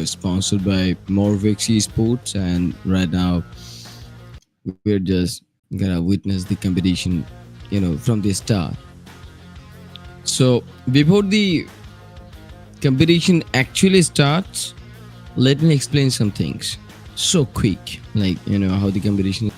sponsored by Morvix Esports, and right now we're just gonna witness the competition, from the start. So before the competition actually starts, let me explain some things. So quick, like how the competition.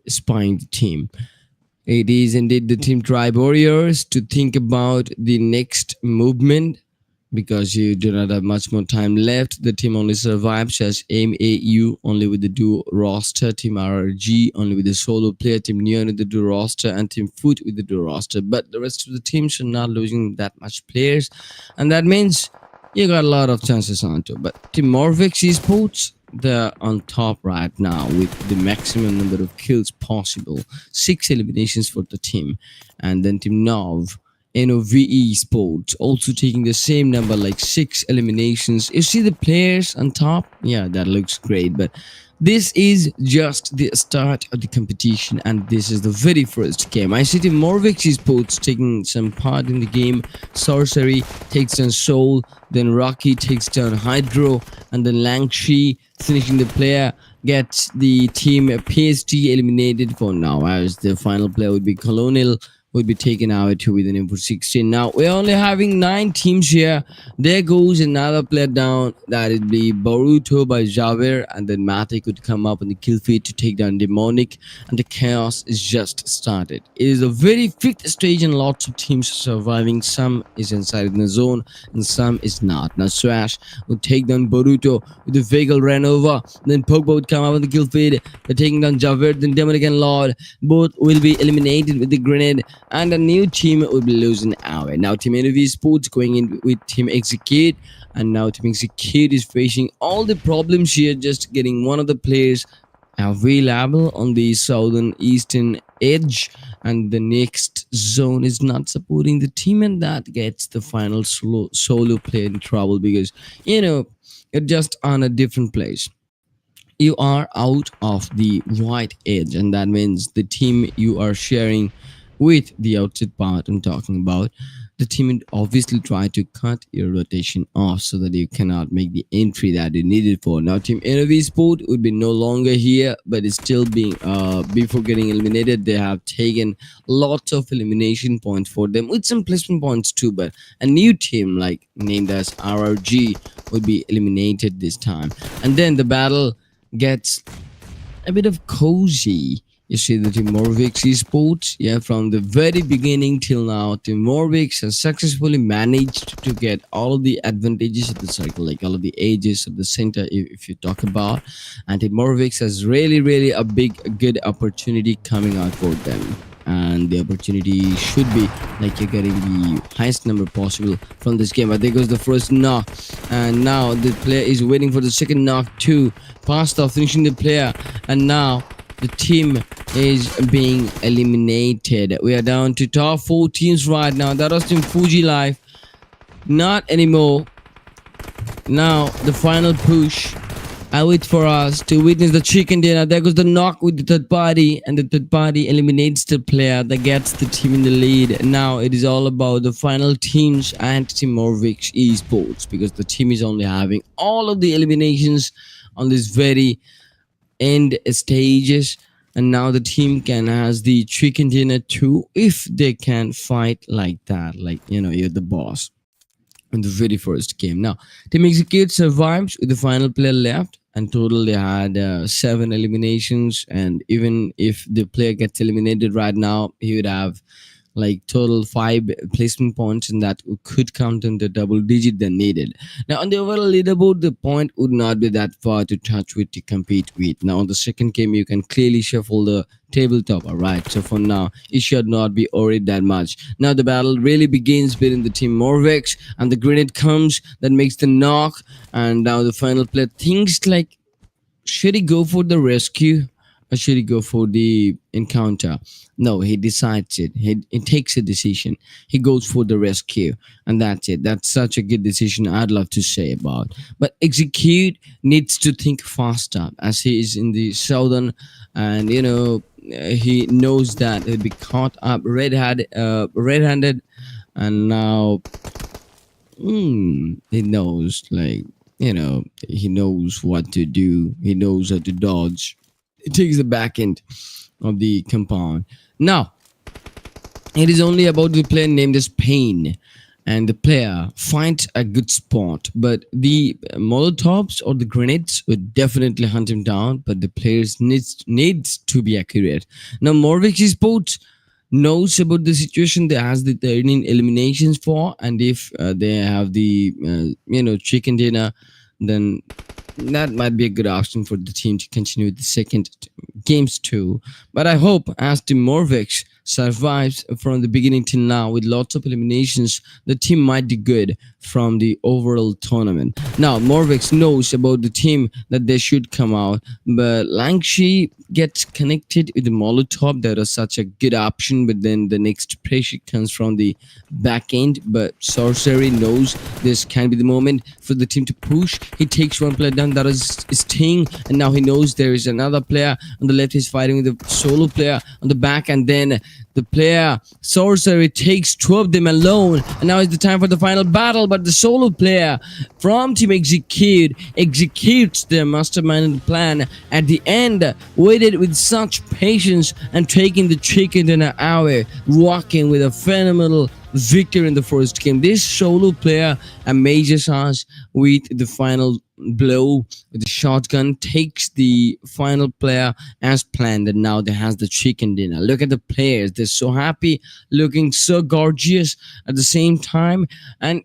spying the team. It is indeed the team tribe warriors to think about the next movement because you do not have much more time left. The team only survives as MAU only with the duo roster, Team RRG only with the solo player, Team Neon with the duo roster, and Team Foot with the duo roster. But the rest of the teams are not losing that much players, and that means you got a lot of chances onto. But Team Morvix Esports, they're on top right now with the maximum number of kills possible, 6 eliminations for the team, and then Team Nov. NOVE Sports also taking the same number, like 6 eliminations. You see the players on top? Yeah, that looks great, but this is just the start of the competition, and this is the very first game. I see the Morvix Sports taking some part in the game. Sorcery takes down Soul, then Rocky takes down Hydro, and then Langshi finishing the player gets the team PSG eliminated for now, as the final player would be Colonial, would be taken out with an input 16. Now we're only having 9 teams here. There goes another player down. That would be Boruto by Javier, and then Matic would come up on the kill feed to take down Demonic, and the chaos is just started. It is a very fifth stage, and lots of teams are surviving. Some is inside in the zone, and some is not. Now Swash would take down Boruto with the vehicle ran over. Then Pogba would come up on the kill feed. They're taking down Javier, then Demonic and Lord. Both will be eliminated with the grenade, and a new team will be losing out. Now Team NV Sports going in with Team Execute, and now Team Execute is facing all the problems here, just getting one of the players available on the southern eastern edge, and the next zone is not supporting the team, and that gets the final solo player in trouble because you're just on a different place. You are out of the white edge, and that means the team you are sharing with the outside part I'm talking about, the team would obviously try to cut your rotation off so that you cannot make the entry that you needed for. Now Team NV Sport would be no longer here, but it's still being before getting eliminated, they have taken lots of elimination points for them with some placement points too. But a new team like named as RRG would be eliminated this time, and then the battle gets a bit of cozy. You see the Team Morvix Esports, yeah, from the very beginning till now, Team Morvix has successfully managed to get all of the advantages of the cycle, like all of the ages of the center, if you talk about. And Team Morvix has really a big, good opportunity coming out for them. And the opportunity should be like you're getting the highest number possible from this game. But there goes the first knock, and now the player is waiting for the second knock too. Pasta finishing the player, and now the team is being eliminated. We are down to top 4 teams right now. That was Team Fuji Life. Not anymore. Now the final push. I wait for us to witness the chicken dinner. There goes the knock with the third party, and the third party eliminates the player that gets the team in the lead. Now it is all about the final teams and Team Morvix Esports, because the team is only having all of the eliminations on this very end stages, and now the team can has the chicken dinner too if they can fight like that, like you're the boss in the very first game. Now Team Execute survives with the final player left, and total they had 7 eliminations, and even if the player gets eliminated right now, he would have like total 5 placement points, and that could count in the double digit they needed. Now on the overall leaderboard, the point would not be that far to touch with to compete with. Now on the second game, you can clearly shuffle the tabletop. All right, so for now it should not be worried that much. Now the battle really begins between the Team Morvex, and the grenade comes that makes the knock, and now the final player thinks like, should he go for the rescue or should he go for the encounter? No, he decides it. He takes a decision. He goes for the rescue, and that's it. That's such a good decision, I'd love to say about. But Execute needs to think faster, as he is in the southern, and he knows that he'll be caught up red-handed, and now he knows, like, he knows what to do. He knows how to dodge. It takes the back end of the compound. Now, it is only about the player named as Pain, and the player finds a good spot, but the molotovs or the grenades would definitely hunt him down, but the players needs to be accurate. Now Morvix Esports knows about the situation they has the 13 eliminations for, and if they have the chicken dinner, then that might be a good option for the team to continue with the second games too. But I hope as the Morvex survives from the beginning till now with lots of eliminations, the team might do good from the overall tournament. Now Morvex knows about the team that they should come out, but Langshi gets connected with the Molotov. That is such a good option, but then the next pressure comes from the back end. But Sorcery knows this can be the moment for the team to push. He takes one player down, that is Sting, and now he knows there is another player on the left. He's fighting with the solo player on the back, and then the player Sorcery takes two of them alone, and now it's the time for the final battle. But the solo player from Team executes their mastermind plan at the end, waited with such patience and taking the chicken dinner away, walking with a phenomenal victory in the first game. This solo player amazes us with the final blow with the shotgun, takes the final player as planned, and now they has the chicken dinner. Look at the players, they're so happy, looking so gorgeous at the same time. And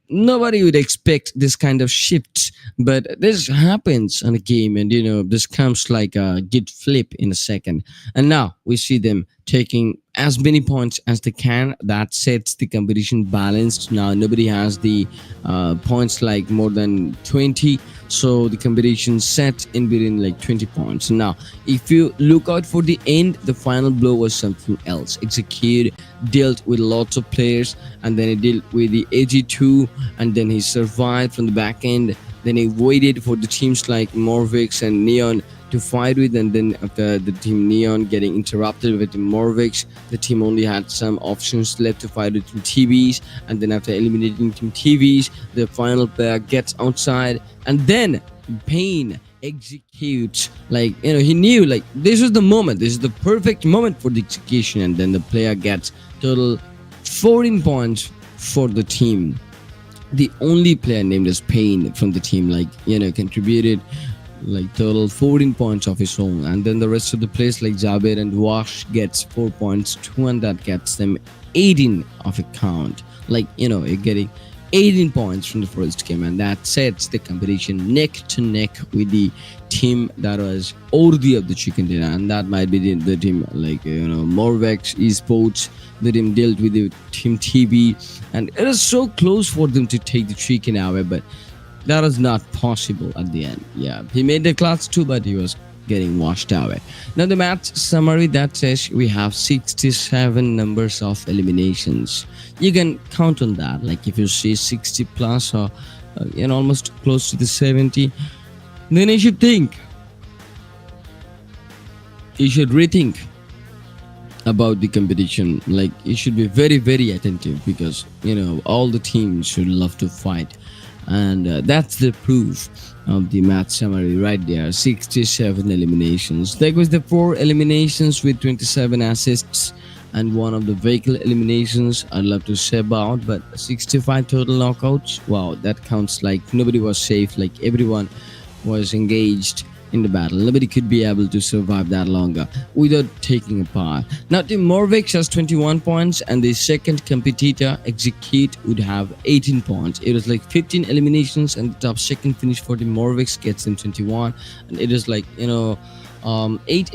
nobody would expect this kind of shifts, but this happens on a game, and this comes like a git flip in a second. And now we see them taking as many points as they can. That sets the competition balanced. Now nobody has the points like more than 20, so the competition set in between like 20 points. Now if you look out for the end, the final blow was something else. Execute dealt with lots of players, and then he dealt with the AG2, and then he survived from the back end. Then he waited for the teams like Morvix and Neon to fight with, and then after the team Neon getting interrupted with the Morvix, the team only had some options left to fight with Team TVs, and then after eliminating Team TVs, the final player gets outside, and then Pain executes, like he knew like this is the moment, this is the perfect moment for the execution, and then the player gets total 14 points for the team. The only player named as Pain from the team contributed like total 14 points of his own, and then the rest of the players like Jabir and Wash gets 4 points too, and that gets them 18 of a count. You're getting 18 points from the first game, and that sets the competition neck to neck with the team that was worthy of the chicken dinner, and that might be the team Morvex Esports. The team dealt with the Team TB, and it is so close for them to take the chicken away, but that is not possible at the end. Yeah, he made the class too, but he was getting washed away. Now the match summary that says we have 67 numbers of eliminations. You can count on that. Like if you see 60 plus or almost close to the 70, then you should think. You should rethink about the competition. Like you should be very very attentive, because all the teams should love to fight, and that's the proof of the match summary right there. 67 eliminations. There was the 4 eliminations with 27 assists and one of the vehicle eliminations I'd love to say about, but 65 total knockouts. Wow, that counts like nobody was safe, like everyone was engaged in the battle. Nobody could be able to survive that longer without taking a part. Now Team Morvix has 21 points, and the second competitor Execute would have 18 points. It was like 15 eliminations, and the top second finish for the Morvix gets them 21, and it is like 8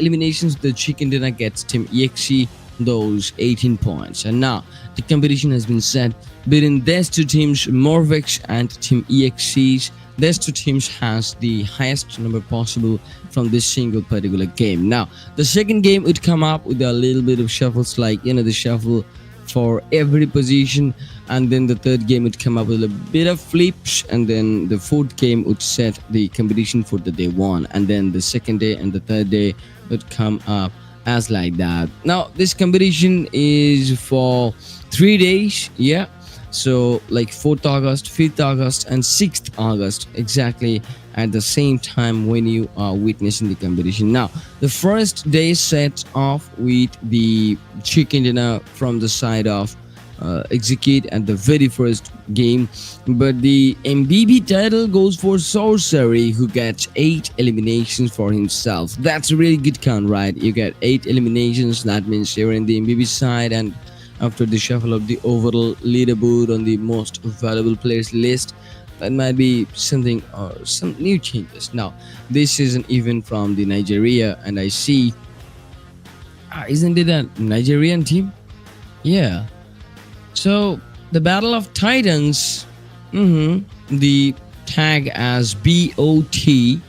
eliminations. The chicken dinner gets Team EXE those 18 points, and now the competition has been set between these two teams, Morvix and Team EXEs. These two teams has the highest number possible from this single particular game. Now the second game would come up with a little bit of shuffles, like the shuffle for every position, and then the third game would come up with a bit of flips, and then the fourth game would set the competition for the day one, and then the second day and the third day would come up as like that. Now this competition is for 3 days, yeah. So like 4th August, 5th August and 6th August, exactly at the same time when you are witnessing the competition. Now the first day sets off with the chicken dinner from the side of execute at the very first game. But the MBB title goes for Sorcery, who gets 8 eliminations for himself. That's a really good count, right? You get 8 eliminations, that means you're in the MBB side, and after the shuffle of the overall leaderboard on the most valuable players list, that might be something or some new changes. Now, this is an event from the Nigeria, and I see, isn't it a Nigerian team? Yeah. So the Battle of Titans, the tag as BOT,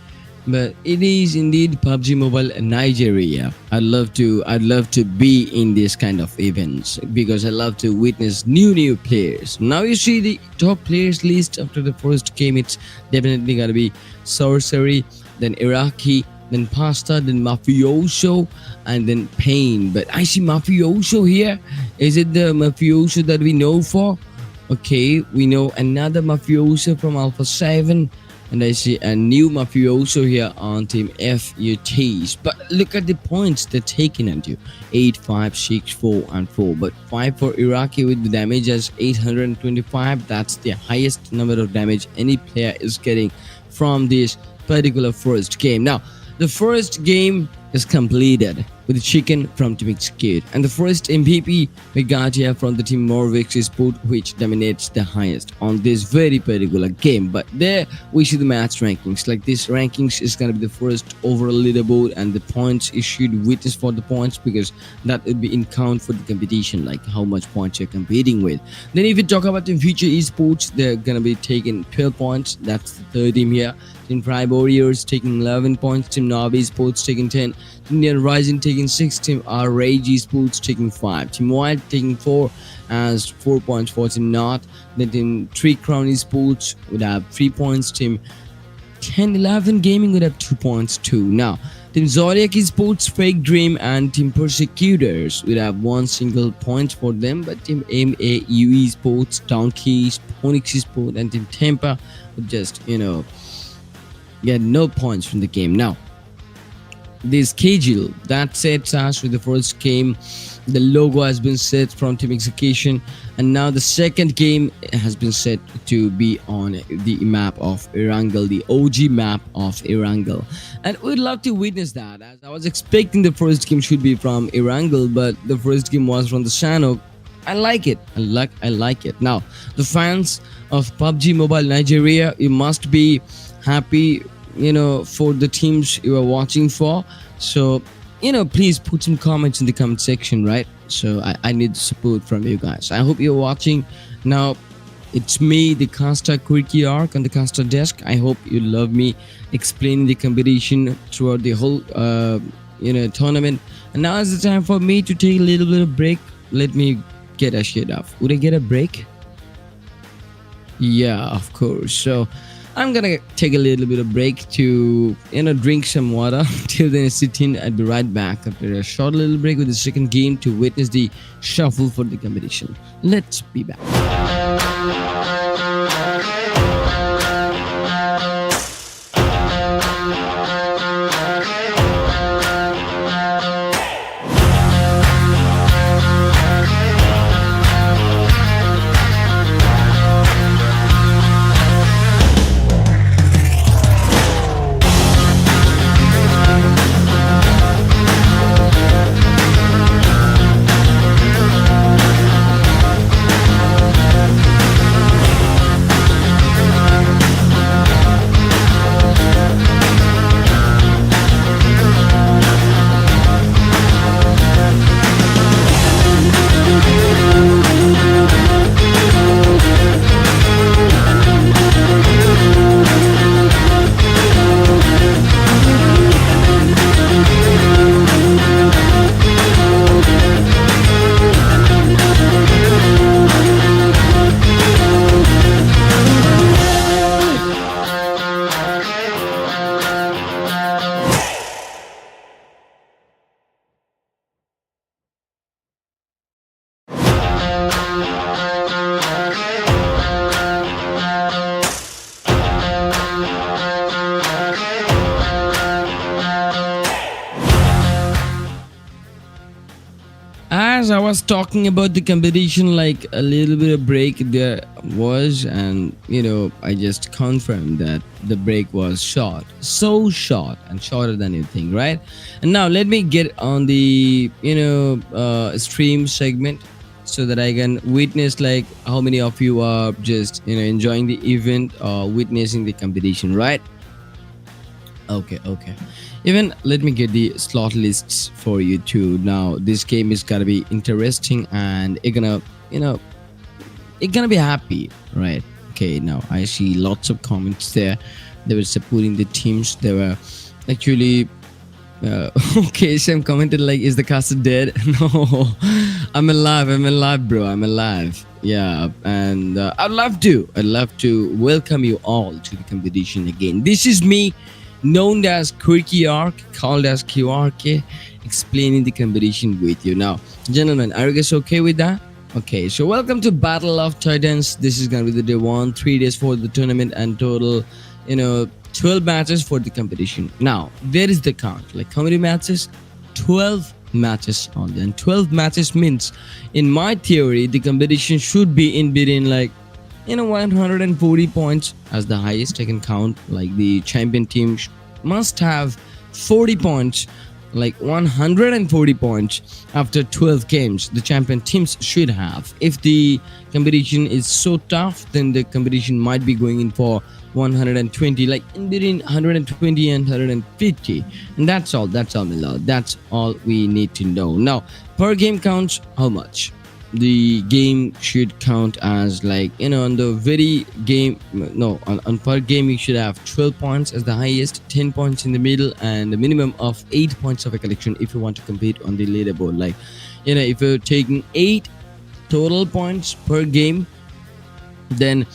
but it is indeed PUBG Mobile Nigeria. I'd love to be in this kind of events because I love to witness new players. Now you see the top players list after the first game. It's definitely gonna be Sorcery, then Iraqi, then Pasta, then Mafioso, and then Pain. But I see Mafioso here. Is it the Mafioso that we know for? Okay, we know another Mafioso from Alpha 7. And I see a new Mafioso here on Team FUTs. But look at the points they're taking at you. 8, 5, 6, 4, and 4. But 5 for Iraqi with the damage as 825. That's the highest number of damage any player is getting from this particular first game. Now, the first game is completed with the chicken from Team Execute, and the first MVP we got here from the Team Morvix Sport, which dominates the highest on this very particular game. But there we see the match rankings. Like this rankings is gonna be the first overall leaderboard, and the points issued witness for the points because that would be in count for the competition, like how much points you're competing with. Then if you talk about Team Future Esports, they're gonna be taking 12 points. That's the third team here. Team Prime Warriors taking 11 points. Team Navi Sports taking 10. Indian Rising taking 6. Team RAG Sports taking 5. Team Wild taking 4 as 4 points for Team North. Then Team 3 Crown Esports would have 3 points. Team 1011 Gaming would have 2 points too. Now, Team Zodiac Esports, Fake Dream, and Team Persecutors would have 1 single point for them. But Team MAU Esports, Donkeys, Phoenix Esports, and Team Tampa would just, get no points from the game. Now, the schedule that sets us with the first game, the logo has been set from Team Execution, and now the second game has been set to be on the map of Erangel, the OG map of Erangel, and we'd love to witness that. As I was expecting the first game should be from Erangel, but the first game was from the Shanok. I like it. I like it. Now, the fans of PUBG Mobile Nigeria, you must be happy, for the teams you are watching for. So, please put some comments in the comment section, right? So I need support from you guys. I hope you're watching. Now, it's me, the caster Quirky Arc on the caster desk. I hope you love me explaining the competition throughout the whole tournament. And now is the time for me to take a little bit of break. Let me get a shit off. Would I get a break? Yeah, of course. So I'm gonna take a little bit of break to drink some water. Till then, sit in. I'll be right back after a short little break with the second game to witness the shuffle for the competition. Let's be back. as I was talking about the competition, like a little bit of break there was, and I just confirmed that the break was short, so short, and shorter than you think, right? And now let me get on the stream segment so that I can witness like how many of you are just enjoying the event or witnessing the competition, right? Okay, okay. Even let me get the slot lists for you too. Now this game is gonna be interesting, and you know, you're gonna be happy, right? Okay. Now I see lots of comments there. They were supporting the teams. They were actually okay. Sam commented like, "Is the caster dead?" No, I'm alive. I'm alive, bro. I'm alive. Yeah, and I'd love to. I'd love to welcome you all to the competition again. This is me, known as Quirky Arc, called as QRK, explaining the competition with you. Now, gentlemen, are you guys okay with that? Okay, so welcome to Battle of Titans. This is gonna be the day one, 3 days for the tournament, and total, 12 matches for the competition. Now, there is the count. Like how many matches? 12 matches only. And 12 matches means, in my theory, the competition should be in between like 140 points as the highest I can count. Like the champion team must have 40 points, like 140 points after 12 games. The champion teams should have. If the competition is so tough, then the competition might be going in for 120, like in between 120 and 150. And that's all, my lord. That's all we need to know. Now, per game counts how much? The game should count as like on the very game, no, on per game you should have 12 points as the highest, 10 points in the middle, and a minimum of 8 points of a collection if you want to compete on the leaderboard. Like if you're taking 8 total points per game, then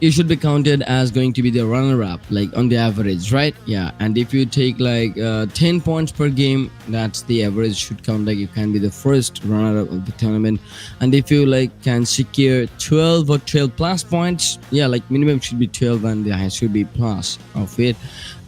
you should be counted as going to be the runner-up, like on the average, right? Yeah. And if you take like 10 points per game, that's the average should count, like you can be the first runner-up of the tournament. And if you like can secure 12 or 12 plus points, yeah, like minimum should be 12 and the highest should be plus of it,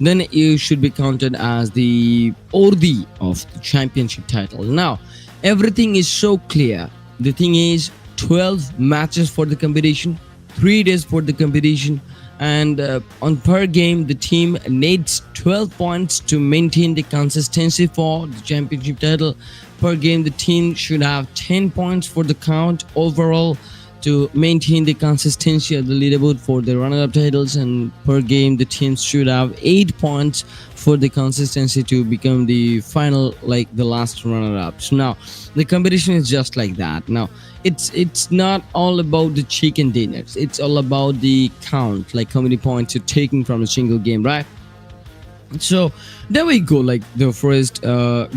then you should be counted as the worthy of the championship title. Now everything is so clear. The thing is, 12 matches for the competition, 3 days for the competition, and on per game the team needs 12 points to maintain the consistency for the championship title. Per game the team should have 10 points for the count overall to maintain the consistency of the leaderboard for the runner-up titles, and per game the teams should have 8 points for the consistency to become the final, like the last runner-ups. Now the competition is just like that. Now it's not all about the chicken dinners, it's all about the count, like how many points you're taking from a single game, right? So there we go. Like the first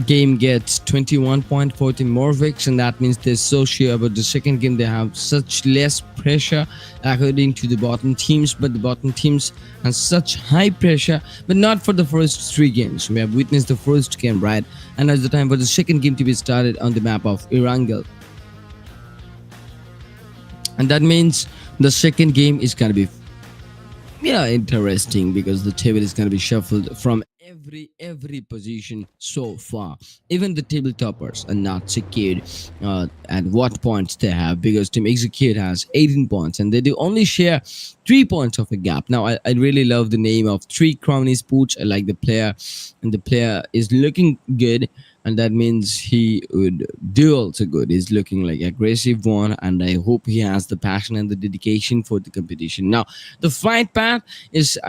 game gets 21 point for the Morvix, and that means they're so sure about the second game. They have such less pressure according to the bottom teams, but the bottom teams have such high pressure, but not for the first 3 games. We have witnessed the first game, right? And now it's the time for the second game to be started on the map of Erangel. And that means the second game is gonna be interesting, because the table is going to be shuffled from every position so far. Even the table toppers are not secured at what points they have, because team execute has 18 points and they do only share 3 points of a gap. Now I really love the name of 3 crowny sports. I like the player, and the player is looking good, and that means he would do also good. He's looking like aggressive one, and I hope he has the passion and the dedication for the competition. Now the flight path is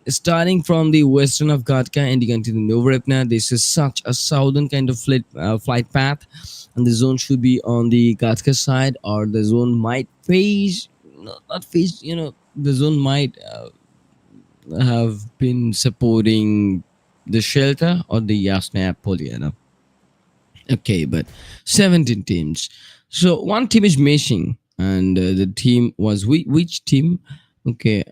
starting from the western of Gatka and you to the Novorepna. This is such a southern kind of flight path, and the zone should be on the Gatka side, or the zone might face, not face, the zone might have been supporting the shelter or the Yasna Poliana. Okay, but 17 teams. So one team is missing, and the team was which team? Okay,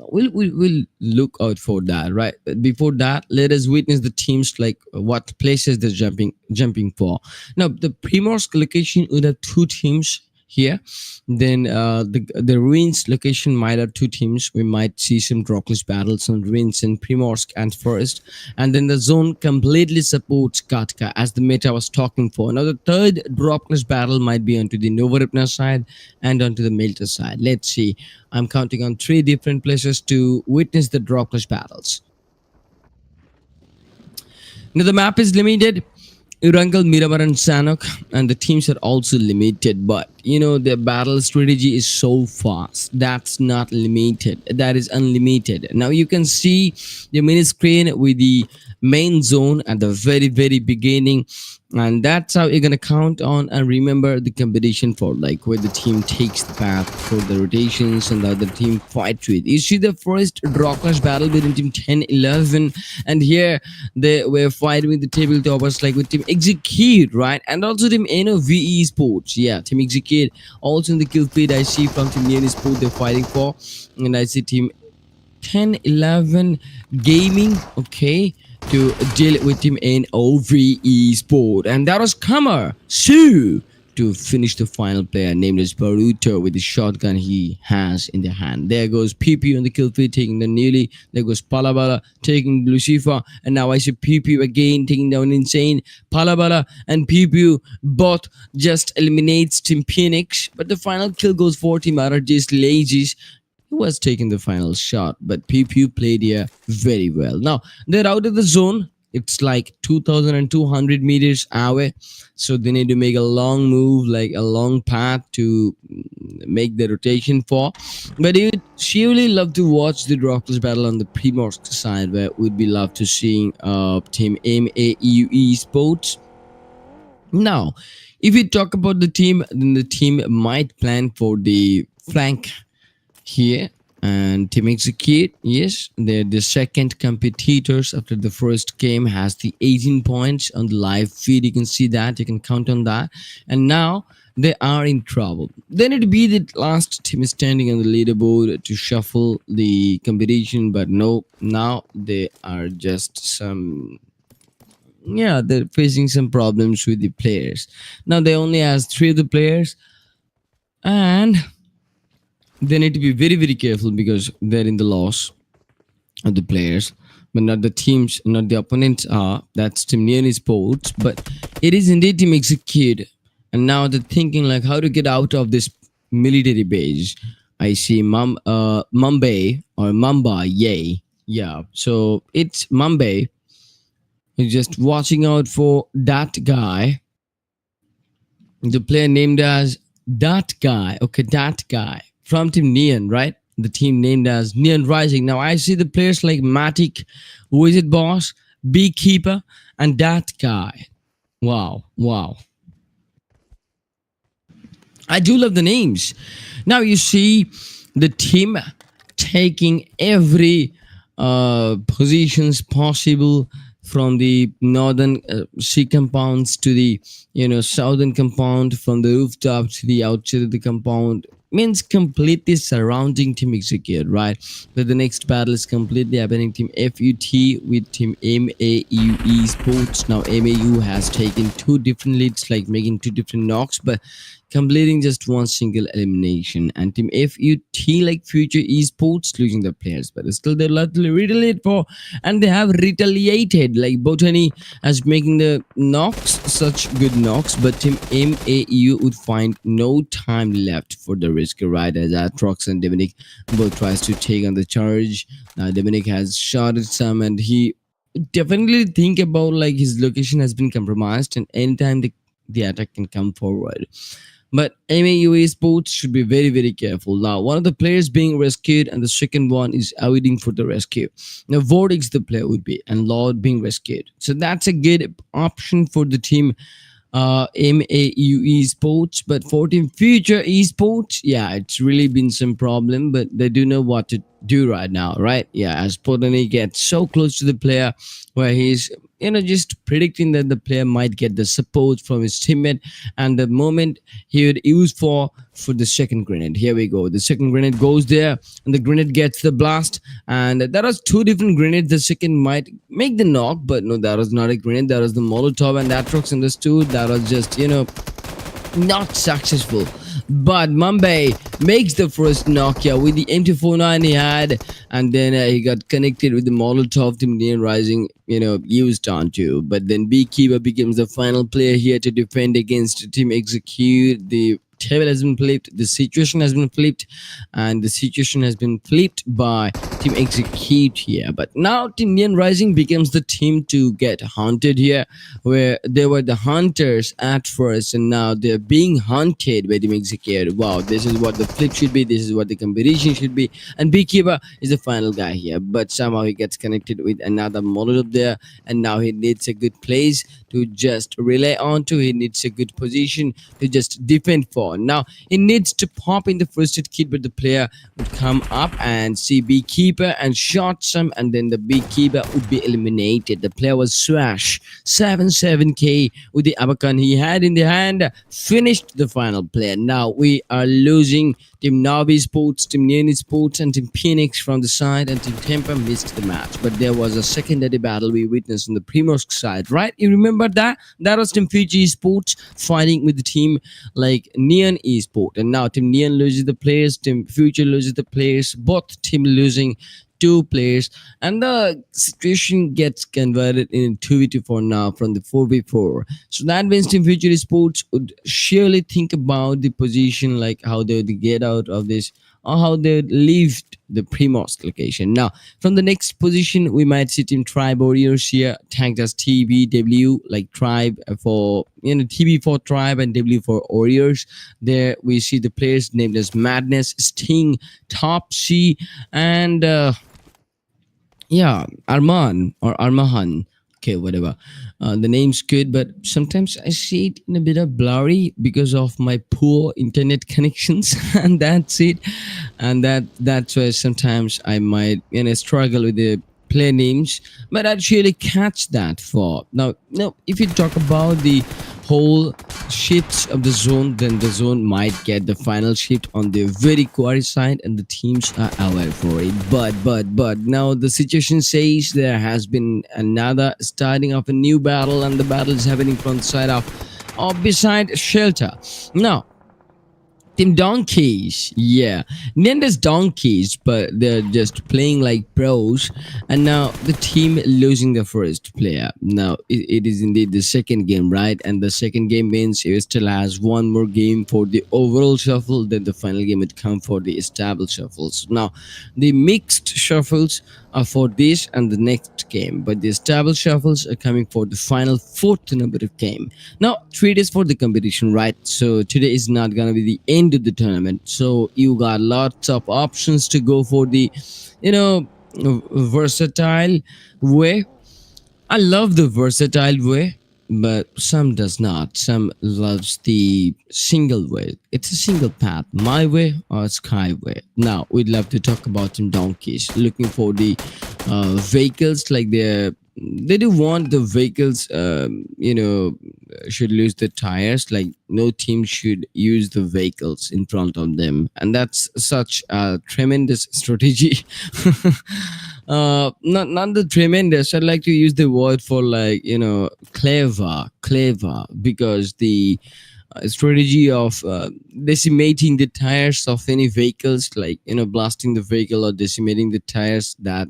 we'll look out for that, right? But before that, let us witness the teams, like what places they're jumping for. Now, the Primorsk location would have 2 teams here. Then the ruins location might have two teams. We might see some Drockless battles on ruins in Primorsk and Forest, and then the zone completely supports Katka as the meta was talking for. Now the third Drockless battle might be onto the Novoripna side and onto the Melter side. Let's see. I'm counting on three different places to witness the Drockless battles. Now the map is limited. Urangal, Miramar, and Sanok, and the teams are also limited. But the battle strategy is so fast. That's not limited. That is unlimited. Now you can see the mini screen with the main zone at the very beginning, and that's how you're gonna count on and remember the competition for like where the team takes the path for the rotations and the other team fights with. You see the first draw clash battle between team 10-11, and here they were fighting with the table toppers like with team Execute, right? And also team NOVE Sports. Yeah, team Execute also in the kill feed. I see from team Neon Sport they're fighting for, and I see team 10-11 Gaming, okay, to deal with team NOVE Sport. And that was Kamar Su to finish the final player named as Baruto with the shotgun he has in the hand. There goes PP on the kill feed taking the Nearly. There goes Palabala taking Lucifer. And now I see PP again taking down Insane. Palabala and PP both just eliminates Team Phoenix. But the final kill goes for Team RRJ's Lazies, who was taking the final shot, but PP played here very well. Now they're out of the zone. It's like 2,200 meters away, so they need to make a long move, like a long path to make the rotation for. But you'd surely love to watch the Rockers battle on the Primorsk side, where we'd be love to seeing team MAEUE Sports. Now, if we talk about the team, then the team might plan for the flank here, and Team Execute, yes, they're the second competitors after the first game, has the 18 points on the live feed. You can see that, you can count on that, and now they are in trouble. Then it'd be the last team standing on the leaderboard to shuffle the competition, but no, now they are just some, yeah, they're facing some problems with the players. Now they only has three of the players, and they need to be very careful because they're in the loss of the players, but not the teams, not the opponents are. That's Team Neon Sports, but it is indeed Team Execute. And now they're thinking like how to get out of this military base. I see Mumbai or Mumbai, yay. Yeah, so it's Mumbai. He's just watching out for that guy. The player named as that guy. Okay, that guy from Team Neon, right? The team named as Neon Rising. Now I see the players like Matic, Wizard Boss, Beekeeper, and that guy. Wow. I do love the names. Now you see the team taking every positions possible from the northern sea compounds to the southern compound, from the rooftop to the outside of the compound, means completely surrounding Team Execute, right? But the next battle is completely happening Team FUT with Team MAEUE Sports. Now MAU has taken two different leads, like making two different knocks, but completing just one single elimination. And Team FUT, like Future Esports, losing the players, but still they're luckily retaliate for, and they have retaliated. Like Botany as making the knocks, such good knocks, but Team MAU would find no time left for the risk, right? As Atrox and Dominic both tries to take on the charge. Dominic has shot at some, and he definitely think about like his location has been compromised, and anytime the attack can come forward. But MAUA Sports should be very careful. Now, one of the players being rescued, and the second one is awaiting for the rescue. Now, Vortex the player would be, and Lord being rescued. So that's a good option for the team MAU Esports. But for Team Future Esports, yeah, it's really been some problem, but they do know what to do right now, right? Yeah, as Potani gets so close to the player where he's just predicting that the player might get the support from his teammate, and the moment he would use for the second grenade. Here we go, the second grenade goes there, and the grenade gets the blast, and that was two different grenades. The second might make the knock, but no, that was not a grenade, that was the Molotov, and Atrox understood that was just not successful. But Mumbai makes the first Nokia with the M249 he had, and then he got connected with the Molotov Team Indian Rising, used on to. But then Beekeeper becomes the final player here to defend against Team Execute. The table has been flipped, the situation has been flipped, and the situation has been flipped by Team Execute here. But now Team Indian Rising becomes the team to get hunted here, where they were the hunters at first, and now they're being hunted by Team Execute. Wow, this is what the flip should be, this is what the competition should be. And Beekeeper is the final guy here, but somehow he gets connected with another model there, and now he needs a good place to just rely on to. He needs a good position to just defend for. Now he needs to pop in the first aid kit, but the player would come up and see Beekeeper and shot some, and then the Beekeeper would be eliminated. The player was Swash 7-7k with the Abakan he had in the hand, finished the final player. Now we are losing Team Navi Sports, Team Nini Sports, and Team Phoenix from the side, and Team Temper missed the match. But there was a secondary battle we witnessed on the Primorsk side, right? You remember that? That was Team Fuji Sports fighting with the team like Neon Esport, and now Team Neon loses the players, Team Future loses the players, both team losing two players, and the situation gets converted in 2v2 now from the 4v4. So that means Team Future Sports would surely think about the position, like how they would get out of this, or how they would leave the Primorsk location. Now, from the next position, we might see Team Tribe Warriors here, tagged as TBW, like Tribe for, TB for Tribe and W for Warriors. There we see the players named as Madness, Sting, Top C, and yeah, Arman or Armahan. Okay, whatever. The name's good, but sometimes I see it in a bit of blurry because of my poor internet connections, and that's it. And that's why sometimes I might struggle with the play names, but I'd surely catch that for now. Now, if you talk about the whole shifts of the zone, then the zone might get the final shift on the very quarry side, and the teams are aware for it. But now the situation says there has been another starting of a new battle, and the battle is happening from the side of or beside shelter. Now Team Donkeys, yeah. Nenda's Donkeys, but they're just playing like pros. And now the team losing the first player. Now it is indeed the second game, right? And the second game means it still has one more game for the overall shuffle. Then the final game would come for the established shuffles. Now the mixed shuffles are for this and the next game, but the established shuffles are coming for the final fourth number of game. Now 3 days for the competition, right? So today is not gonna be the end of the tournament, so you got lots of options to go for the versatile way. I love the versatile way, but some does not. Some loves the single way. It's a single path, my way or skyway. Now we'd love to talk about some donkeys looking for the vehicles, like they do want the vehicles should lose the tires, like no team should use the vehicles in front of them, and that's such a tremendous strategy. Not the tremendous, I'd like to use the word for, like, clever, because the strategy of decimating the tires of any vehicles, like blasting the vehicle or decimating the tires, that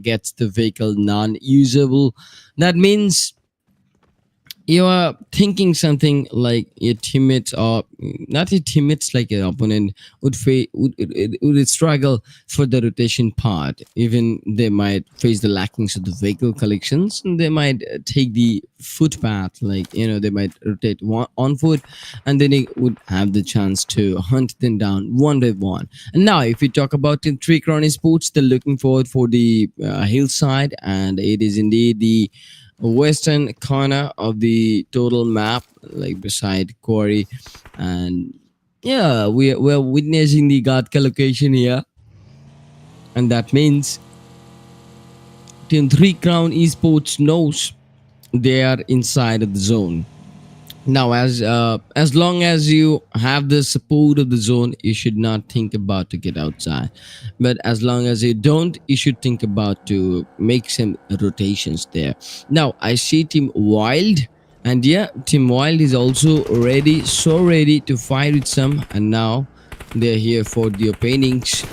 gets the vehicle non-usable. That means you are thinking something like your teammates, or not your teammates, like your opponent would struggle for the rotation part. Even they might face the lackings of the vehicle collections, and they might take the footpath, like they might rotate on foot, and then they would have the chance to hunt them down one by one. And now if we talk about the three crony sports, they're looking forward for the hillside, and it is indeed the western corner of the total map, like beside quarry. And yeah, we're witnessing the Gatka location here, and that means Team 3 Crown Esports knows they are inside of the zone. Now, as long as you have the support of the zone, you should not think about to get outside. But as long as you don't, you should think about to make some rotations there. Now I see Team Wild And yeah, Team Wild is also ready, so ready to fight with some. And now they're here for the openings.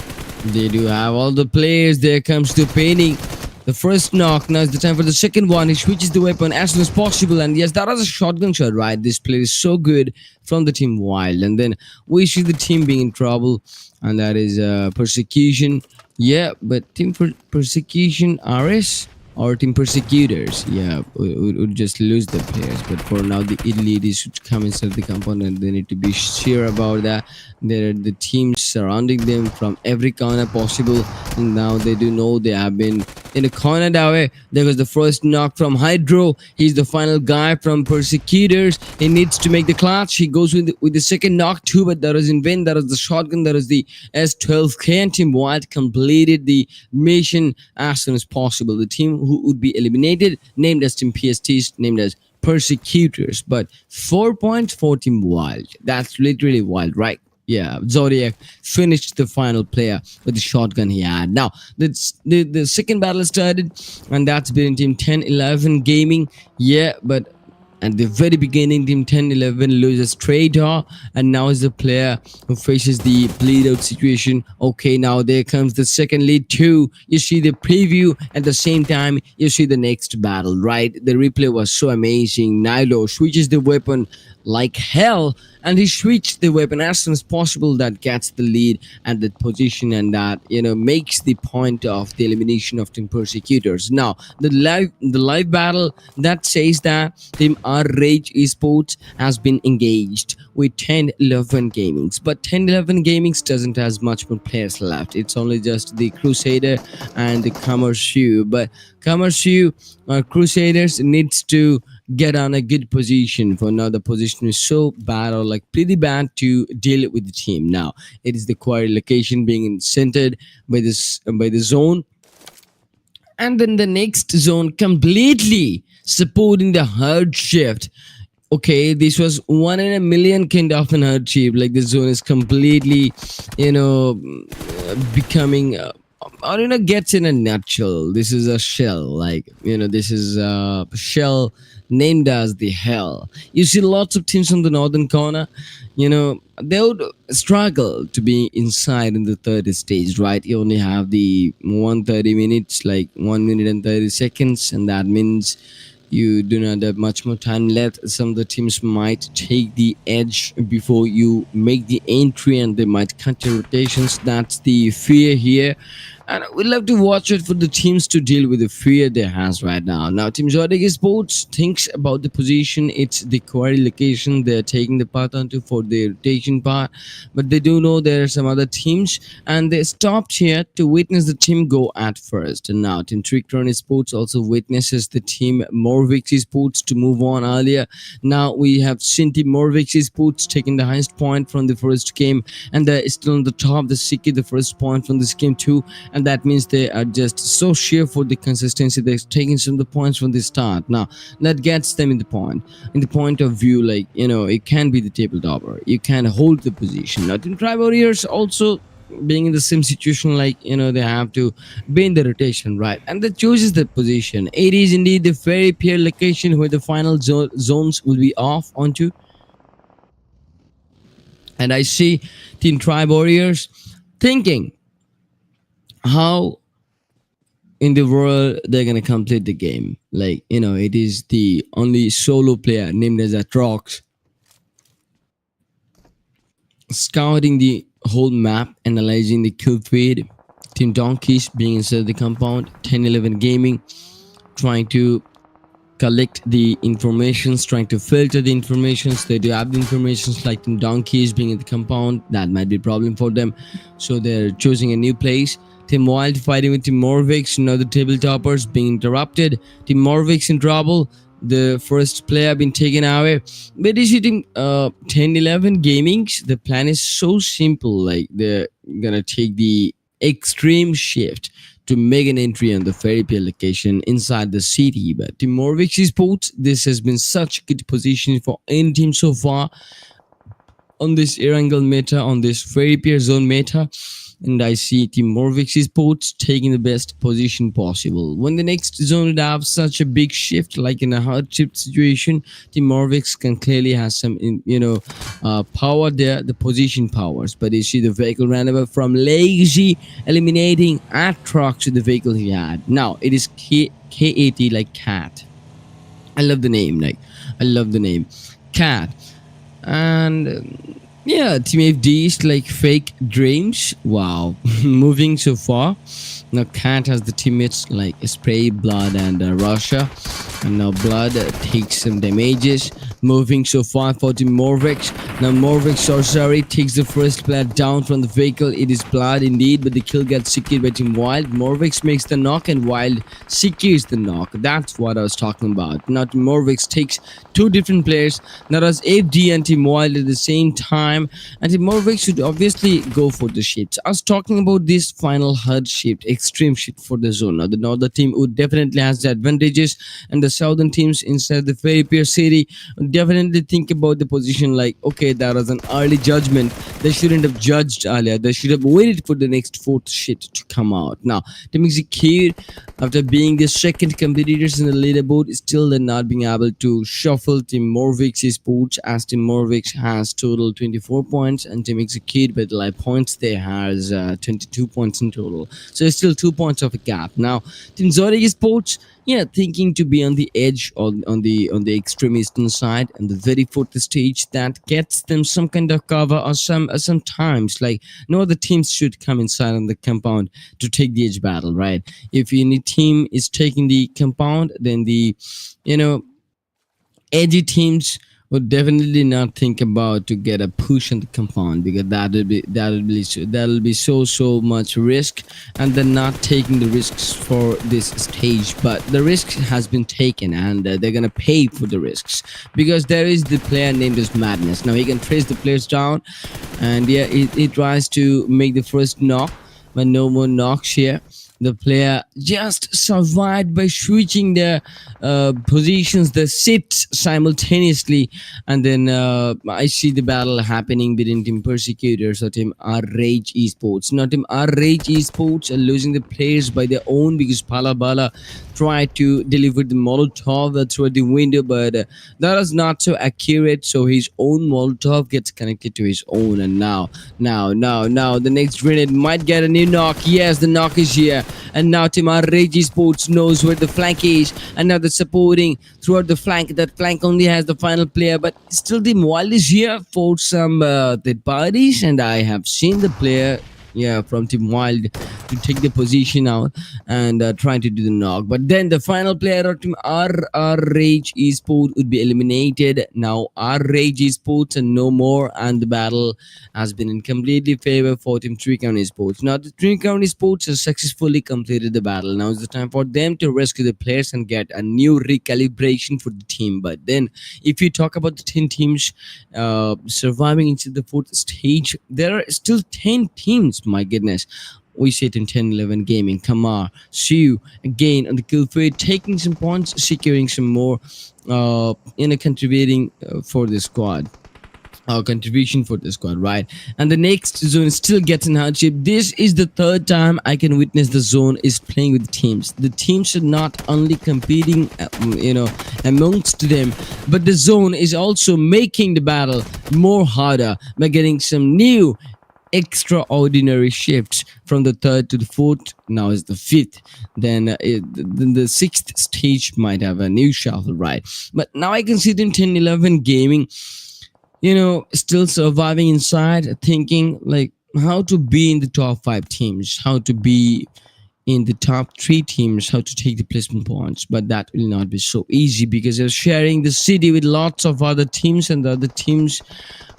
They do have all the players. There comes the opening. The first knock. Now it's the time for the second one. He switches the weapon as soon as possible. And yes, that was a shotgun shot, right? This play is so good from the Team Wild. And then we see the team being in trouble. And that is persecution. Yeah, but Team Persecution RS or Team Persecutors, yeah, would just lose the players. But for now, the elite should come inside the compound and they need to be sure about that. There are the teams surrounding them from every corner possible. And now they do know they have been in a corner that way. There was the first knock from Hydro. He's the final guy from Persecutors. He needs to make the clutch. He goes with the second knock too, but that was in vain. That was the shotgun. That was the S12K, and Team Wild completed the mission as soon as possible. The team who would be eliminated, named as Team PSTs, named as Persecutors. But 4 points for Team Wild. That's literally wild, right? Yeah, Zodiac finished the final player with the shotgun he had. Now, the second battle started, and that's been Team 10-11 Gaming. Yeah, but at the very beginning, Team 10-11 loses Trader, and now is the player who faces the bleed out situation. Okay, now there comes the second lead too. You see the preview at the same time you see the next battle, right? The replay was so amazing. Nilo switches the weapon like hell, and he switched the weapon as soon as possible. That gets the lead at that position, and that makes the point of the elimination of Team Persecutors. Now the live battle that says that Team R Rage Esports has been engaged with 10-11 Gamings, but 10-11 Gamings doesn't has much more players left. It's only just the Crusader and the Commerciu, but Commerciu Crusaders needs to get on a good position. For now, the position is so bad, or like pretty bad, to deal with the team. Now it is the quarry location being centered by the zone, and then the next zone completely supporting the hard shift. Okay, this was 1 in a million kind of an hard shift. Like the zone is completely becoming or gets in a nutshell. This is a shell, like this is a shell named as the hell. You see lots of teams on the northern corner, they would struggle to be inside in the third stage, right? You only have the 130 minutes, like 1 minute and 30 seconds, and that means you do not have much more time left. Some of the teams might take the edge before you make the entry, and they might cut your rotations. That's the fear here, and we love to watch it for the teams to deal with the fear they has right now. Now, Team Zodiac Sports thinks about the position. It's the quarry location they're taking the path onto for the rotation part, but they do know there are some other teams, and they stopped here to witness the team go at first. And now Team Trickron Sports also witnesses the team Morvix Sports to move on earlier. Now we have seen Team Morvix Sports taking the highest point from the first game, and they're still on the top. They secured the first point from this game too, and that means they are just so sheer for the consistency. They're taking some of the points from the start. Now that gets them in the point of view, like it can be the table topper, you can hold the position. Now Team Tri Warriors also being in the same situation, like they have to be in the rotation, right? And that chooses the position. It is indeed the very pure location where the final zones will be off onto. And I see Team Tri Warriors thinking how in the world they're gonna complete the game. Like it is the only solo player named as Atrox scouting the whole map, analyzing the kill feed. Team Donkeys being inside the compound. 10-11 Gaming trying to collect the informations, trying to filter the informations. They do have the informations, like Team Donkeys being in the compound. That might be a problem for them, so they're choosing a new place. Team Wild fighting with Team Morvix. The table toppers being interrupted. Team Morvix in trouble. The first player been taken away. But is hitting 10-11 Gamings. The plan is so simple. Like they're gonna take the extreme shift to make an entry on the ferry pier location inside the city. But Team Morvix Sports, this has been such a good position for any team so far. on this Erangel meta, on this Fairy Pier Zone meta, and I see Team Morvix Esports taking the best position possible. When the next zone would have such a big shift, like in a hard shift situation, Team Morvix can clearly has some, power there, the position powers. But you see the vehicle ran over from Lazy, eliminating Atrox with the vehicle he had. Now it is K80 like cat. I love the name. Like I love the name, cat. And yeah, Team FD is like fake dreams. Wow, moving so far. Now Cat has the teammates like Spray, Blood, and Russia. And now Blood takes some damages. Moving so far for Team Morvex. Now Morvex Sorcery takes the first player down from the vehicle. It is Blood indeed, but the kill gets secured by Team Wild. Morvex makes the knock and Wild secures the knock. That's what I was talking about. Now Team Morvex takes two different players. Now as FD and Team Wild at the same time. And Team Morvex should obviously go for the shifts. I was talking about this final HUD shift, extreme shift for the zone. Now the northern team would definitely has the advantages, and the southern teams inside the Fairy Pier city would definitely think about the position like, okay, that was an early judgment. They shouldn't have judged earlier. They should have waited for the next fourth shift to come out. Now, Team Execute, after being the second competitors in the leaderboard, still they're not being able to shuffle Team Morvix Esports, as Team Morvix has total 24 points and Team Execute by the live points they has 22 points in total. So it's still 2 points of a gap. Now, Team Zodiac Esports, yeah, thinking to be on the edge or on the extreme eastern side, and the very fourth stage that gets them some kind of cover, or sometimes like no other teams should come inside on the compound to take the edge battle, right? If any team is taking the compound, then the you know edgy teams would definitely not think about to get a push on the compound, because that'll be so much risk, and they're not taking the risks for this stage. But the risk has been taken, and they're gonna pay for the risks, because there is the player named as Madness. Now he can trace the players down, and yeah, he tries to make the first knock, but no more knocks here. The player just survived by switching their positions, the sits simultaneously, and then I see the battle happening between Team Persecutors or Team R Rage Esports. Now Team R Rage Esports are losing the players by their own, because Palabala tried to deliver the Molotov through the window, but that was not so accurate. So his own Molotov gets connected to his own, and now the next grenade might get a new knock. Yes, the knock is here, and now Team R Rage Esports knows where the flank is, and now they're supporting throughout the flank. That flank only has the final player, but still Team Wild is here for some third parties, and I have seen the player, yeah, from Team Wild to take the position out and trying to do the knock. But then the final player of Team R Rage Esports would be eliminated. Now R Rage Esports and no more, and the battle has been in completely favor for Team Three County Esports. Now the Three County Esports has successfully completed the battle. Now it's the time for them to rescue the players and get a new recalibration for the team. But then if you talk about the 10 teams surviving into the fourth stage, there are still 10 teams. My goodness, we sit in 10-11 Gaming, Kamar, Siu again on the kill feed, taking some points, securing some more, contributing for the squad. Contribution for the squad, right? And the next zone still gets in hardship. This is the third time I can witness the zone is playing with the teams. The teams are not only competing, amongst them, but the zone is also making the battle more harder by getting some new extraordinary shifts from the third to the fourth. Now is the fifth. Then the sixth stage might have a new shuffle, right? But now I can see them 10-11 Gaming, still surviving inside, thinking like how to be in the top 5 teams, how to be in the top 3 teams, how to take the placement points. But that will not be so easy, because they're sharing the city with lots of other teams, and the other teams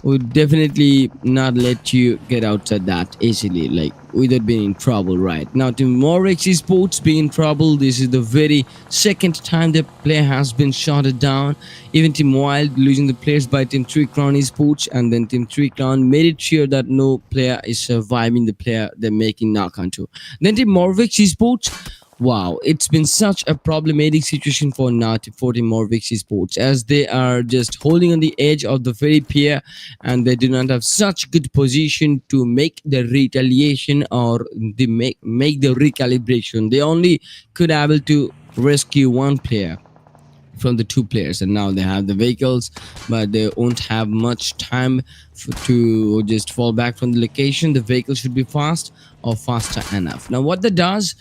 would definitely not let you get outside that easily, like without being in trouble. Right now Team Morvex Esports being in trouble. This is the very second time the player has been shot down. Even Team Wild losing the players by Team 3 Crown Esports, and then Team 3 Crown made it sure that no player is surviving the player they're making knock onto. Then Team Morvex Esports Wow, it's been such a problematic situation for now for the Morvix Sports, as they are just holding on the edge of the very pier, and they do not have such good position to make the retaliation or the make the recalibration. They only could able to rescue one player from the two players, and now they have the vehicles, but they won't have much time to just fall back from the location. The vehicle should be fast or faster enough. Now what that does,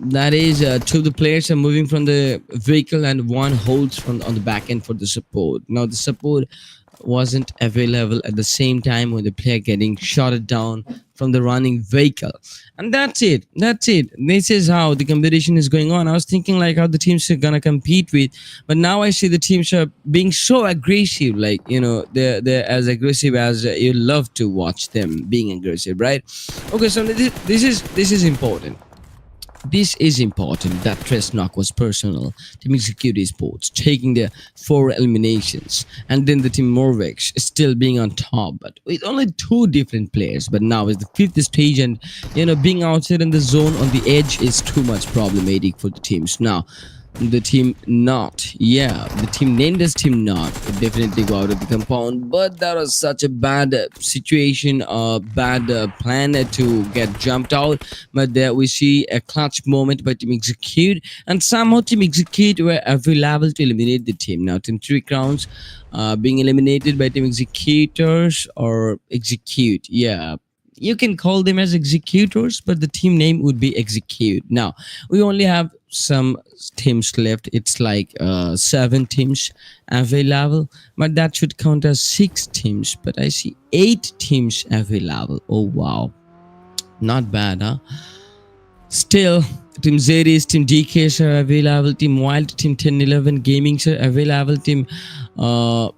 that is, two of the players are moving from the vehicle and one holds from on the back end for the support. Now the support wasn't available at the same time when the player getting shot down from the running vehicle, and that's it. This is how the competition is going on. I was thinking like how the teams are gonna compete with, but now I see the teams are being so aggressive, like, they're as aggressive as you love to watch them being aggressive, right? Okay, so this is important. This is important that Tresnock was personal. Team Executive Sports taking the four eliminations, and then the Team Morvex still being on top, but with only two different players. But now is the fifth stage, and being outside in the zone on the edge is too much problematic for the teams. Now the team not, yeah, the team named as team not would definitely go out of the compound, but that was such a bad situation, bad plan to get jumped out. But there we see a clutch moment by team execute, and somehow team execute were available to eliminate the team. Now team three crowns being eliminated by team executors or execute, yeah, you can call them as executors, but the team name would be execute. Now we only have some teams left. It's like seven teams available, but that should count as six teams, but I see eight teams available. Oh wow, not bad, huh? Still, Team Zeris, Team DKs are available, Team Wild, Team 1011 Gamings are available, Team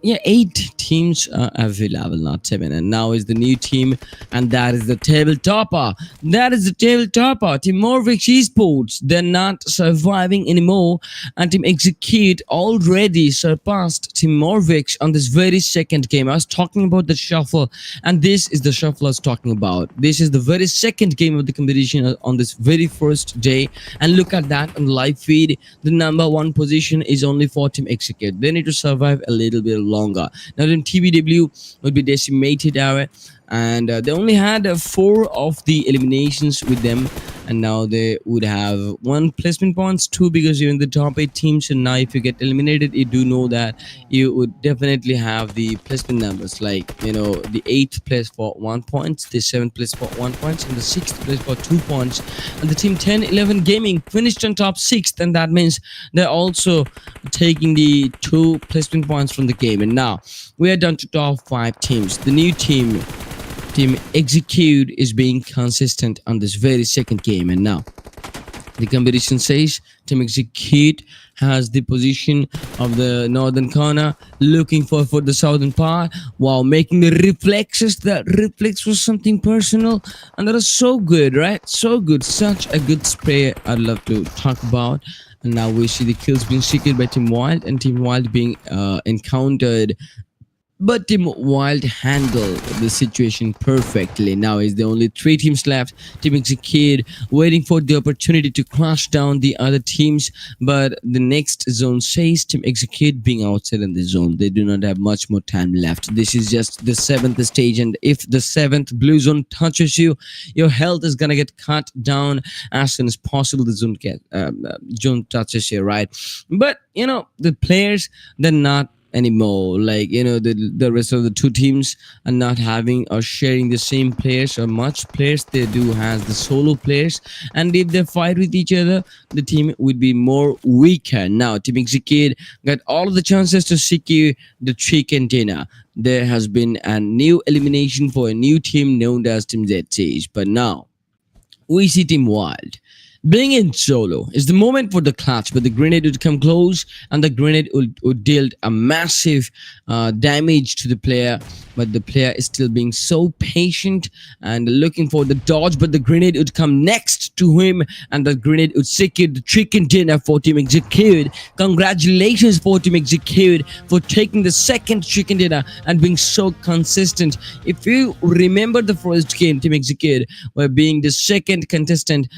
yeah, eight teams are available, not seven. And now is the new team, and that is the table topper. That is the table topper. Team Morvix Esports, they're not surviving anymore, and Team Execute already surpassed Team Morvix on this very second game. I was talking about the shuffle, and this is the shuffle I was talking about. This is the very second game of the competition on this very first day, and look at that on the live feed. The number one position is only for Team Execute. They need to survive a little bit longer. Now then TBW will be decimated out, and they only had four of the eliminations with them, and now they would have one placement points, two, because you're in the top eight teams. And now if you get eliminated, you do know that you would definitely have the placement numbers, like the eighth place for 1 point, the seventh place for 1 point, and the sixth place for 2 points. And the team 1011 Gaming finished on top sixth, and that means they're also taking the two placement points from the game. And now we are down to top five teams. The new team Execute is being consistent on this very second game, and now the competition says Team Execute has the position of the northern corner, looking for the southern part, while making the reflexes. That reflex was something personal, and that is so good, right? So good, such a good spray I'd love to talk about. And now we see the kills being secured by Team Wild, and Team Wild being encountered, but Team Wild handled the situation perfectly. Now is the only three teams left. Team Execute waiting for the opportunity to crush down the other teams, but the next zone says Team Execute being outside in the zone. They do not have much more time left. This is just the seventh stage, and if the seventh blue zone touches you, your health is gonna get cut down as soon as possible. The zone touches you, right? But the players, they're not anymore, like the rest of the two teams are not having or sharing the same players or much players. They do has the solo players, and if they fight with each other, the team would be more weaker. Now Team Execute got all of the chances to secure the chicken dinner. There has been a new elimination for a new team known as Team ZCs, but now we see Team Wild being in solo. Is the moment for the clutch, but the grenade would come close, and the grenade would deal a massive damage to the player. But the player is still being so patient and looking for the dodge, but the grenade would come next to him, and the grenade would secure the chicken dinner for Team Execute. Congratulations for Team Execute for taking the second chicken dinner and being so consistent. If you remember the first game, Team Execute were being the second contestant,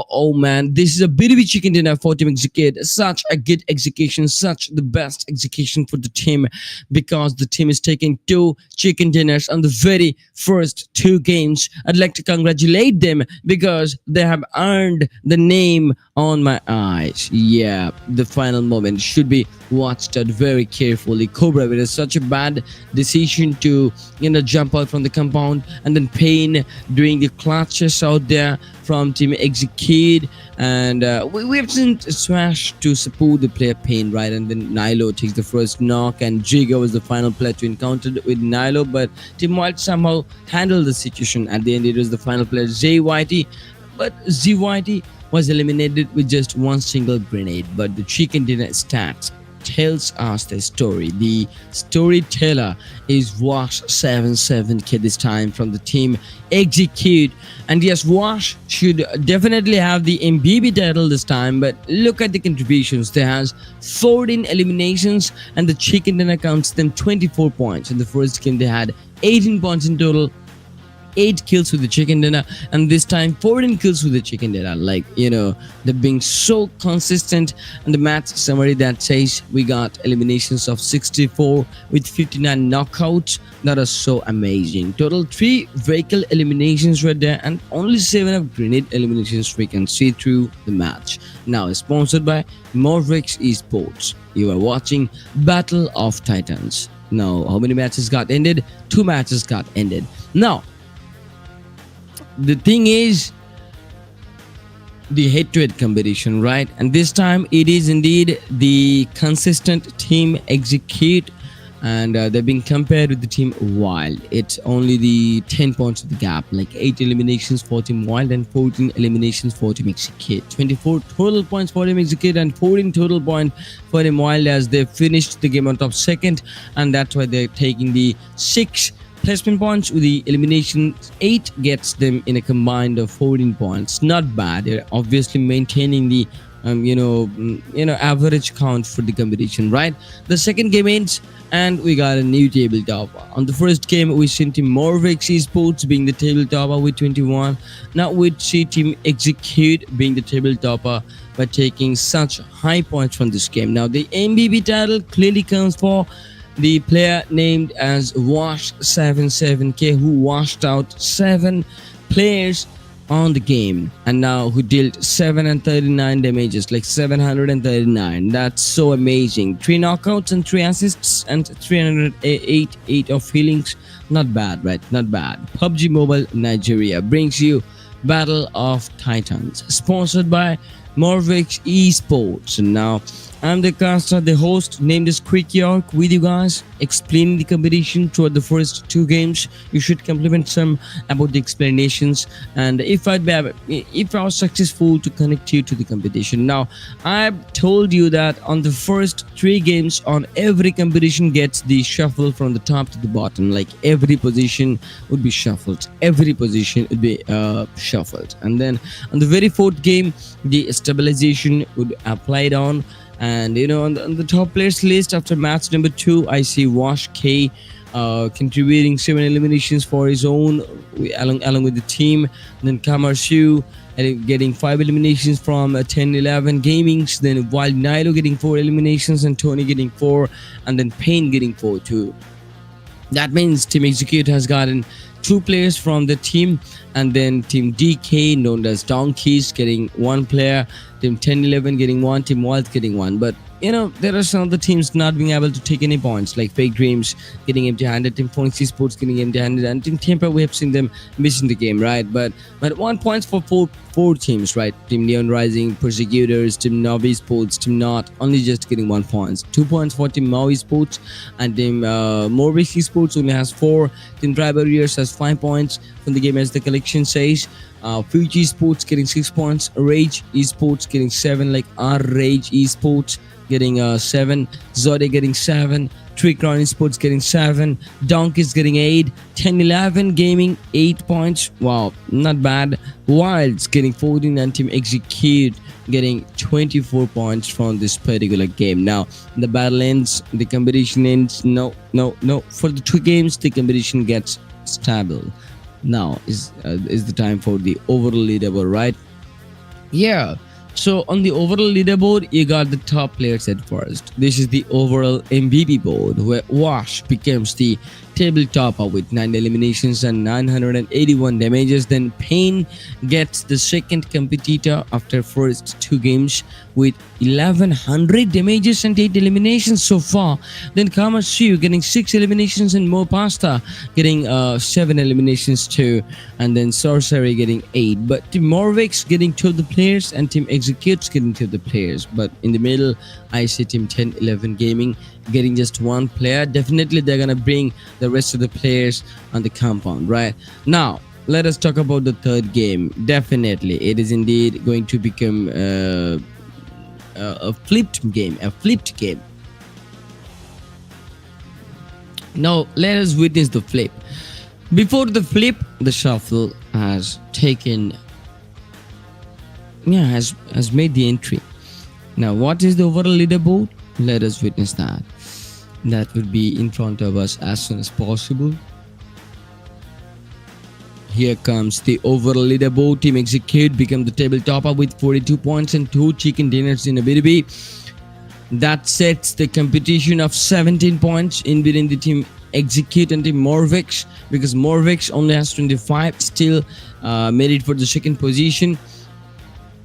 oh man, this is a BDB chicken dinner for Team Execute. Such a good execution, such the best execution for the team, because the team is taking two chicken dinners on the very first two games. I'd like to congratulate them because they have earned the name on my eyes. Yeah, the final moment should be watched out very carefully. Cobra, it is such a bad decision to jump out from the compound, and then Pain doing the clutches out there from Team Execute, and we have seen Smash to support the player Pain, right? And then Nilo takes the first knock, and Jiga was the final player to encounter with Nilo, but Team Wild somehow handled the situation. At the end, it was the final player ZYT, but ZYT was eliminated with just one single grenade. But the chicken dinner stats tells us the story. The storyteller is Wash77K this time from the team Execute. And yes, Wash should definitely have the MBB title this time, but look at the contributions. There has 14 eliminations, and the chicken dinner counts them 24 points. In the first game, they had 18 points in total, 8 kills with the chicken dinner, and this time 14 kills with the chicken dinner. Like, they're being so consistent. And the match summary that says we got eliminations of 64 with 59 knockouts. That is so amazing. Total 3 vehicle eliminations were there, and only 7 of grenade eliminations we can see through the match. Now, sponsored by Morvex Esports. You are watching Battle of Titans. Now, how many matches got ended? 2 matches got ended. Now, the thing is the head-to-head competition, right? And this time it is indeed the consistent team Execute, and they're being compared with the team Wild. It's only the 10 points of the gap, like 8 eliminations for team Wild and 14 eliminations for team Execute. 24 total points for team Execute and 14 total points for team Wild, as they finished the game on top second, and that's why they're taking the 6 placement points with the elimination. 8 gets them in a combined of 14 points. Not bad. They're obviously maintaining the average count for the competition, right? The second game ends, and we got a new tabletop. On the first game, we seen Team Morvex Esports being the tabletopper with 21. Now we see Team Execute being the tabletopper by taking such high points from this game. Now the MBB title clearly comes for the player named as Wash77K, who washed out 7 players on the game, and now who dealt 739 damages, like 739. That's so amazing. 3 knockouts and 3 assists and 308 of healings. Not bad, right? Not bad. PUBG Mobile Nigeria brings you Battle of Titans, sponsored by Morvex Esports. And now I'm the caster, the host, named as Quick York, with you guys, explaining the competition throughout the first 2 games. You should compliment some about the explanations, and if I was successful to connect you to the competition. Now, I've told you that on the first 3 games, on every competition gets the shuffle from the top to the bottom. Like every position would be shuffled. Every position would be shuffled, and then on the very 4th game, the stabilization would applied on. And on the top players list after match number 2, I see Wash K contributing 7 eliminations for his own along with the team. Then Kamarsu getting 5 eliminations from 10-11 Gamings. Then Wild Nilo getting 4 eliminations, and Tony getting 4, and then Pain getting 4 too. That means Team Execute has gotten 2 players from the team, and then Team DK, known as Donkeys, getting 1 player. Team 10-11 getting 1, Team Wild getting 1. But there are some of the teams not being able to take any points, like Fake Dreams getting empty-handed, Team Phoenix Sports getting empty-handed, and Team Tampa, we have seen them missing the game, right? But 1 points for 4 teams, right? Team Neon Rising, Persecutors, Team Novi Sports, Team Not, only just getting 1 point. 2 points for Team Maui Sports, and Team Morvex Sports only has 4. Team Tribe Warriors has 5 points from the game, as the collection says. Fuji Sports getting 6 points, Rage Esports getting 7, like our Rage Esports getting 7, Zode getting 7, Trickron Esports getting 7, Donkeys getting 8, 10-11 Gaming 8 points. Wow, not bad. Wilds getting 14, and Team Execute getting 24 points from this particular game. Now the battle ends, the competition ends. No, for the 2 games the competition gets stable. Now is the time for the overall leaderboard, right? Yeah. So on the overall leaderboard, you got the top players at first. This is the overall MVP board, where Wash becomes the table topper with 9 eliminations and 981 damages. Then Payne gets the second competitor after first two games with 1100 damages and 8 eliminations so far. Then Kamashu getting 6 eliminations and Mo Pasta getting 7 eliminations too. And then Sorcery getting 8. But Team Morvix getting 2 of the players and Team Executes getting 2 of the players. But in the middle, I see Team 1011 Gaming getting just 1 player. Definitely they're gonna bring the rest of the players on the compound, right? Now, let us talk about the third game. Definitely, it is indeed going to become a flipped game, Now, let us witness the flip. Before the flip, the shuffle has taken, has made the entry. Now, what is the overall leaderboard? Let us witness that. That would be in front of us as soon as possible. Here comes the overall leaderboard. Team Execute become the table topper with 42 points and 2 chicken dinners in a BDB. That sets the competition of 17 points in between the Team Execute and Team Morvix, because Morvix only has 25, still made it for the second position.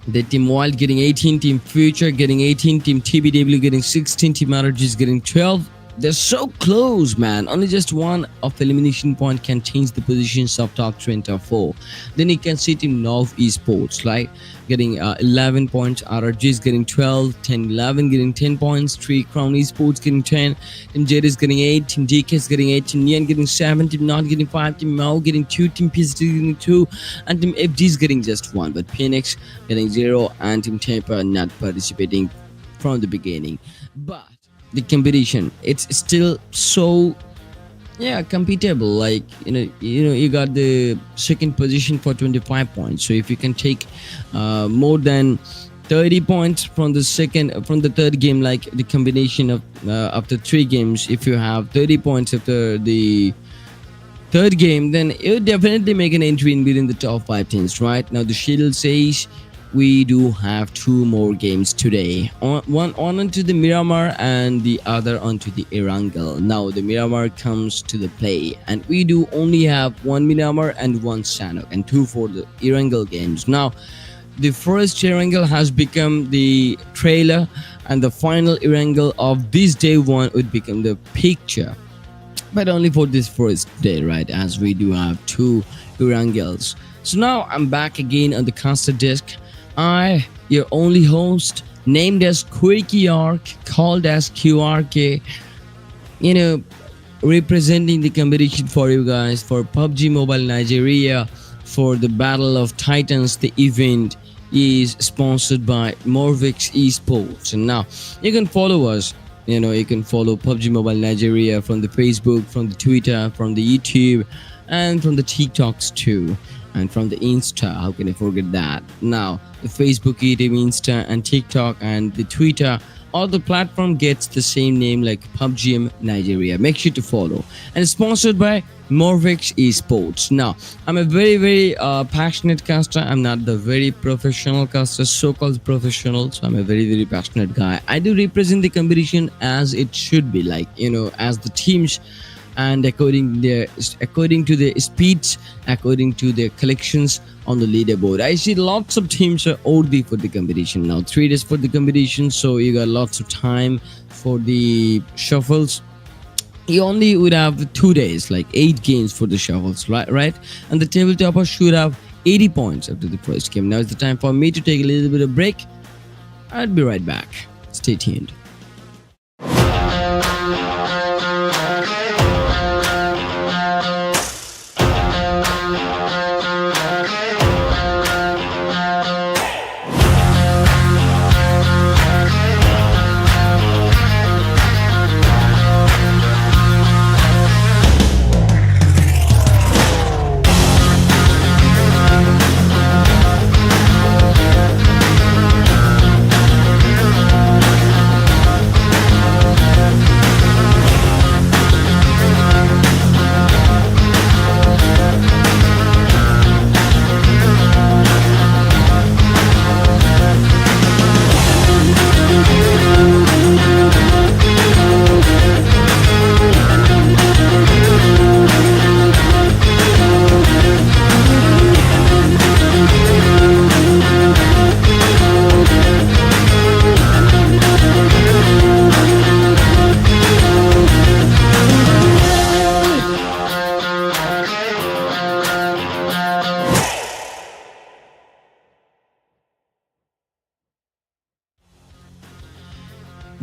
The Team Wild getting 18, Team Future getting 18, Team TBW getting 16, Team RGs getting 12. They're so close, man. Only just one of elimination point can change the positions of top 24. Then you can see Team Nov Esports, like getting 11 points, RRGs getting 12, 10, 11 getting 10 points, 3 Crown Esports getting 10, Team J is getting 8, Team DK is getting 8, Team Nian getting 7, Team Not getting 5, Team Mao getting 2, Team PST getting 2, and Team FG is getting just 1. But Phoenix getting 0, and Team Tampa not participating from the beginning. But the competition, it's still so competitive. Like you got the second position for 25 points. So if you can take more than 30 points from the third game, like the combination of after 3 games, if you have 30 points after the third game, then you definitely make an entry in within the top 5 teams. Right now the schedule says we do have 2 more games today. One onto the Miramar and the other onto the Erangel. Now the Miramar comes to the play, and we do only have 1 Miramar and 1 Sanok, and 2 for the Erangel games. Now the first Erangel has become the trailer, and the final Erangel of this day 1 would become the picture, but only for this first day, right? As we do have 2 Erangels. So now I'm back again on the caster desk. I, your only host, named as Quirky called as QRK, representing the competition for you guys for PUBG Mobile Nigeria for the Battle of Titans. The event is sponsored by Morvix Esports, and now you can follow us. You can follow PUBG Mobile Nigeria from the Facebook, from the Twitter, from the YouTube, and from the TikToks too, and from the Insta. How can I forget that? Now the Facebook, YouTube, Insta, and TikTok, and the Twitter, all the platform gets the same name like PUBG Nigeria. Make sure to follow. And it's sponsored by Morvix Esports. Now I'm a very passionate caster. I'm not the very professional caster, so-called professional. So I'm a very passionate guy. I do represent the competition as it should be, like as the teams, and according to their speeds, according to their collections on the leaderboard. I see lots of teams are OD for the competition now. 3 days for the competition, so you got lots of time for the shuffles. You only would have 2 days, like 8 games for the shuffles, right? And the table topper should have 80 points after the first game. Now it's the time for me to take a little bit of break. I'll be right back. Stay tuned.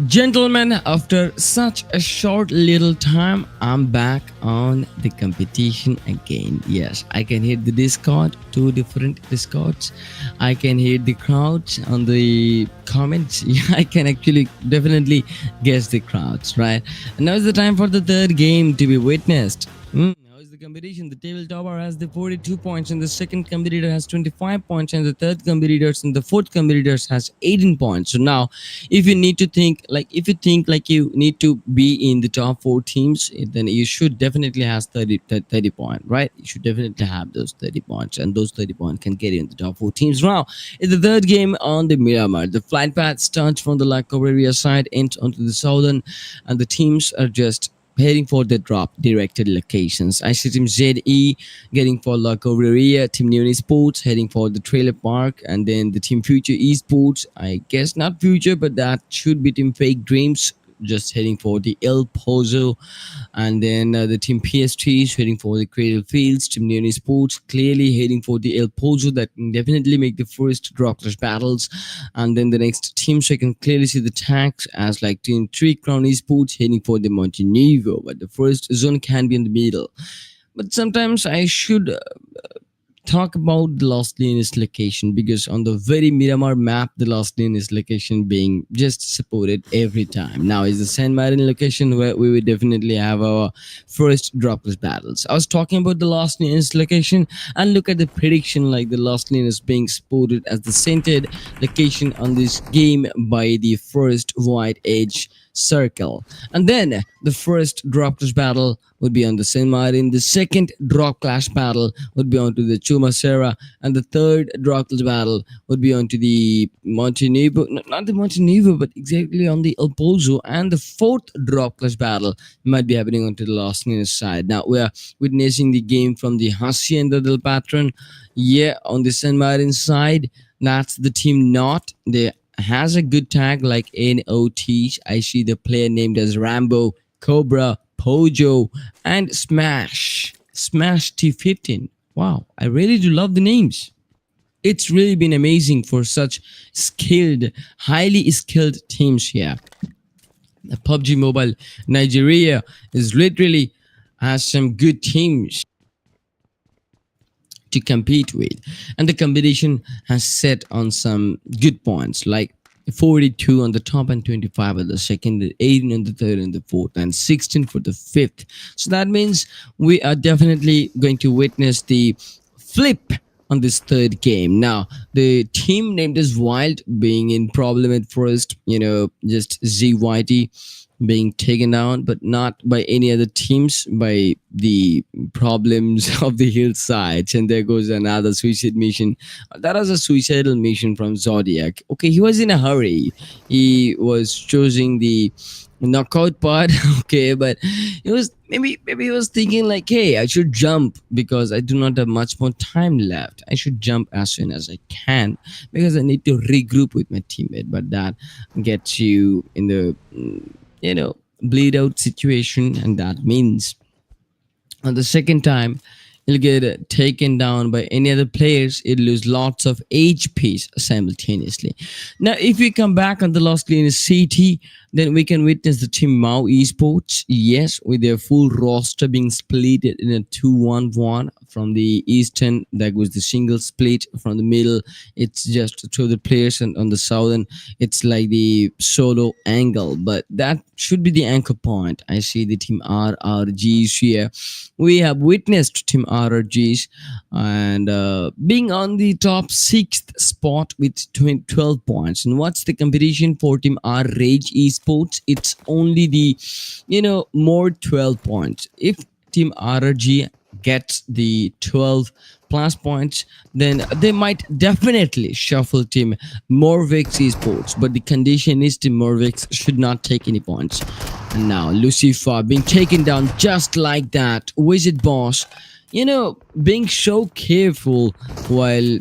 Gentlemen, after such a short little time, I'm back on the competition again. Yes, I can hear the Discord, two different Discords. I can hear the crowds on the comments. Yeah, I can actually definitely guess the crowds, right? And now is the time for the third game to be witnessed. Now is the competition. The table topper has the 42 points, and the second competitor has 25 points, and the third competitors and the fourth competitors has 18 points. So now, if you need to think like if you think like you need to be in the top four teams, then you should definitely have 30 point, right? You should definitely have those 30 points, and those 30 points can get you in the top four teams. Now, in the third game on the Miramar, the flight path starts from the La Cabrera side, ends onto the southern, and the teams are just heading for the drop directed locations. I see Team ZE getting for La Correria, Team Neon Sports heading for the Trailer Park, and then the Team Future Esports. I guess not Future, but that should be Team Fake Dreams just heading for the El Pozo, and then the team PSG is heading for the Cradle Fields. Team Neon Sports clearly heading for the El Pozo that can definitely make the first draw clash battles, and then the next team, so I can clearly see the tags as like Team 3 Crown Esports heading for the Montenegro, but the first zone can be in the middle. But sometimes I should talk about the Lost Linus location, because on the very Miramar map, the Lost Linus location being just supported every time. Now is the San Martin location where we will definitely have our first dropless battles. I was talking about the Lost Linus location, and look at the prediction, like the Lost Linus being spotted as the centered location on this game by the first white edge circle. And then the first drop clash battle would be on the Saint Martin, the second drop clash battle would be onto the Chumacera, and the third drop clash battle would be onto the Montenegro, not the Montenegro, but exactly on the El Pozo, and the fourth drop clash battle might be happening onto the Los Niños side. Now we are witnessing the game from the Hacienda del Patron. Yeah, on the San Martin side, that's the team not. They has a good tag like NOT. I see the player named as Rambo, Cobra, Pojo, and Smash. Smash T15. Wow, I really do love the names. It's really been amazing for such skilled, highly skilled teams here. The PUBG Mobile Nigeria is literally has some good teams to compete with, and the competition has set on some good points like 42 on the top and 25 on the second, 18 on the third and the fourth, and 16 for the fifth. So that means we are definitely going to witness the flip on this third game. Now, the team named as Wild being in problem at first, just ZYT being taken down, but not by any other teams, by the problems of the hillsides. And there goes another suicide mission. That was a suicidal mission from Zodiac. Okay, he was in a hurry. He was choosing the knockout part. Okay, but he was maybe he was thinking like, hey, I should jump because I do not have much more time left. I should jump as soon as I can because I need to regroup with my teammate. But that gets you in the bleed out situation, and that means on the second time you'll get taken down by any other players. It'll lose lots of HPs simultaneously. Now if we come back on the Lost Linus CT, then we can witness the team Mao Esports, yes, with their full roster being split in a 2-1-1. From the eastern, that was the single split. From the middle, it's just two of the players, and on the southern, it's like the solo angle. But that should be the anchor point. I see the team RRGs here. We have witnessed team RRGs and being on the top sixth spot with 12 points. And what's the competition for team R Rage Esports? It's only the more 12 points. If team RRG gets the 12 plus points, then they might definitely shuffle team Morvex Esports. But the condition is team Morvex should not take any points. And now Lucifer being taken down just like that. Wizard Boss, being so careful while,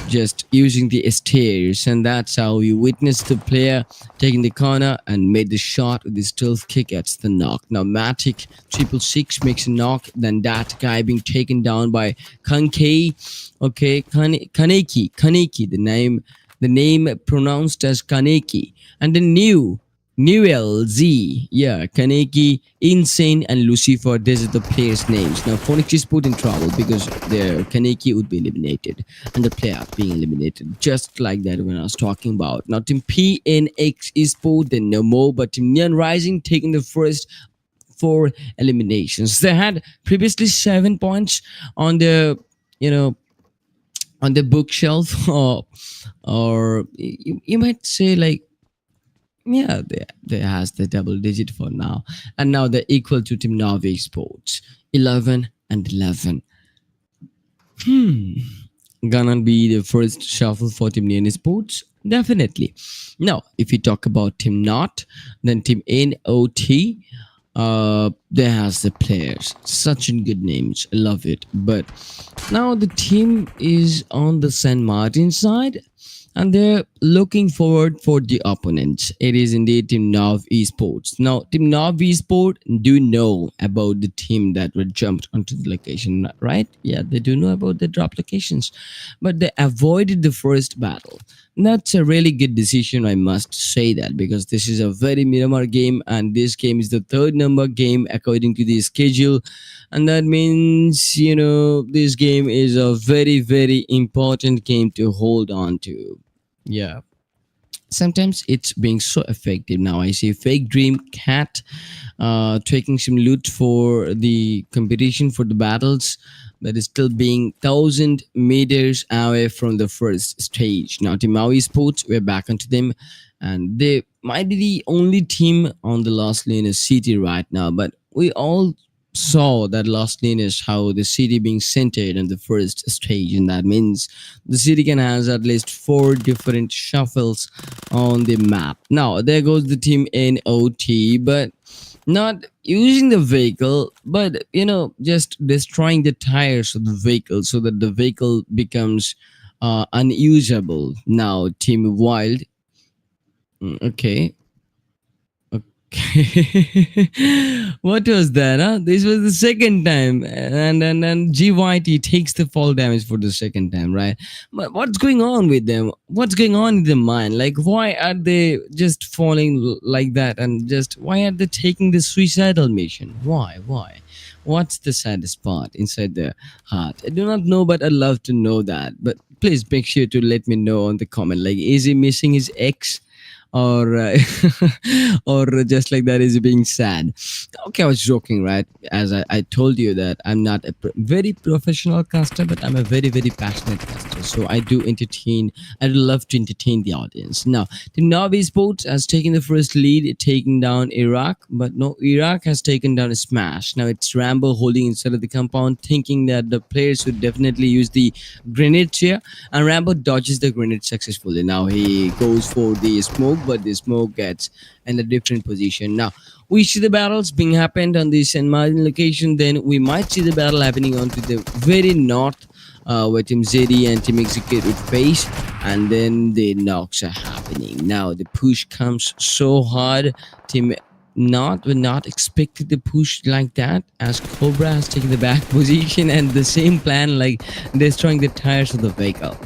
just using the stairs. And that's how you witness the player taking the corner and made the shot with the stealth kick at the knock. Now, Matic 666 makes a knock. Then that guy being taken down by Kankei. Okay, Kaneki, the name pronounced as Kaneki. And then New Newell, Z, yeah, Kaneki, Insane, and Lucifer. These are the players' names. Now, Phoenix is put in trouble because their Kaneki would be eliminated and the player being eliminated. Just like that when I was talking about. Now, Team PNX is put, then no more, but Team Neon Rising taking the first four eliminations. They had previously 7 points on the, you know, on the bookshelf, or you might say like, yeah, they has the double digit for now, and now they're equal to Team Norway Sports, 11 and 11. Gonna be the first shuffle for Team Neon Sports, definitely. Now, if we talk about Team Not, then Team NOT, there has the players, such in good names, I love it. But now the team is on the San Martin side, and they're looking forward for the opponents. It is indeed Team Nav Esports. Now, Team Nav Esport do know about the team that were jumped onto the location, right? Yeah, they do know about the drop locations, but they avoided the first battle. That's a really good decision, I must say that, because this is a very Miramar game, and this game is the third number game according to the schedule, and that means this game is a very very important game to hold on to. Yeah, sometimes it's being so effective. Now I see Fake Dream Cat taking some loot for the competition for the battles, that is still being 1,000 meters away from the first stage. Now Team Maui Sports, we're back onto them, and they might be the only team on the last lane is city right now, but we all saw that last lane is how the city being centered in the first stage, and that means the city can has at least four different shuffles on the map. Now there goes the Team NOT, but not using the vehicle, but just destroying the tires of the vehicle so that the vehicle becomes unusable. Now Team Wild, okay. What was that? Huh? This was the second time, and GYT takes the fall damage for the second time, right? But what's going on with them? What's going on in their mind? Like, why are they just falling like that? And just why are they taking the suicidal mission? Why? Why? What's the saddest part inside their heart? I do not know, but I'd love to know that. But please make sure to let me know on the comment. Like, is he missing his ex? Or or just like that is being sad. Okay, I was joking, right? As I told you that I'm not a very professional caster, but I'm a very very passionate caster, so I do entertain. I love to entertain the audience. Now the Navi Sports has taken the first lead, taking down Iraq, but no, Iraq has taken down a Smash. Now it's Rambo holding inside of the compound, thinking that the players would definitely use the grenades here, and Rambo dodges the grenade successfully. Now he goes for the smoke, but the smoke gets in a different position. Now we see the battles being happened on the San Martin location. Then we might see the battle happening onto the very north, where Team ZD and Team Execute would face, and then the knocks are happening. Now the push comes so hard. Team not were not expected to push like that, as Cobra has taken the back position, and the same plan like destroying the tires of the vehicle,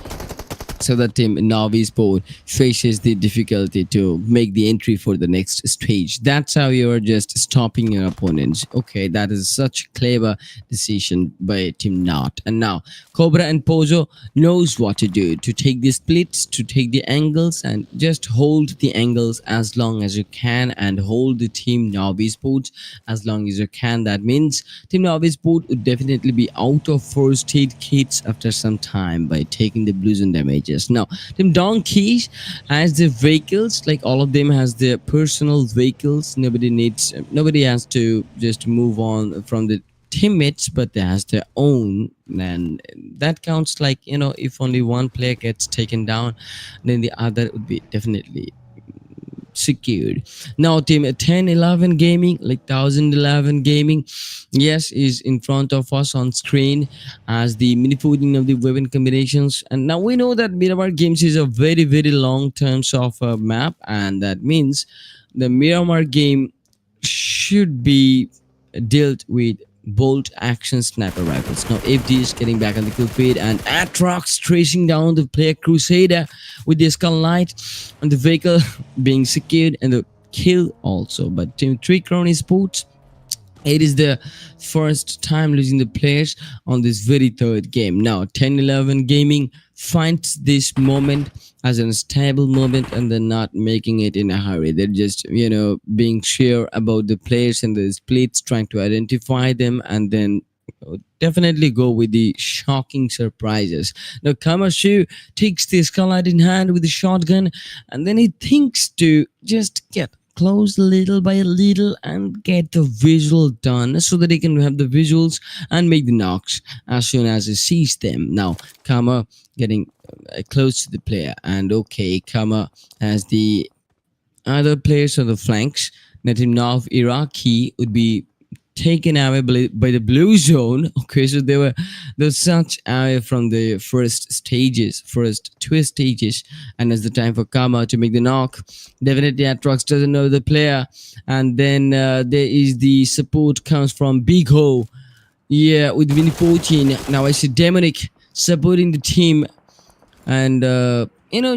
so that Team Navi Sport faces the difficulty to make the entry for the next stage. That's how you're just stopping your opponents. Okay, that is such a clever decision by Team Not. And now Cobra and Pozo knows what to do, to take the splits, to take the angles, and just hold the angles as long as you can, and hold the Team Navi Sports as long as you can. That means Team Navi Sport would definitely be out of first aid kits after some time by taking the blues and damages. Now Team Donkeys has the vehicles, like all of them has their personal vehicles. Nobody has to just move on from the teammates, but they has their own, and that counts. Like, if only one player gets taken down, then the other would be definitely secured. Now Team 1011 Gaming, like 1011 Gaming, yes, is in front of us on screen as the mini fooding of the weapon combinations. And now we know that Miramar Games is a very very long terms of a map, and that means the Miramar game should be dealt with bolt action sniper rifles. Now FD is getting back on the kill feed, and Atrox tracing down the player Crusader with the skull light, and the vehicle being secured, and the kill also. But Team 3 Crown Esports, it is the first time losing the players on this very third game. Now, 10-11 Gaming finds this moment as an stable moment and they're not making it in a hurry. They're just, being sure about the players and the splits, trying to identify them and then definitely go with the shocking surprises. Now, Kamashu takes the Scarlet in hand with the shotgun and then he thinks to just get close little by little and get the visual done so that he can have the visuals and make the knocks as soon as he sees them. Now, Kama getting close to the player, and okay, Kama has the other players on the flanks. Netimnov Iraqi would be taken away by the blue zone. Okay, so there was such away from the first two stages, and as the time for Kama to make the knock. Definitely Atrox doesn't know the player, and then there is the support comes from Big Ho. Yeah, with Winnie 14. Now I see Demonic supporting the team and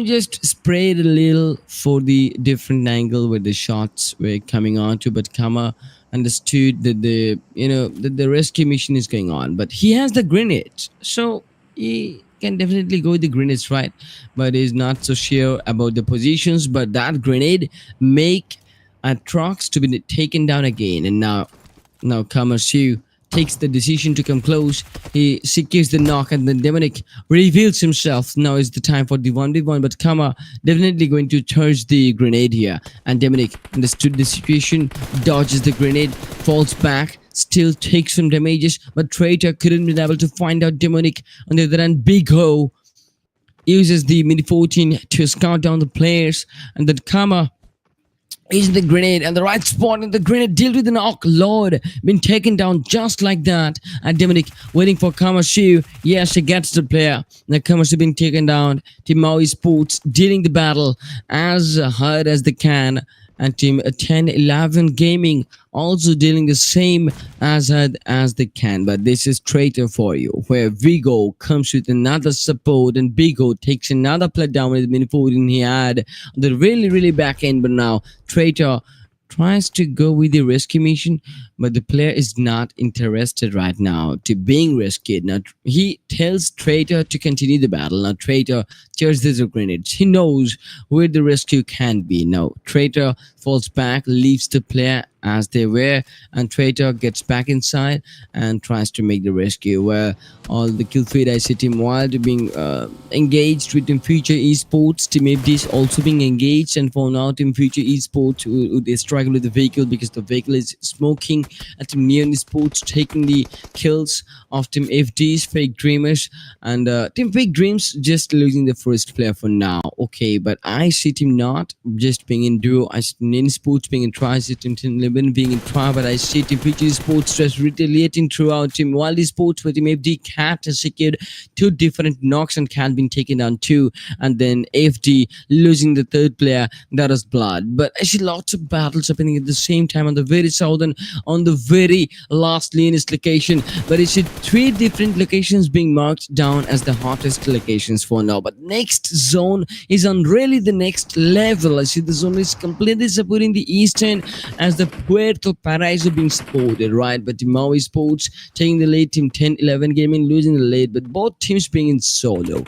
just sprayed a little for the different angle where the shots were coming on to, but Kama understood that the rescue mission is going on, but he has the grenades, so he can definitely go with the grenades, right? But he's not so sure about the positions, but that grenade make a trucks to be taken down again. And now Kamasu takes the decision to come close. He secures the knock and then Demonic reveals himself. Now is the time for the 1v1, but Kama definitely going to charge the grenade here. And Demonic understood the situation, dodges the grenade, falls back, still takes some damages, but Traitor couldn't be able to find out Demonic. On the other hand, Big Ho uses the Mini 14 to scout down the players, and then Kama is the grenade and the right spot, and the grenade dealt with an knock. Lord, been taken down just like that. And Demonic waiting for Kamashu. Yes, he gets the player. Now Kamashu being taken down. Team Maui Sports dealing the battle as hard as they can. And Team 10-11 Gaming also dealing the same as hard as they can. But this is Traitor for you, where Vigo comes with another support and Vigo takes another play down with the mini 14 he had on the really back end. But now Traitor tries to go with the rescue mission, but the player is not interested right now to being rescued. Now he tells Traitor to continue the battle. Now Traitor charges the grenades. He knows where the rescue can be. Now Traitor falls back, leaves the player as they were, and Traitor gets back inside and tries to make the rescue, where all the kill feed I see Team Wild being engaged with Team Future Esports. Team FD is also being engaged, and for now Team Future Esports they struggle with the vehicle because the vehicle is smoking, and Team Neon Esports taking the kills of Team FD's Fake Dreamers, and Team Fake Dreams just losing the first player for now. Okay, but I see Team Not just being in duo. I see Team Neon Esports being in try. I see Team 11 being in try, but I see Team Future Sports just retaliating throughout. Team Wild Sports where Team FD Cat has secured two different knocks and Cat being taken down too, and then FD losing the third player, that is Blood. But I see lots of battles happening at the same time on the very southern, on the very last leanest location, but I see three different locations being marked down as the hottest locations for now. But next zone is on really the next level. I see the zone is completely supporting the eastern as the Puerto Paraíso being supported, right? But Team Maui Sports taking the lead, Team 10-11 Gaming losing the lead, but both teams being in solo.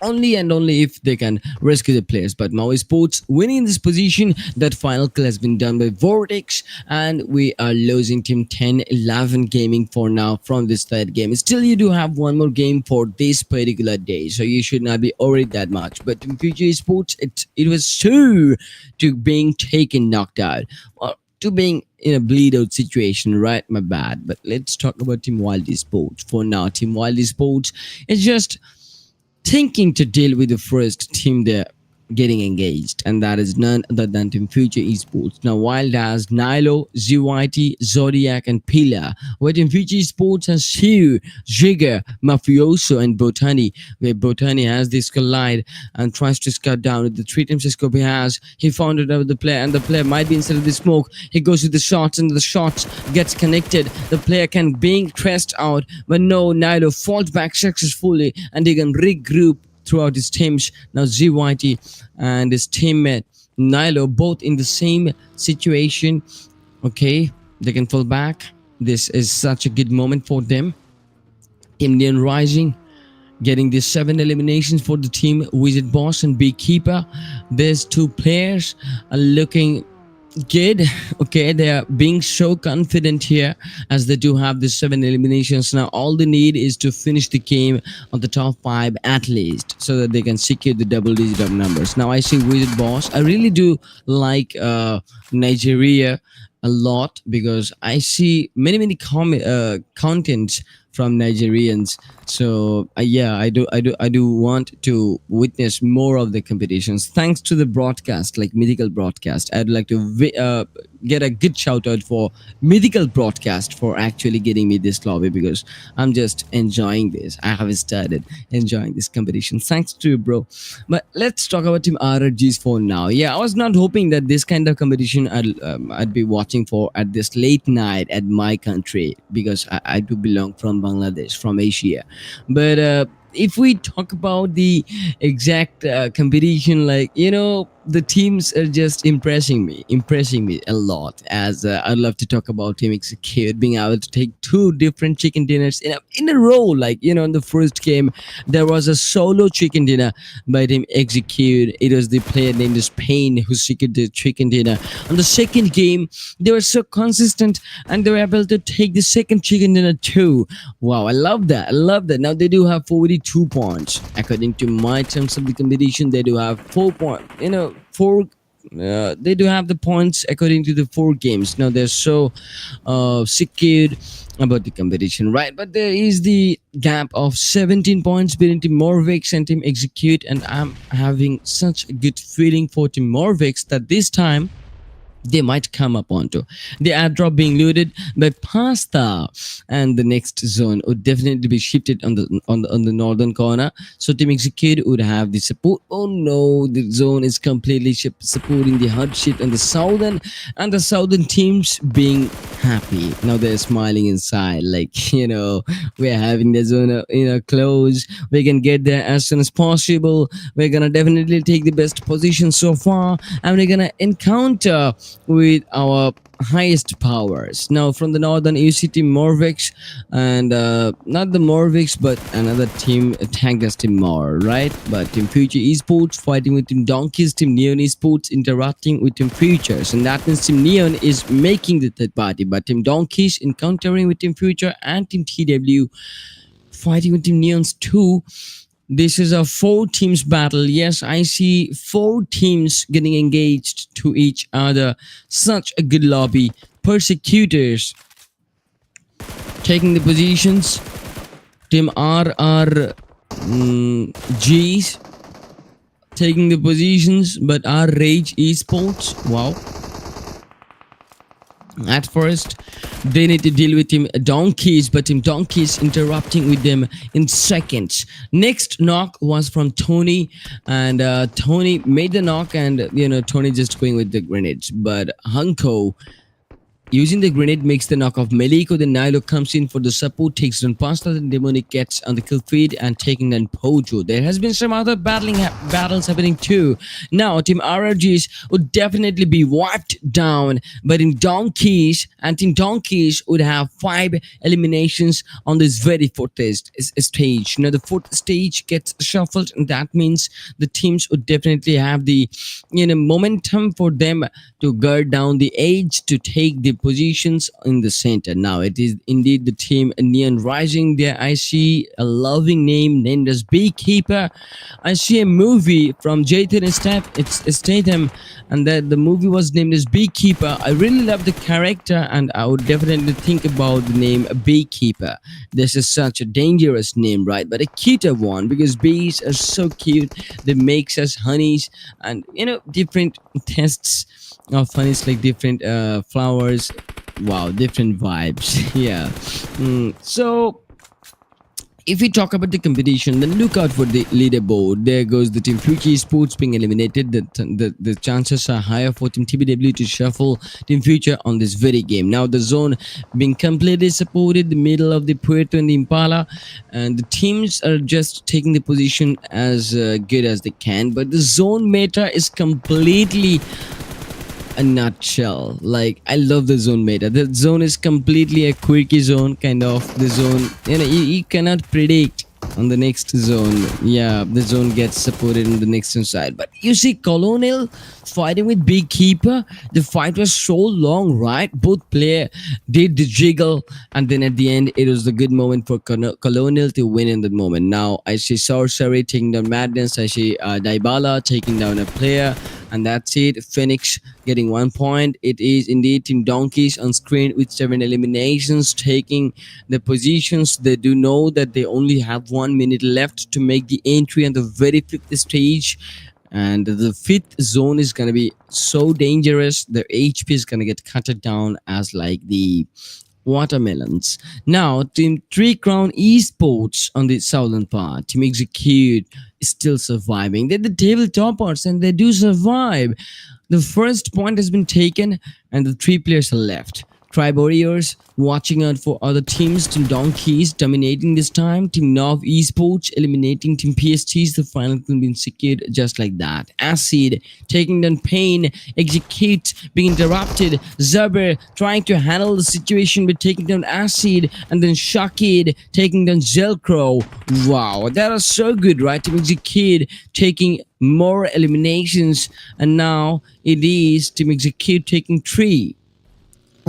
Only and only if they can rescue the players. But Maui Sports winning this position. That final kill has been done by Vortex, and we are losing Team 10-11 Gaming for now from this third game. Still, you do have one more game for this particular day, so you should not be worried that much. But in Future Sports, it was so to being taken knocked out, or to being in a bleed out situation, right? My bad. But let's talk about Team Wild Sports for now. Team Wild Sports is just thinking to deal with the first team they're getting engaged, and that is none other than Team Future Esports. Now Wild has Nilo, ZYT, Zodiac, and Pila, where Team Future Esports has Hugh, Jigger, Mafioso, and Botani, where Botani has this collide and tries to scout down with the three times scope he has. He found it out the player, and the player might be inside of the smoke. He goes with the shots, and the shots gets connected. The player can being pressed out, but no, Nilo falls back successfully, and they can regroup throughout his teams. Now ZYT and his teammate Nilo, both in the same situation. Okay, they can fall back. This is such a good moment for them. Team Neon Rising getting the 7 eliminations for the team Wizard Boss and Beekeeper. These two players are looking good. Okay, they are being so confident here as they do have the 7 eliminations. Now all they need is to finish the game on the top 5 at least, so that they can secure the double digit of numbers. Now I see Wizard Boss. I really do like Nigeria a lot, because I see many contents from Nigerians. So yeah, I do want to witness more of the competitions. Thanks to the broadcast, like Mythical Broadcast. I'd like to get a good shout out for Mythical Broadcast for actually getting me this lobby, because I'm just enjoying this. I have started enjoying this competition. Thanks to you, bro. But let's talk about Team RRGs for now. Yeah, I was not hoping that this kind of competition I'd be watching for at this late night at my country, because I do belong from Bangladesh, from Asia. But if we talk about the exact competition, like, the teams are just impressing me a lot. As I'd love to talk about Team Execute being able to take two different chicken dinners in a row. Like, in the first game, there was a solo chicken dinner by Team Execute. It was the player named Spain who secured the chicken dinner. On the second game, they were so consistent, and they were able to take the second chicken dinner too. Wow, I love that. I love that. Now they do have 42 points. According to my terms of the competition, they do have 4 points. Four. They do have the points according to the 4 games. Now they're so secured about the competition, right? But there is the gap of 17 points between Team Morvix and Team Execute, and I'm having such a good feeling for Team Morvix that this time they might come up onto the airdrop being looted by Pasta, and the next zone would definitely be shifted on the northern corner. So Team Execute would have the support. Oh no, the zone is completely supporting the hard shift on the southern, and the southern teams being happy. Now they're smiling inside, like, we're having the zone close. We can get there as soon as possible. We're gonna definitely take the best position so far, and we're gonna encounter with our highest powers. Now from the northern UCT Morvix, and not the Morvix, but another team tagged as Team Mor, right? But Team Future Esports fighting with Team Donkeys, Team Neon Esports interacting with Team Futures, and that means Team Neon is making the third party, but Team Donkeys encountering with Team Future, and Team TW fighting with Team Neons too. This is a 4 teams battle. Yes, I see 4 teams getting engaged to each other. Such a good lobby. Persecutors taking the positions. Team RRGs taking the positions, but our Rage Esports. Wow. At first, they need to deal with Team Donkeys, but Team Donkeys interrupting with them in seconds. Next knock was from Tony, and Tony made the knock, and Tony just going with the grenades. But Hunko using the grenade makes the knock of Meliko. Then Nilo comes in for the support, takes down Pasta. Then Demonic gets on the kill feed and taking down Pojo. There has been some other battles happening too. Now Team RRGs would definitely be wiped down, but in Donkeys, and Team Donkeys would have 5 eliminations on this very fourth stage. Now the fourth stage gets shuffled, and that means the teams would definitely have the momentum for them to guard down the edge to take the positions in the center. Now it is indeed the team Neon Rising. There I see a loving name named as Beekeeper. I see a movie from Jason Statham, and that the movie was named as Beekeeper. I really love the character, and I would definitely think about the name Beekeeper. This is such a dangerous name, right? But a cuter one, because bees are so cute. They makes us honeys, and different tests of honeys, like different flowers. Wow, different vibes. Yeah. So if we talk about the competition, then look out for the leaderboard. There goes the Team Fuji Sports being eliminated. The chances are higher for Team TBW to shuffle Team Future on this very game. Now the zone being completely supported, the middle of the Puerto and the Impala, and the teams are just taking the position as good as they can. But the zone meta is completely a nutshell. Like, I love the zone meta. The zone is completely a quirky zone, kind of. The zone, you cannot predict on the next zone. Yeah, the zone gets supported in the next side. But you see, Colonel fighting with Big Keeper. The fight was so long, right? Both player did the jiggle, and then at the end, it was the good moment for Colonel to win in the moment. Now I see Sorcery taking down Madness. I see Dybala taking down a player, and that's it. Phoenix getting 1 point. It is indeed Team Donkeys on screen with 7 eliminations, taking the positions. They do know that they only have 1 minute left to make the entry on the very fifth stage. And the fifth zone is gonna be so dangerous. Their HP is gonna get cut down as like the watermelons. Now, Team Three Crown Esports on the southern part, Team Execute is still surviving. They're the table toppers and they do survive. The first point has been taken and the 3 players are left. Tribe Warriors watching out for other teams. Team Donkeys dominating this time. Team Nov Esports eliminating Team PSTs. The final could be secured just like that. Acid taking down Pain. Execute being interrupted. Zuber trying to handle the situation by taking down Acid. And then Shakid taking down Zelcro. Wow, that was so good, right? Team Execute taking more eliminations. And now it is Team Execute taking 3.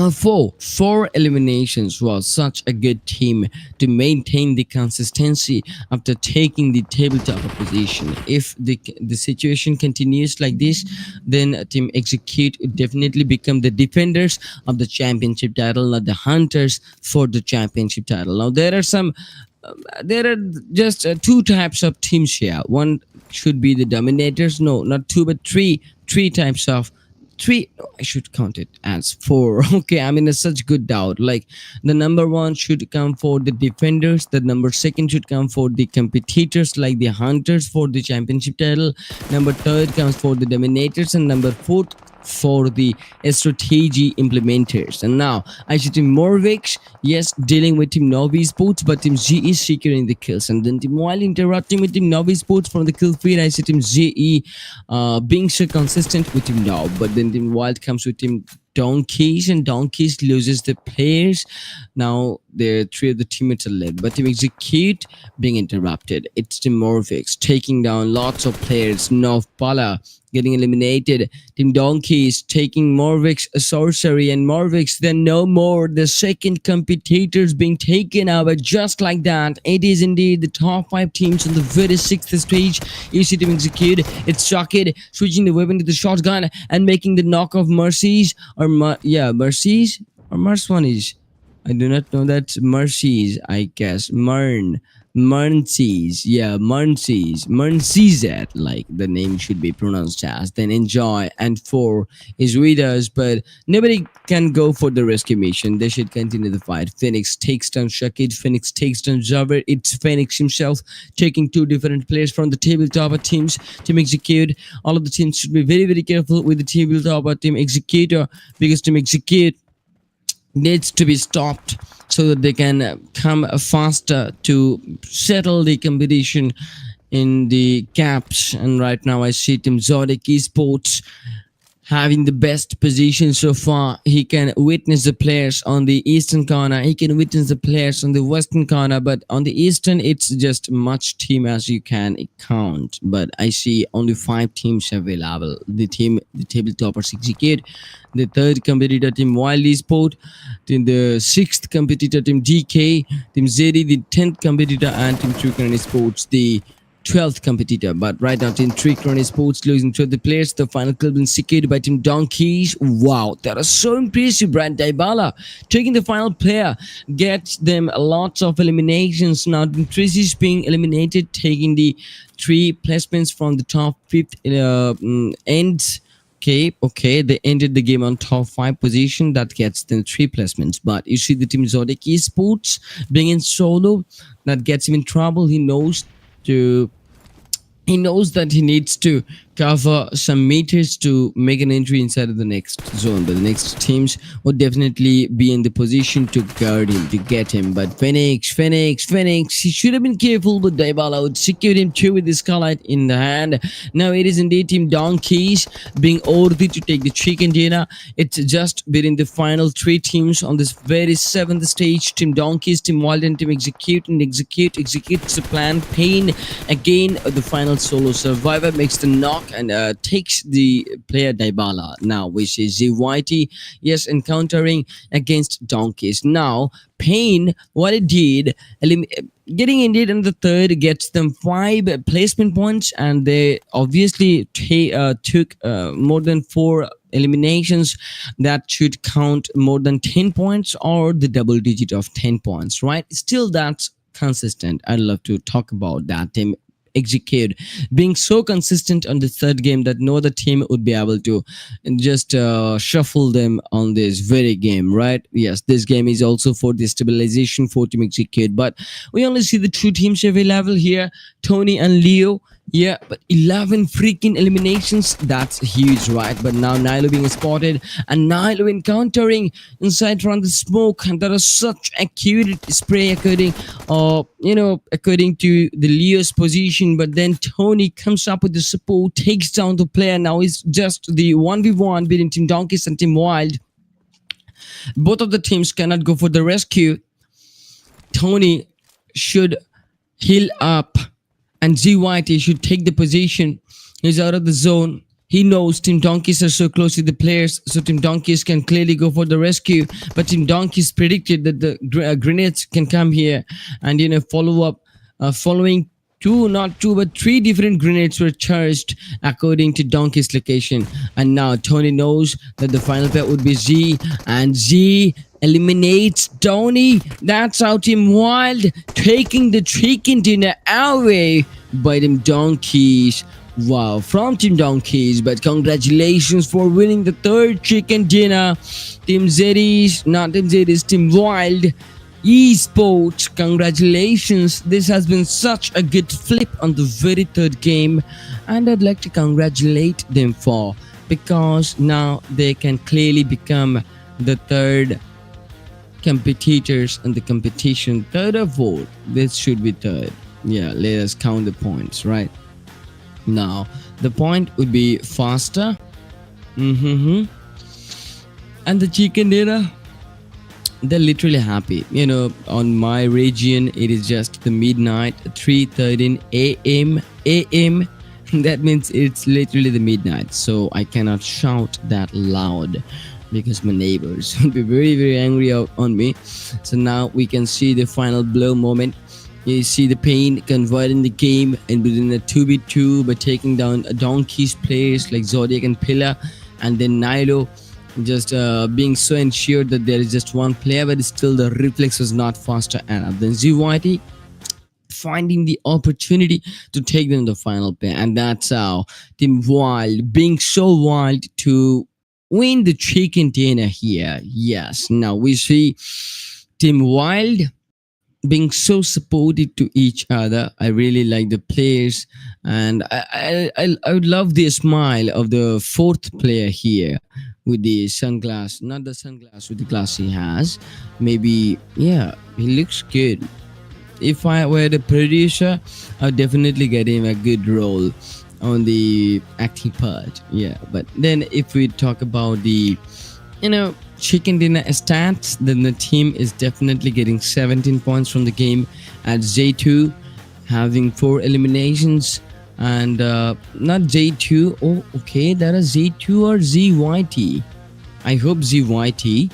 Four eliminations was such a good team to maintain the consistency after taking the tabletop position. If the situation continues like this, then Team Execute would definitely become the defenders of the championship title, not the hunters for the championship title. Now there are just 2 types of teams here. One should be the dominators. No, not 2, but 3 types of 3. I should count it as 4. Okay, I'm in a such good doubt. Like, the number 1 should come for the defenders, the number 2nd should come for the competitors like the hunters for the championship title, number 3rd comes for the dominators, and number 4th for the strategy implementers. And now I see Team Morvix, yes, dealing with Team Novi Sports, but Team Z is securing the kills. And then Team Wild interrupting with Team Novi Sports from the kill feed. I see Team ZE being so consistent with Team Nov, but then Team Wild comes with Team Donkeys, and Donkeys loses the players. Now the 3 of the teammates are led, but Team Execute being interrupted. It's Team Morvix taking down lots of players. Nov Pala getting eliminated. Team Donkeys taking Morvix Sorcery, and Morvix then no more. The second competitors being taken over just like that. It is indeed the top 5 teams on the very 6th stage. You see Team Execute, it's Shocked switching the weapon to the shotgun and making the knock of Mercies or Mercies or Marswanish. I do not know. That's Mercies, I guess. Mernsees, yeah, Mernsees, like the name should be pronounced as. Then Enjoy and 4 is with us, but nobody can go for the rescue mission. They should continue the fight. Phoenix takes down Shakid, Phoenix takes down Javer. It's Phoenix himself taking 2 different players from the tabletop teams. Team Execute, all of the teams should be very, very careful with the tabletop team Executor, because Team Execute needs to be stopped so that they can come faster to settle the competition in the caps. And right now I see Team Zodic Esports having the best position so far. He can witness the players on the eastern corner, he can witness the players on the western corner, but on the eastern it's just much team as you can count. But I see only 5 teams available. The tabletoppers Execute, the 3rd competitor Team Wild Esport, then the 6th competitor Team DK, Team Zedi, the 10th competitor, and Team Trickern Sports, the 12th competitor. But right now Team Trickern Sports losing 2 of the players. The final kill been secured by Team Donkeys. Wow, that is so impressive. Brad Dybala taking the final player gets them lots of eliminations. Now Team Tracy is being eliminated, taking the 3 placements from the top 5th ends. Okay, they ended the game on top 5 position. That gets them 3 placements. But you see the team Zodiac Esports being in solo, that gets him in trouble. To he knows that he needs to cover some meters to make an entry inside of the next zone, but the next teams would definitely be in the position to guard him, to get him. But Phoenix, he should have been careful, but Dybala would secure him too with the Scarlet in the hand. Now it is indeed Team Donkeys being ordered to take the chicken dinner. It's just between the final 3 teams on this very 7th stage. Team Donkeys, Team Wild, and Team executes the plan. Pain again, the final solo survivor makes the knock and takes the player Dybala. Now we see ZYT, yes, encountering against Donkeys. Now Pain, what it did, getting indeed in the third gets them 5 placement points, and they obviously took more than 4 eliminations. That should count more than 10 points or the double digit of 10 points, right? Still, that's consistent. I'd love to talk about that team execute being so consistent on the third game that no other team would be able to just shuffle them on this very game, right? Yes, this game is also for the stabilization for team execute, but we only see the 2 teams available here, Tony and Leo. Yeah, but 11 freaking eliminations, that's huge, right? But now Nilo being spotted, and Nilo encountering inside from the smoke, and there is such accurate spray according to the Leo's position. But then Tony comes up with the support, takes down the player. Now it's just the 1v1 between Team Donkeys and Team Wild. Both of the teams cannot go for the rescue. Tony should heal up, and ZYT should take the position. He's out of the zone. He knows Team Donkeys are so close to the players, so Team Donkeys can clearly go for the rescue. But Team Donkeys predicted that the grenades can come here, and following 2, not 2, but 3 different grenades were charged according to Donkey's location. And now Tony knows that the final pair would be Z, and Z eliminates Tony. That's how Team Wild taking the chicken dinner away by Team Donkeys. Wow, from Team Donkeys, but congratulations for winning the 3rd chicken dinner. Team Zeddies, not Team Zeddies, Team Wild Esports, congratulations. This has been such a good flip on the very 3rd game, and I'd like to congratulate them for, because now they can clearly become the 3rd competitors in the competition. 3rd or 4th, this should be 3rd. Yeah, let us count the points, right? Now the point would be faster. And the chicken dinner, they're literally happy. On my region it is just the midnight, 3:13 a.m. That means it's literally the midnight, so I cannot shout that loud because my neighbors will be very, very angry on me. So now we can see the final blow moment. You see the Pain converting the game in within a 2v2 by taking down Donkey's players like Zodiac and Pillar, and then Nilo just being so ensured that there is just one player, but still the reflex was not faster enough. Then ZYT finding the opportunity to take them to the final pair, and that's how Team Wild being so wild to win the chicken dinner here. Yes, now we see Team Wild being so supportive to each other. I really like the players, and I would love the smile of the 4th player here with the sunglass, not the sunglass, with the glass he has. Maybe, yeah, he looks good. If I were the producer, I'd definitely get him a good role on the acting part. Yeah, but then if we talk about the chicken dinner stats, then the team is definitely getting 17 points from the game, at J2 having 4 eliminations, and not J2. Oh, okay, that is J2 or ZYT. I hope ZYT.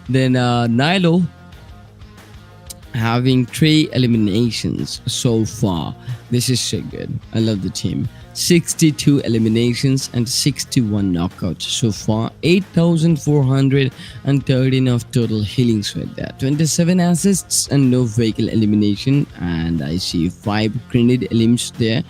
Then Nilo having 3 eliminations so far. This is so good. I love the team. 62 eliminations and 61 knockouts so far. 8,413 of total healings with that. 27 assists and no vehicle elimination. And I see 5 grenade elims there.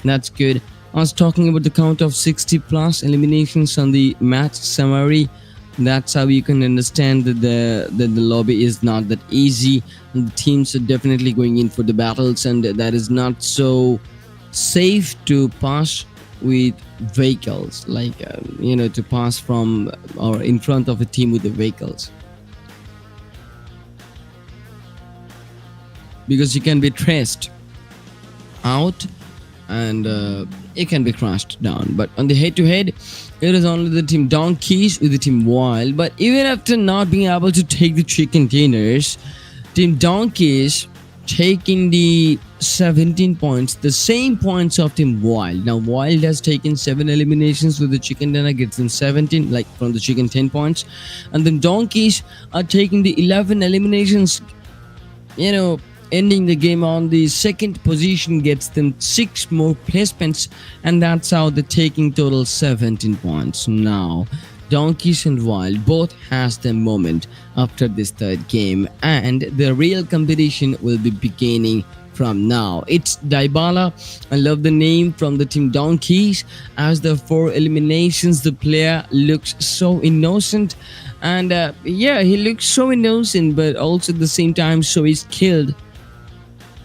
That's good. I was talking about the count of 60 plus eliminations on the match summary. That's how you can understand that the lobby is not that easy, and the teams are definitely going in for the battles, and that is not so safe to pass with vehicles, like to pass from or in front of a team with the vehicles, because you can be traced out, and it can be crashed down. But on the head to head, it is only the team Donkeys with the team Wild. But even after not being able to take the chicken dinners, team Donkeys taking the 17 points, the same points of team Wild. Now Wild has taken 7 eliminations with the chicken dinner, gets them 17, like from the chicken 10 points, and then Donkeys are taking the 11 eliminations, ending the game on the second position, gets them 6 more placements, and that's how they're taking total 17 points. Now Donkeys and Wild both has their moment after this third game, and the real competition will be beginning from now. It's Dybala. I love the name from the team Donkeys. As the 4 eliminations, the player looks so innocent, and he looks so innocent, but also at the same time so he's killed.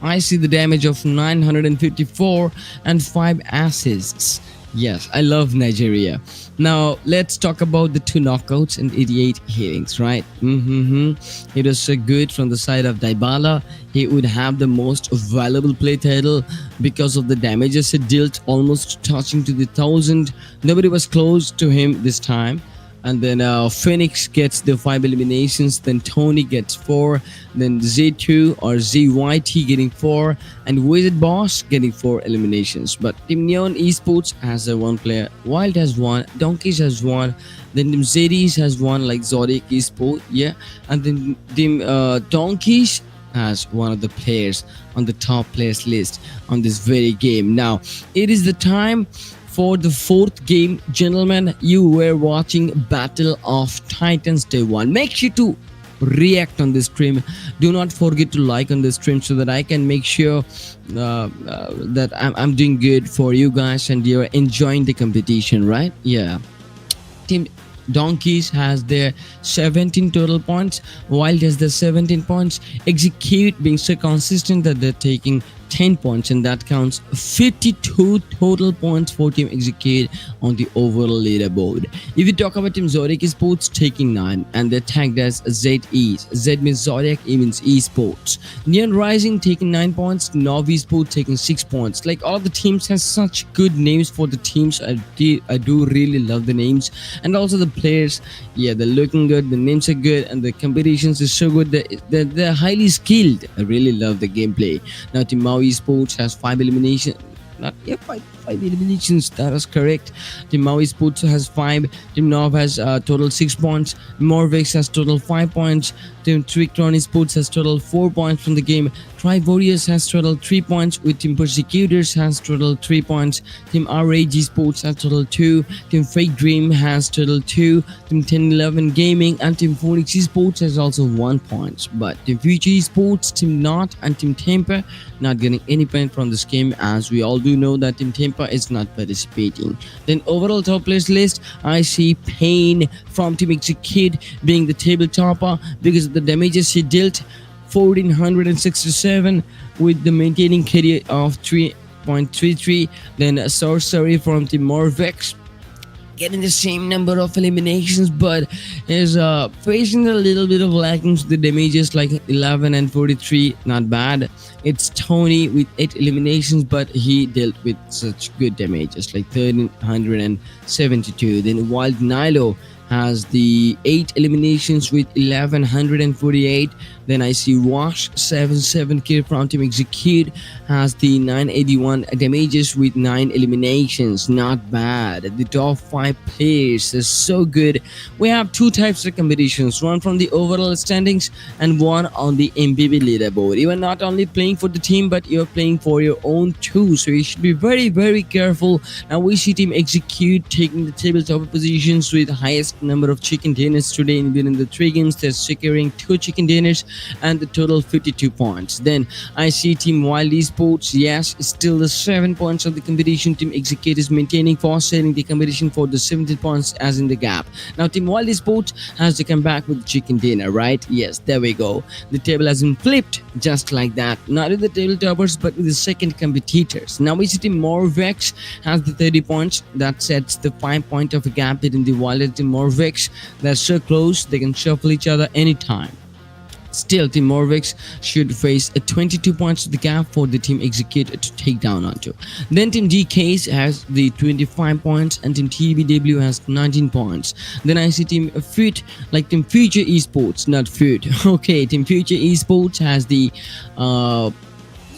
I see the damage of 954 and 5 assists. Yes, I love Nigeria. Now let's talk about the 2 knockouts and 88 healings, right? It was so good from the side of Dybala. He would have the most valuable play title because of the damages he dealt, almost touching to the 1,000. Nobody was close to him this time. And then Phoenix gets the 5 eliminations, then Tony gets 4, then Z2 or ZYT getting 4, and Wizard Boss getting 4 eliminations. But Team Neon Esports has a 1 player, Wild has 1, Donkeys has 1, then Team ZDs has 1, like Zodiac Esports, and then Team Donkeys as one of the players on the top players list on this very game. Now it is the time for the 4th game. Gentlemen, you were watching Battle of Titans Day 1. Make sure to react on this stream. Do not forget to like on the stream so that I can make sure that I'm doing good for you guys and you're enjoying the competition, right? Team Donkeys has their 17 total points, Wild has their 17 points. Execute being so consistent that they're taking 10 points, and that counts 52 total points for Team Execute on the overall leaderboard. If you talk about Team Zodiac Esports, taking 9, and they're tagged as ZEs. Z means Zodiac, E means Esports. Neon Rising taking 9 points, Novi Esports taking 6 points. Like, all the teams has such good names for the teams. I do really love the names, and also the players. They're looking good, the names are good, and the competitions is so good. They're highly skilled. I really love the gameplay. Now Team Esports has 5 eliminations. Not yet, 5 eliminations. That is correct. Team Maui Sports has 5. Team Nov has total 6 points. Morvex has total 5 points. Team Trickron Sports has total 4 points from the game. Tribe Warriors has total 3 points, with Team Persecutors has total 3 points. Team RAG Sports has total 2. Team Fake Dream has total 2. Team 1011 Gaming and Team Phoenix Esports has also 1 point. But Team Future Esports, Team Knot and Team Temper not getting any point from this game, as we all do know that Team Temper is not participating. Then overall top place list, I see Pain from Team Execute being the table topper because of the damages he dealt. 1467 with the maintaining KD of 3.33. Then Sorcery from Team Morvex getting the same number of eliminations, but is facing a little bit of lackings. The damages like 11 and 43, not bad. It's Tony with 8 eliminations, but he dealt with such good damages like 1372. Then Wild Nilo has the 8 eliminations with 1148. Then I see Wash 77k from Team Execute has the 981 damages with 9 eliminations. Not bad. The top 5 players is so good. We have 2 types of competitions, one from the overall standings and one on the MPB leaderboard. You are not only playing for the team, but you're playing for your own too, so you should be very, very careful. Now we see Team Execute taking the tabletop positions with highest number of chicken dinners today. Within the 3 games, they're securing 2 chicken dinners. and the total 52 points. Then I see Team Wild Esports, yes, still the 7 points of the competition. Team Execute is maintaining for setting the competition for the 17 points as in the gap. Now Team Wild Esports has to come back with chicken dinner, right? Yes, there we go. The table has been flipped just like that. Not with the table toppers, but with the second competitors. Now we see Team Morvex has the 30 points. That sets the 5 point of a gap between the Wild and Team Morvex. They're so close, they can shuffle each other anytime. Still, Team Morvex should face a 22 points to the gap for the Team Execute to take down onto. Then Team DKs has the 25 points and Team TBW has 19 points. Then I see Team Fit, like Team Future Esports, not Fit. Okay, Team Future Esports has the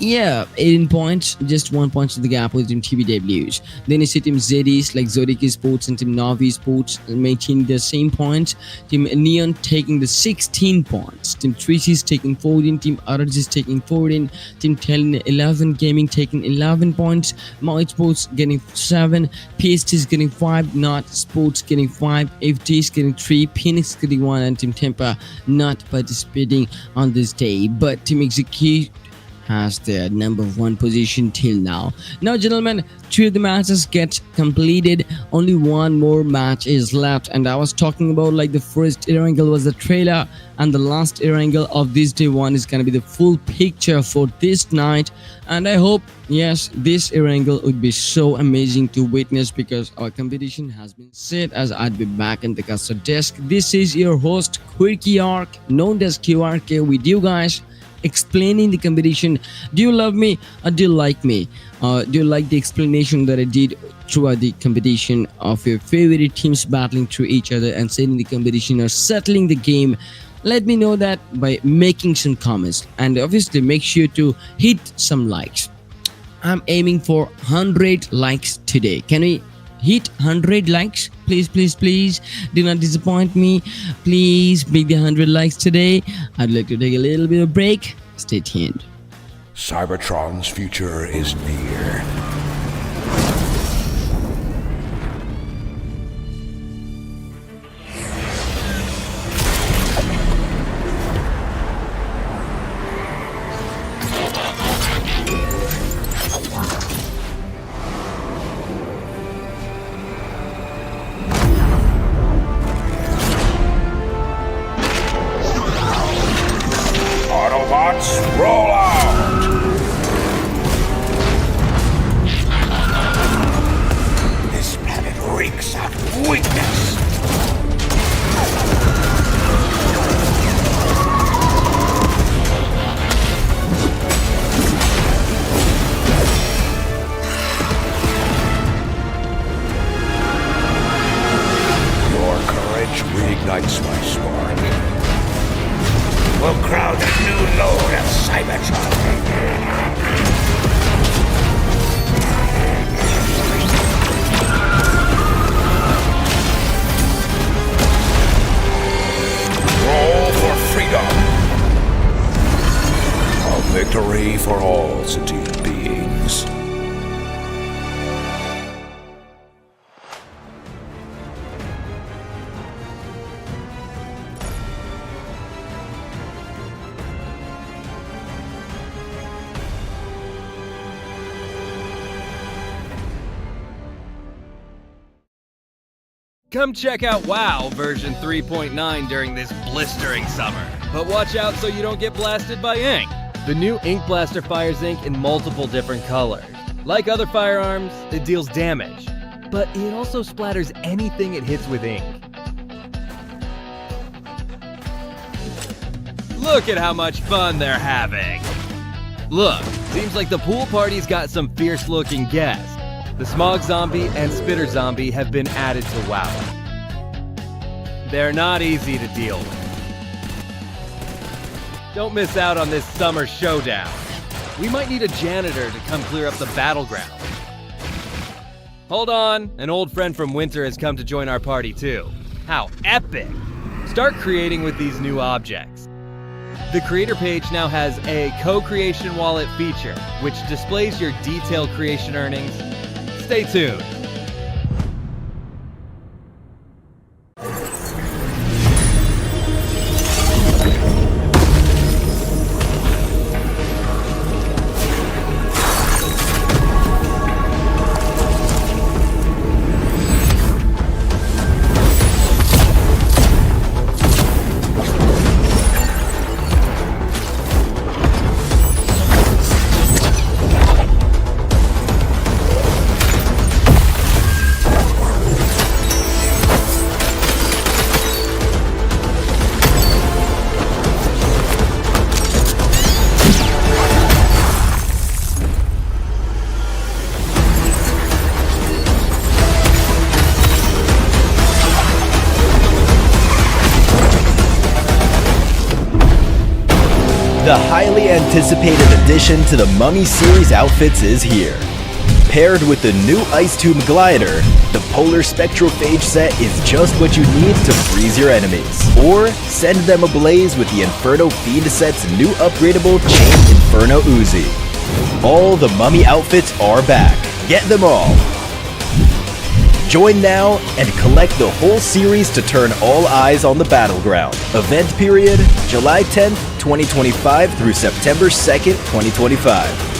18 points, just 1 point to the gap with Team TBWs. Then you see Team ZDs like Zodiac Sports and Team Navi Sports maintaining the same points. Team Neon taking the 16 points. Team Tricis taking 14. Team Araj is taking 14. Team Telin 11. Gaming taking 11 points. Maui Sports getting 7. PST is getting 5. Not Sports getting 5. FT is getting 3. Phoenix getting 1. And Team Tempa not participating on this day. But Team Execute has their number 1 position till now. Now, gentlemen, 2 of the matches get completed. Only 1 more match is left, and I was talking about like the first Erangel was the trailer, and the last Erangel of this day 1 is gonna be the full picture for this night. And I hope, yes, this Erangel would be so amazing to witness because our competition has been set. As I'd be back in the caster desk. This is your host Quirky Arc, known as QRK, with you guys, explaining the competition. Do you love me or do you like me? Do you like the explanation that I did throughout the competition of your favorite teams battling through each other and setting the competition or settling the game? Let me know that by making some comments, and obviously make sure to hit some likes. I'm aiming for 100 likes today. Can we hit 100 likes? Please, please, please do not disappoint me. Please make the 100 likes today. I'd like to take a little bit of break. Stay tuned. Cybertron's future is near. Autobots, roll out! This planet reeks of weakness. Your courage reignites my spark. We'll crown a new lord of Cybertron. Roll for freedom. A victory for all sentient beings. Come check out WoW version 3.9 during this blistering summer. But watch out so you don't get blasted by ink. The new Ink Blaster fires ink in multiple different colors. Like other firearms, it deals damage, but it also splatters anything it hits with ink. Look at how much fun they're having. Look, seems like the pool party's got some fierce-looking guests. The Smog Zombie and Spitter Zombie have been added to WoW. They're not easy to deal with. Don't miss out on this summer showdown. We might need a janitor to come clear up the battleground. Hold on, an old friend from Winter has come to join our party too. How epic! Start creating with these new objects. The creator page now has a co-creation wallet feature, which displays your detailed creation earnings. Stay tuned. highly anticipated addition to the Mummy series outfits is here. Paired with the new Ice Tomb glider, the Polar Spectrophage set is just what you need to freeze your enemies. Or send them ablaze with the Inferno Fiend set's new upgradable Chain Inferno Uzi. All the Mummy outfits are back. Get them all! Join now and collect the whole series to turn all eyes on the battleground. Event period, July 10th, 2025 through September 2nd, 2025.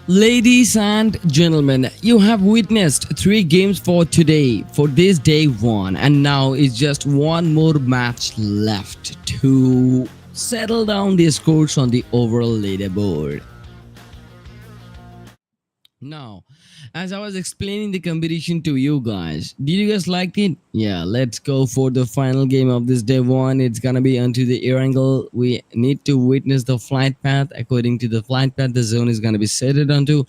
Ladies and gentlemen, you have witnessed 3 games for today, for this day 1, and now it's just one more match left to settle down the scores on the overall leaderboard. Now, as I was explaining the competition to you guys, did you guys like it? Yeah, let's go for the final game of this day 1. It's gonna be onto the air angle. We need to witness the flight path. According to the flight path, the zone is gonna be set it onto.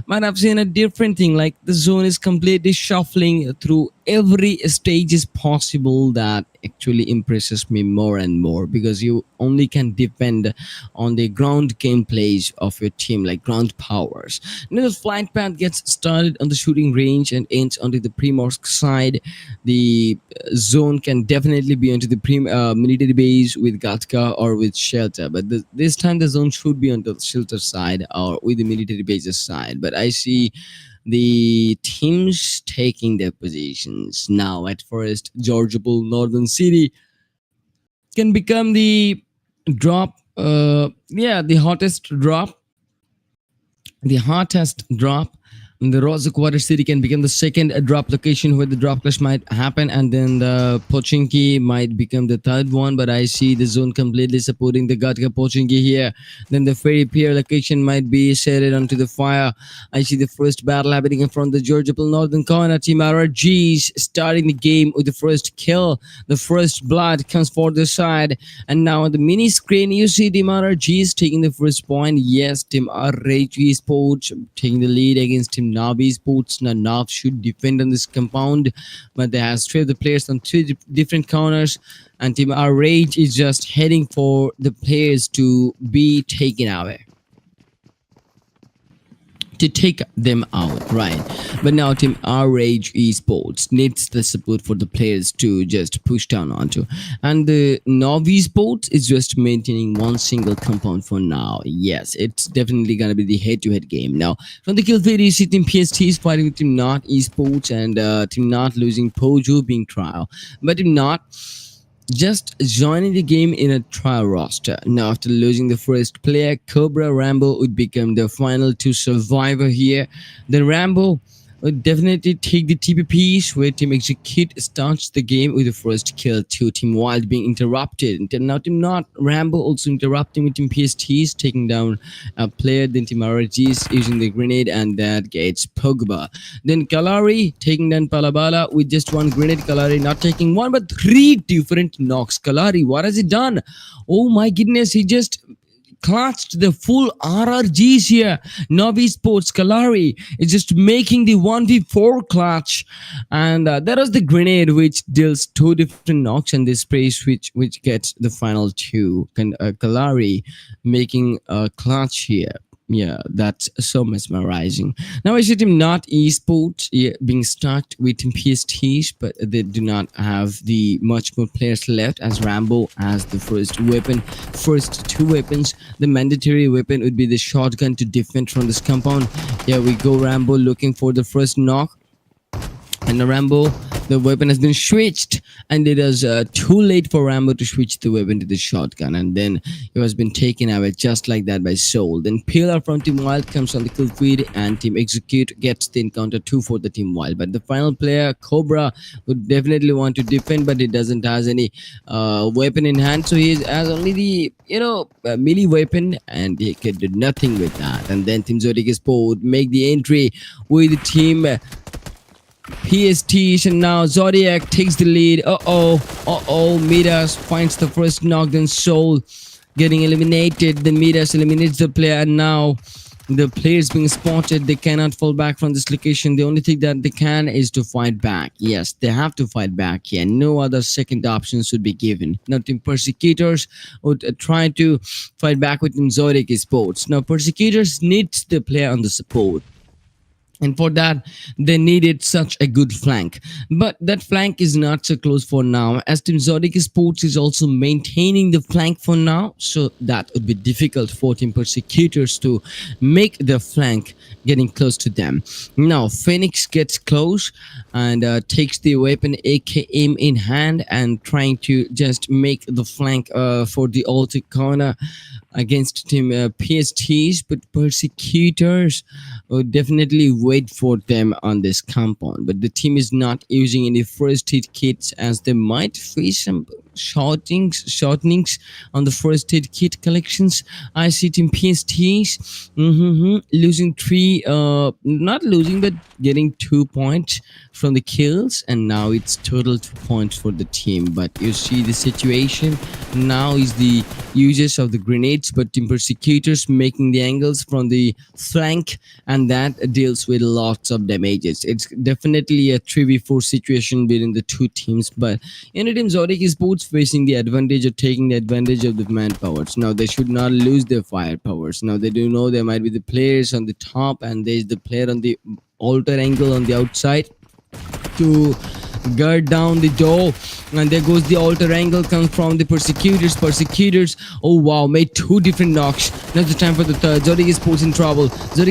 But I've seen a different thing, like the zone is completely shuffling through every stage is possible. That actually impresses me more and more, because you only can depend on the ground gameplays of your team, like ground powers. The flight path gets started on the shooting range and ends onto the Primorsk side. The zone can definitely be onto the military base with Gatka or with shelter, but this time the zone should be on the shelter side or with the military bases side. But I see the teams taking their positions now. At first, Georgiapol Northern City can become the drop, the hottest drop. And the Rosa Quarter City can become the second drop location where the drop clash might happen, and then the Pochinki might become the third one. But I see the zone completely supporting the Gatka Pochinki here. Then the Ferry Pier location might be set onto the fire. I see the first battle happening in front of the Georgiapol Northern corner. Team RRGs starting the game with the first kill. The first blood comes for the side, and now on the mini screen you see Team RRGs taking the first point. Yes, Team RRG Sports taking the lead against Team Navi Sports. Now Nav should defend on this compound, but they have stripped the players on 3 different corners, and Team R Rage is just heading for the players to be taken away, to take them out, right? But now Team R Rage Esports needs the support for the players to just push down onto, and the Navi Sports is just maintaining one single compound for now. Yes, it's definitely gonna be the head-to-head game. Now from the kill feed, you see Team PST is fighting with Team Not Esports, and Team Not losing Pojo being trial, but Team Not just joining the game in a trial roster. Now after losing the first player, Cobra Rambo would become the final 2 survivor here. The Rambo would definitely take the TPPs, where Team Execute starts the game with the first kill to Team Wild being interrupted. And now Team Not Rambo also interrupting with Team PSTs, taking down a player. Then Team RGs using the grenade, and that gets Pogba. Then Kalari taking down Palabala with just 1 grenade. Kalari not taking 1 but 3 different knocks. Kalari, what has he done? Oh my goodness, he just clutched the full RRGs here. Navi Sports Kalari is just making the 1v4 clutch, and that was the grenade which deals 2 different knocks, and this spray which gets the final 2. Kalari making a clutch here. Yeah, that's so mesmerizing. Now I see Team Not Esports being stuck with Team PSTs, but they do not have the much more players left, as Rambo has the first 2 weapons. The mandatory weapon would be the shotgun to defend from this compound. Here we go, Rambo looking for the first knock, and Rambo The weapon has been switched, and it is too late for Rambo to switch the weapon to the shotgun, and then it has been taken away just like that by Soul. Then Pillar from Team Wild comes on the kill feed, and Team Execute gets the encounter 2 for the Team Wild. But the final player, Cobra, would definitely want to defend, but he doesn't has any weapon in hand, so he has only the melee weapon, and he can do nothing with that. And then Team Zodiac Sport make the entry with the team PST, and now Zodiac takes the lead. Midas finds the first knock, then Soul getting eliminated. Then Midas eliminates the player, and now the players being spotted. They cannot fall back from this location. The only thing that they can is to fight back. Yes, they have to fight back here. No other second options would be given. Now, Team Persecutors would try to fight back with Team Zodiac Sports. Now, Persecutors needs the player on the support, and for that they needed such a good flank, but that flank is not so close for now, as Team Zodiac Sports is also maintaining the flank for now, so that would be difficult for Team Persecutors to make the flank getting close to them. Now Phoenix gets close and takes the weapon AKM in hand and trying to just make the flank for the ulti corner against Team PSTs, but Persecutors would definitely wait for them on this compound. But the team is not using any first aid kits, as they might face some shortenings on the first aid kit collections. I see Team PSTs losing three, not losing, but getting 2 points from the kills, and now it's total 2 points for the team. But you see the situation now is the uses of the grenades, but Team Persecutors making the angles from the flank, and that deals with lots of damages. It's definitely a 3v4 situation between the two teams, but Team Zodiac Sports facing the advantage of taking the advantage of the manpowers. Now they should not lose their firepowers. Now they do know there might be the players on the top, and there's the player on the altar angle on the outside to guard down the door, and there goes the altar angle comes from the Persecutors. Oh wow, made two different knocks. Now's the time for the third. Zodiac Sports in trouble. There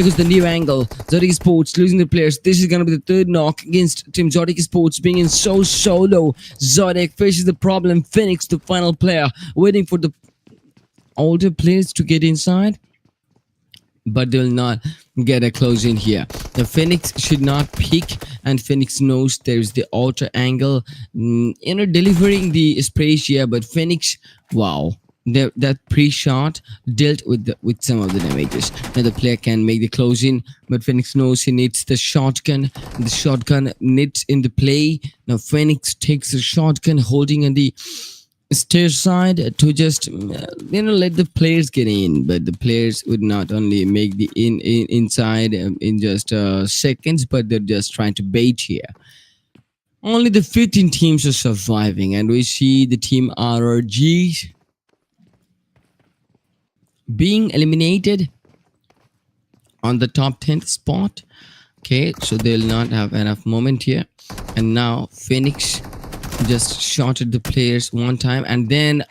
goes the new angle. Zodiac Sports losing the players. This is gonna be the third knock against Team Zodiac Sports, being in so solo. Zodiac faces the problem. Phoenix, the final player, waiting for the altar players to get inside, but they will not get a close in here. The Phoenix should not peek, and Phoenix knows there's the altar angle, delivering the spray here. But Phoenix, wow, that pre-shot dealt with some of the damages. Now the player can make the close in, but Phoenix knows he needs the shotgun. The shotgun needs in the play. Now Phoenix takes the shotgun, holding on the stair side to just let the players get in, but the players would not only make the inside in just seconds, but they're just trying to bait here. Only the 15 teams are surviving, and we see the team RRG being eliminated on the top 10th spot. Okay, so they'll not have enough moment here, and now Phoenix just shot at the players one time, and then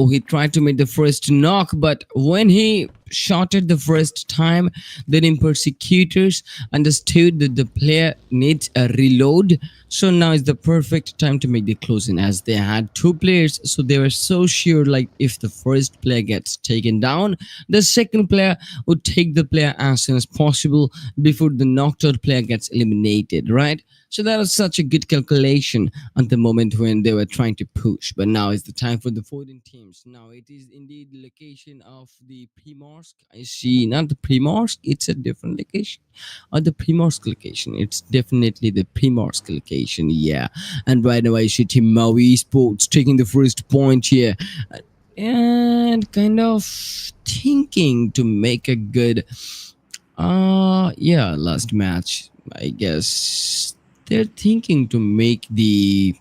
he tried to make the first knock, but when he shot it the first time, then in Persecutors understood that the player needs a reload, so now is the perfect time to make the closing, as they had two players, so they were so sure, like if the first player gets taken down, the second player would take the player as soon as possible before the knocked out player gets eliminated, right? So that was such a good calculation at the moment when they were trying to push. But now is the time for the 14 teams. Now it is indeed the location of the Primorsk. I see, not the Primorsk, it's a different location. Or the Primorsk location. It's definitely the Primorsk location, yeah. And right now I see Team Maui Sports taking the first point here. And kind of thinking to make a good last match, I guess. They're thinking to make the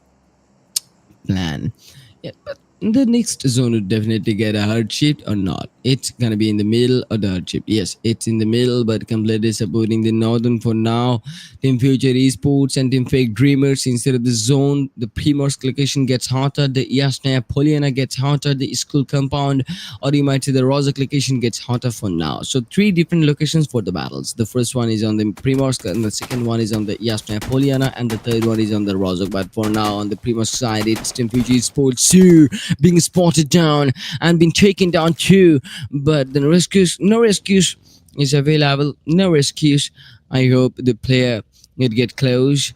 plan. Yeah, but the next zone would definitely get a hard sheet or not. it's gonna be in the middle of the chip. Yes, it's in the middle, but completely supporting the Northern for now. Team Future Esports and Team Fake Dreamers instead of the zone. The Primorsk location gets hotter. The Yasnaya Poliana gets hotter. The school compound, or you might say the Rozak location gets hotter for now. So three different locations for the battles. The first one is on the Primorsk, and the second one is on the Yasnaya Poliana, and the third one is on the Rozak. But for now, on the Primorsk side, it's Team Future Esports 2 being spotted down and being taken down too. But the no rescues is available. No rescues. I hope the player would get close.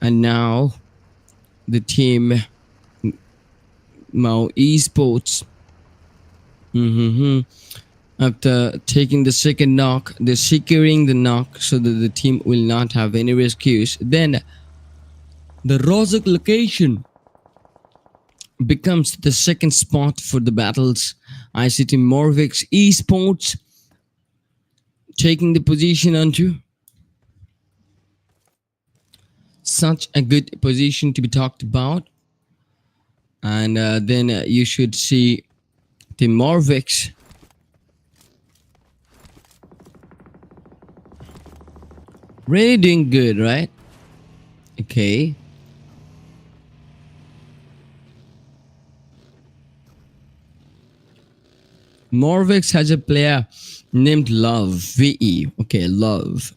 And now the team Mao Esports. After taking the second knock, they're securing the knock so that the team will not have any rescues. Then the Rozak location becomes the second spot for the battles. I see Team Morvix Esports taking the position onto such a good position to be talked about. And then you should see Team Morvix really doing good, right? Okay. Morvix has a player named Love VE. Okay, Love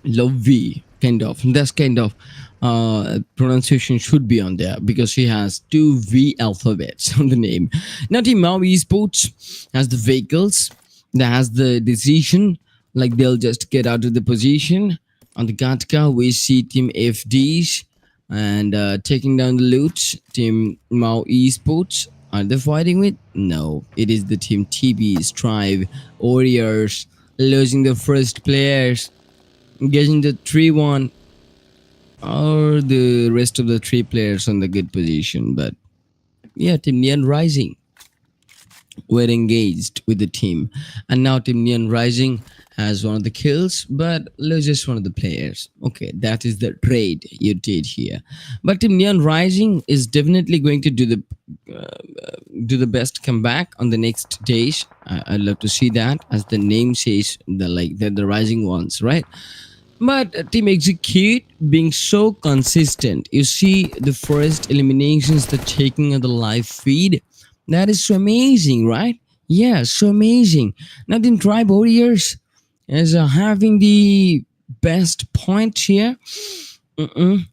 V, kind of. That's kind of pronunciation should be on there because she has two V alphabets on the name. Now, Team Mao Esports has the vehicles, that has the decision, like they'll just get out of the position. On the Gatka, we see Team FDs and taking down the loot. Team Mao Esports, are they fighting with? No, it is the Team TB, Strive, Warriors, losing the first players, getting the 3-1, or the rest of the three players on the good position. But yeah, Team Neon Rising were engaged with the team, and now Team Neon Rising has one of the kills but loses one of the players. Okay, that is the trade you did here. But Team Neon Rising is definitely going to do the best comeback on the next days. I'd love to see that, as the name says, they're the rising ones, right? But Team Execute being so consistent, you see the first eliminations they're taking on the live feed. That is so amazing, right? Yeah, so amazing. Now Team Tribe Warriors is having the best point here.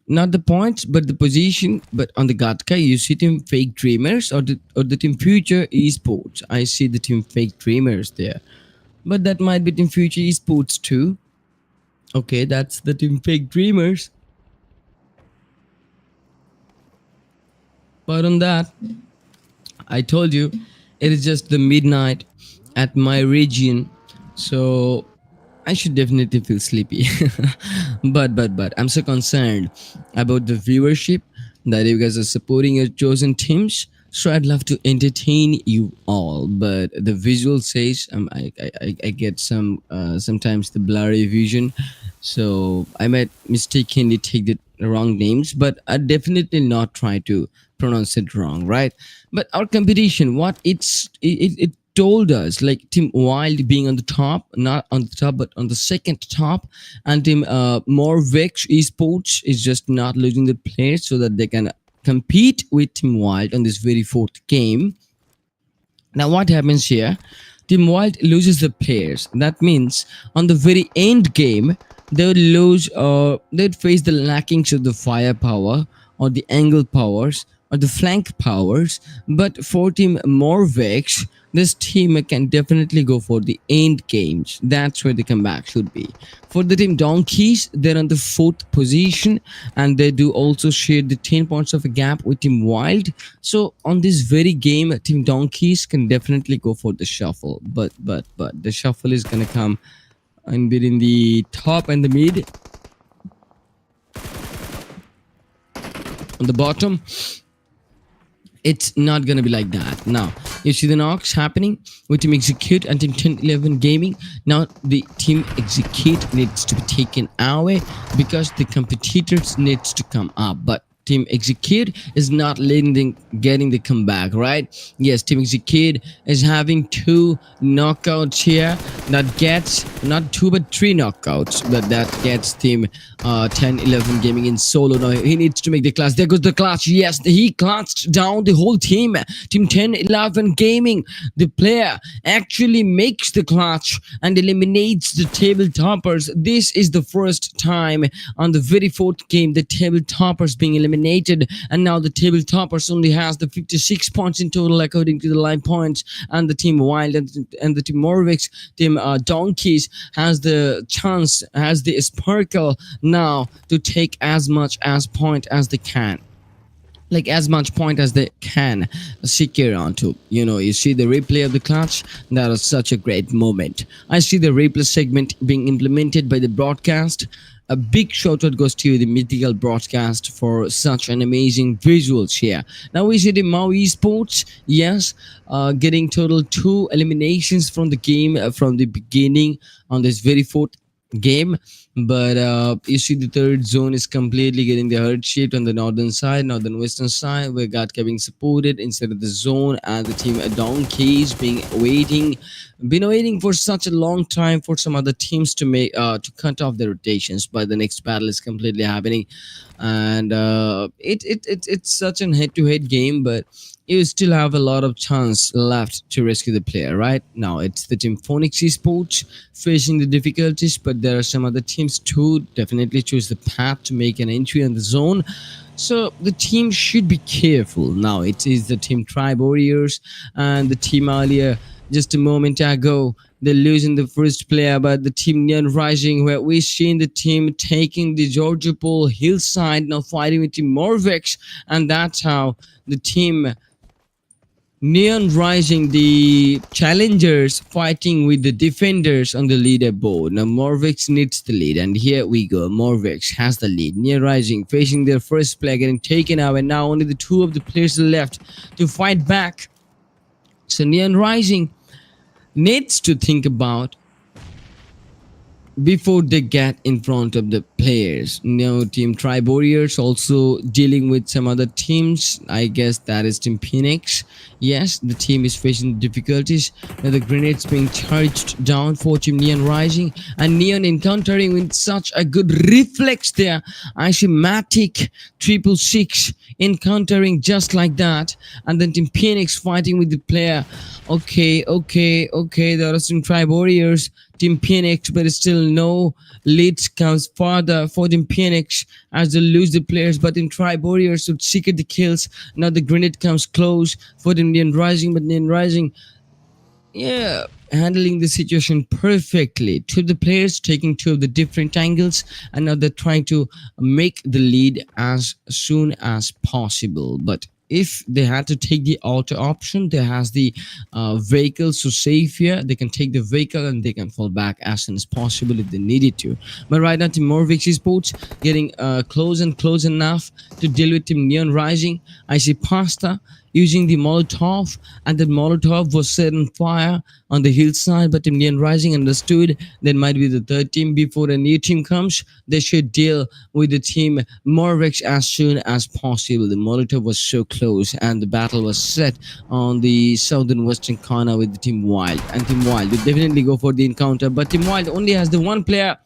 Not the points, but the position. But on the Gatka, you see Team Fake Dreamers or the Team Future Esports. I see the Team Fake Dreamers there, but that might be Team Future Esports too. Okay, that's the Team Fake Dreamers. But on that, I told you, it is just the midnight at my region, so I should definitely feel sleepy. but I'm so concerned about the viewership that you guys are supporting your chosen teams. So I'd love to entertain you all, but the visual says I get sometimes the blurry vision, so I might mistakenly take the wrong names, but I definitely not try to pronounce it wrong, right? But our competition, what it told us, like Team Wild being on the top, not on the top, but on the second top, and Team Morvex Esports is just not losing the players so that they can compete with Team Wild on this very fourth game. Now, what happens here? Team Wild loses the players. That means on the very end game, they would lose, they'd face the lackings of the firepower or the angle powers or the flank powers. But for Team Morvex, this team can definitely go for the end games. That's where the comeback should be. For the Team Donkeys, they're on the fourth position, and they do also share the 10 points of a gap with Team Wild. So on this very game, Team Donkeys can definitely go for the shuffle. But the shuffle is gonna come in between the top and the mid. On the bottom, it's not gonna be like that. Now you see the knocks happening with Team Execute and Team 1011 Gaming. Now the Team Execute needs to be taken away because the competitors needs to come up. But Team Execute is not letting them getting the comeback, right? Yes, Team Execute is having two knockouts here. That gets not two but three knockouts, but that gets Team 10-11 Gaming in solo. Now he needs to make the clutch. There goes the clutch. Yes, he clutched down the whole team. Team 10-11 Gaming, the player actually makes the clutch and eliminates the table toppers. This is the first time on the very fourth game the table toppers being eliminated, and now the table toppers only has the 56 points in total according to the live points, and the team Wild and the team Morvix, team Donkeys has the chance, has the sparkle now to take as much as point as they can, like as much point as they can secure onto. You see the replay of the clutch. That was such a great moment. I see the replay segment being implemented by the broadcast. A big shout out goes to the mythical broadcast for such an amazing visuals here. Now we see the Maui Esports, yes, getting total two eliminations from the game from the beginning on this very fourth game. But you see the third zone is completely getting the herd shaped on the northern side, northern western side. We got being supported instead of the zone, and the team Donkeys been waiting for such a long time for some other teams to make to cut off their rotations. But the next battle is completely happening, and it's such an head-to-head game, but you still have a lot of chance left to rescue the player. Right now it's the team Phoenix Esports facing the difficulties, but there are some other teams too definitely choose the path to make an entry on the zone. So the team should be careful. Now it is the team Tribe Warriors, and the team earlier just a moment ago they're losing the first player, but the team Neon Rising, where we seen the team taking the Georgia Pole hillside, now fighting with team Morvex, and that's how the team Neon Rising, the challengers fighting with the defenders on the leaderboard. Now Morvex needs the lead, and here we go. Morvex has the lead. Neon Rising facing their first player getting taken out, and now only the two of the players are left to fight back. So Neon Rising needs to think about before they get in front of the players. Now team Tribe Warriors also dealing with some other teams. I guess that is team Phoenix. Yes, the team is facing difficulties. Now the grenades being charged down for team Neon Rising, and Neon encountering with such a good reflex there. I see Matic 666 encountering just like that, and then team Phoenix fighting with the player. Okay, there are some Tribe Warriors, team Phoenix, but still no leads comes farther for team Phoenix as they lose the players, but in Tribe Warriors would secret the kills. Now the grenade comes close for the Neon Rising, but Neon Rising, yeah, handling the situation perfectly. Two of the players taking two of the different angles, and now they're trying to make the lead as soon as possible. But if they had to take the auto option, there has the vehicles to save here. They can take the vehicle and they can fall back as soon as possible if they needed to. But right now team Morvix Esports getting close and close enough to deal with team Neon Rising. I see Pasta using the Molotov, and the Molotov was set on fire on the hillside, but team Neon Rising understood there might be the third team. Before a new team comes, they should deal with the team Morvex as soon as possible. The Molotov was so close, and the battle was set on the southern western corner with the team Wild, and team Wild would definitely go for the encounter, but team Wild only has the one player,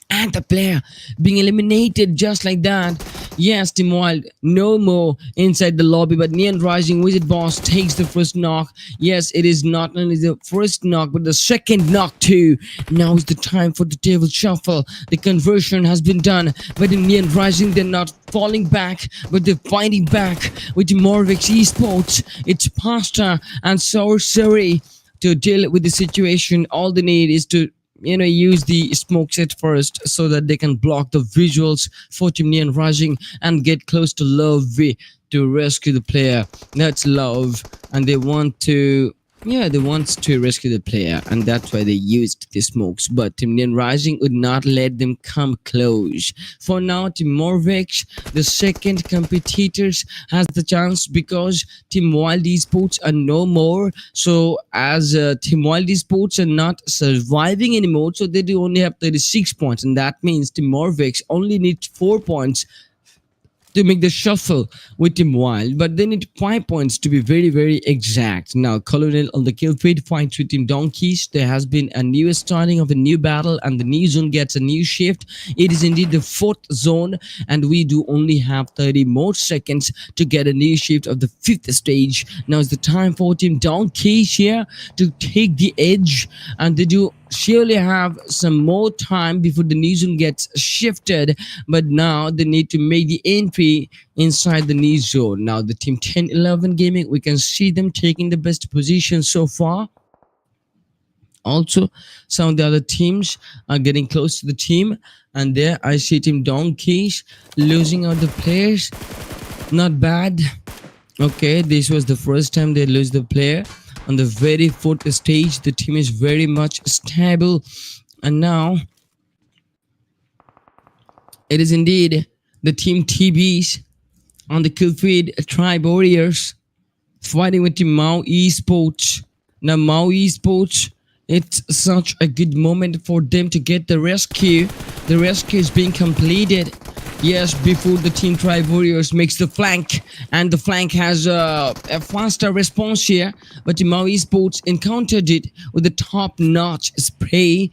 and the player being eliminated just like that. Yes, Team Wild no more inside the lobby, but Neon Rising Wizard Boss takes the first knock. Yes, it is not only the first knock but the second knock too. Now is the time for the table shuffle. The conversion has been done, but in Neon Rising they're not falling back, but they're fighting back with the Morvix Esports. It's Pasta and Sorcery to deal with the situation. All they need is to use the smoke set first so that they can block the visuals for team Neon Rising and get close to Love V to rescue the player. That's Love, and they want to rescue the player, and that's why they used the smokes, but team Neon Rising would not let them come close. For now, team Morvex, the second competitors, has the chance because team Wild Esports are no more. So as team Wild Esports are not surviving anymore, so they do only have 36 points, and that means team Morvex only needs 4 points to make the shuffle with Team Wild, but they need 5 points to be very, very exact. Now, Colonel on the kill feed fights with Team Donkeys. There has been a new starting of a new battle, and the new zone gets a new shift. It is indeed the fourth zone, and we do only have 30 more seconds to get a new shift of the fifth stage. Now it's the time for Team Donkeys here to take the edge, and they do surely have some more time before the new zone gets shifted, but now they need to make the entry inside the new zone. Now the Team 10-11 gaming, we can see them taking the best position so far. Also, some of the other teams are getting close to the team, and there I see Team Donkeys losing out the players. Not bad. Okay, this was the first time they lose the player. On the very fourth stage, the team is very much stable, and now it is indeed the Team TBs on the kill feed, Tribe Warriors fighting with Team Mao Esports. Now Mao Esports, it's such a good moment for them to get the rescue. The rescue is being completed. Yes, before the Team Tribe Warriors makes the flank, and the flank has a faster response here, but Team Mao Esports encountered it with the top-notch spray,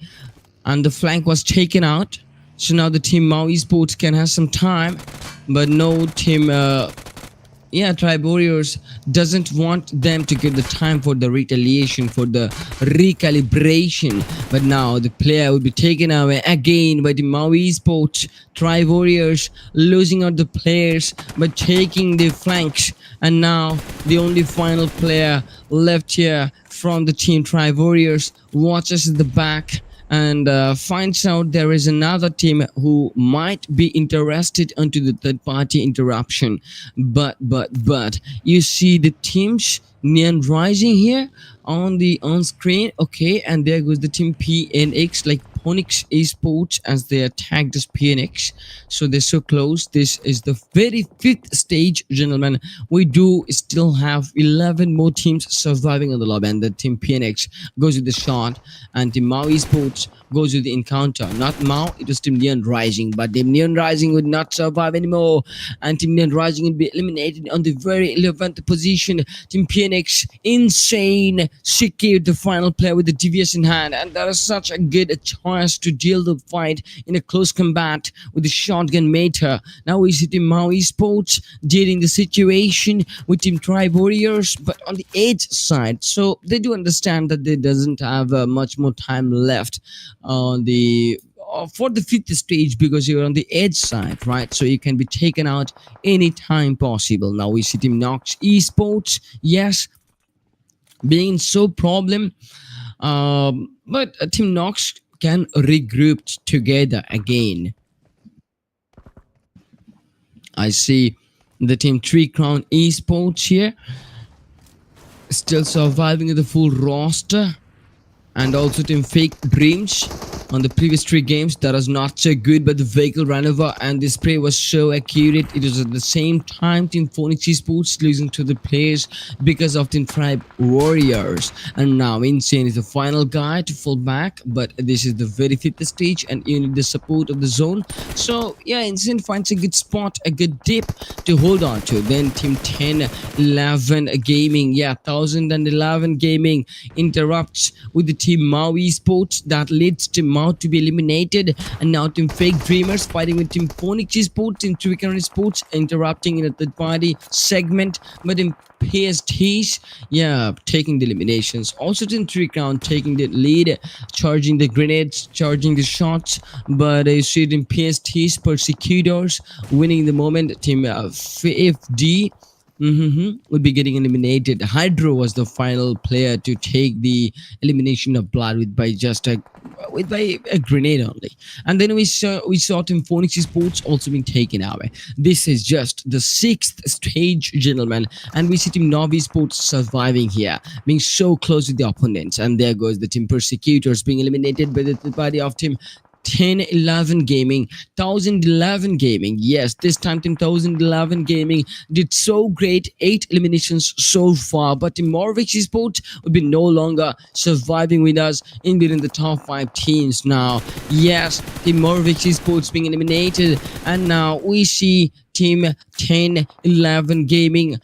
and the flank was taken out. So now the Team Mao Esports can have some time, but no Team Tribe Warriors doesn't want them to get the time for the retaliation, for the recalibration. But now the player will be taken away again by the Mao Esports. Tribe Warriors losing out the players by taking the flanks. And now the only final player left here from the Team Tribe Warriors watches at the back and finds out there is another team who might be interested into the third party interruption. But you see the teams Neon Rising here on screen. Okay, and there goes the Team PNX, like Ponix Esports, as they attack this PNX. So they're so close. This is the very fifth stage, gentlemen. We do still have 11 more teams surviving on the lobby, and the Team PNX goes with the shot, and Team Mao Esports goes with the encounter. Not Mao, it was Team Neon Rising, but Team Neon Rising would not survive anymore, and Team Neon Rising would be eliminated on the very 11th position. Team PNX, insane, secured the final player with the DVS in hand, and that is such a good choice to deal the fight in a close combat with the shotgun meter. Now we see Team Mao Esports dealing the situation with Team Tribe Warriors, but on the edge side, so they do understand that they doesn't have much more time left on the for the fifth stage, because you're on the edge side, right? So you can be taken out anytime possible. Now we see Team Nox Esports, yes, being so problem, but Team Nox can regroup together again. I see the Team Tree Crown Esports here still surviving with the full roster, and also Team Fake Dreams on the previous 3 games. That was not so good, but the vehicle ran over and the spray was so accurate. It was at the same time Team Phoenix Esports losing to the players because of Team Tribe Warriors. And now Insane is the final guy to fall back, but this is the very fifth stage and you need the support of the zone. So yeah, Insane finds a good spot, a good dip to hold on to. Then Team 10-11 Gaming, yeah, 1011 Gaming interrupts with the Team Mao Esports. That leads to Mao to be eliminated, and now Team Fake Dreamers fighting with Team Phoenix Esports, Team Twickery Sports interrupting in a third party segment, but in PSTs, yeah, taking the eliminations. Also Team 3 Crown taking the lead, charging the grenades, charging the shots, but you see Team PSTs, Persecutors winning the moment. Team FD would be getting eliminated. Hydro was the final player to take the elimination of Blood with by a grenade only. And then we saw Team Phoenix Sports also being taken away. This is just the 6th stage, gentlemen, and we see Team Novi Sports surviving here, being so close with the opponents. And there goes the Team Persecutors being eliminated by the body of Team 1011 Gaming. 1011 Gaming. Yes, this time Team 1011 Gaming did so great. 8 eliminations so far. But Team Morvix Esports would be no longer surviving with us in between the top 5 teams now. Yes, Team Morvix Esports being eliminated. And now we see Team 1011 Gaming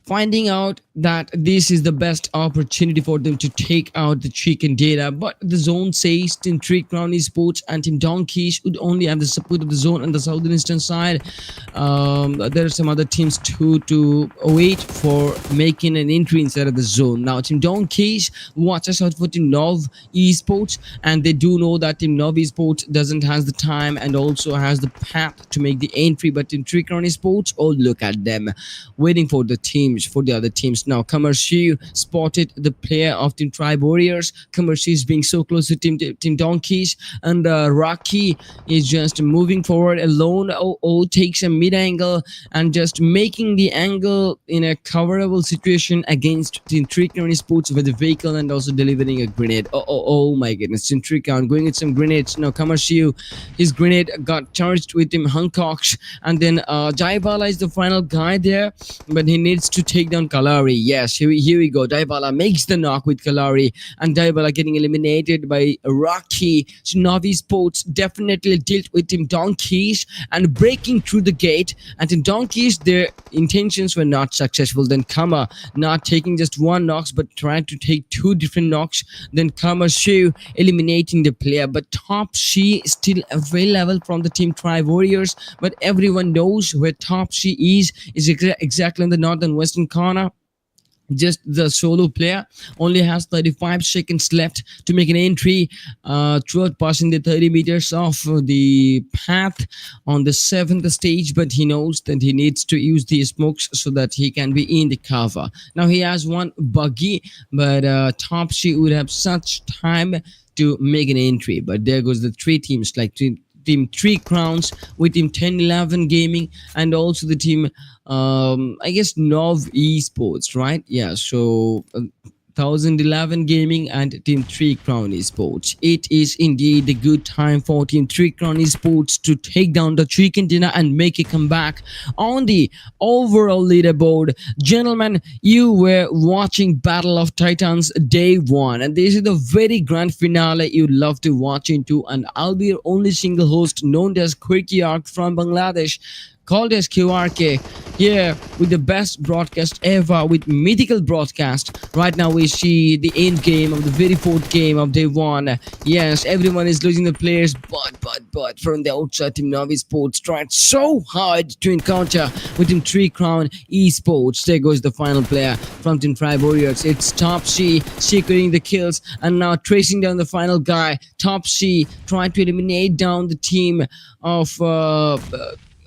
finding out that this is the best opportunity for them to take out the chicken data. But the zone says Team Three Crown Esports and Team Donkeys would only have the support of the zone on the southeastern side. There are some other teams too to wait for making an entry inside of the zone. Now, Team Donkeys watches out for Team Nov Esports, and they do know that Team Nov Esports doesn't has the time and also has the path to make the entry. But Team Three Crown Esports, oh look at them, waiting for the teams for the other teams. Now, Kamarshi spotted the player of Team Tribe Warriors. Kamarshi is being so close to Team Donkeys, and Rocky is just moving forward alone. Takes a mid angle and just making the angle in a coverable situation against Team Trickon Sports with the vehicle and also delivering a grenade. Oh my goodness, Team Trickon going with some grenades. Now, Kamarshi, his grenade got charged with him Hancock's, and then Jaibala is the final guy there, but he needs to take down Kalari. Yes, here we go. Daibala makes the knock with Kalari, and Daibala getting eliminated by Rocky. Navi Sports definitely dealt with Team Donkeys and breaking through the gate. And in Donkeys, their intentions were not successful. Then Kama not taking just one knocks, but trying to take two different knocks. Then Kama Shu eliminating the player. But Top She is still available from the Team Tribe Warriors. But everyone knows where Top She is exactly in the northern western corner. Just the solo player only has 35 seconds left to make an entry throughout passing the 30 meters of the path on the 7th stage, but he knows that he needs to use the smokes so that he can be in the cover. Now he has one buggy, but Topsy would have such time to make an entry. But there goes the three teams, like Team Three Crowns with Team 1011 Gaming and also the team I guess Nov Esports, right? Yeah, so 1011 Gaming and Team 3 Crown Esports. It is indeed a good time for Team 3 Crown Esports to take down the chicken dinner and make a comeback on the overall leaderboard. Gentlemen, you were watching Battle of Titans Day 1, and this is the very grand finale you'd love to watch into, and I'll be your only single host known as Quirky Arc from Bangladesh, called as QRK, here with the best broadcast ever, with mythical broadcast. Right now we see the end game of the very fourth game of Day 1. Yes, everyone is losing the players, but from the outside, Team Navi Sports tried so hard to encounter with Team 3 Crown Esports. There goes the final player from Team Tribe Warriors. It's Topsy securing the kills and now tracing down the final guy. Topsy trying to eliminate down the team of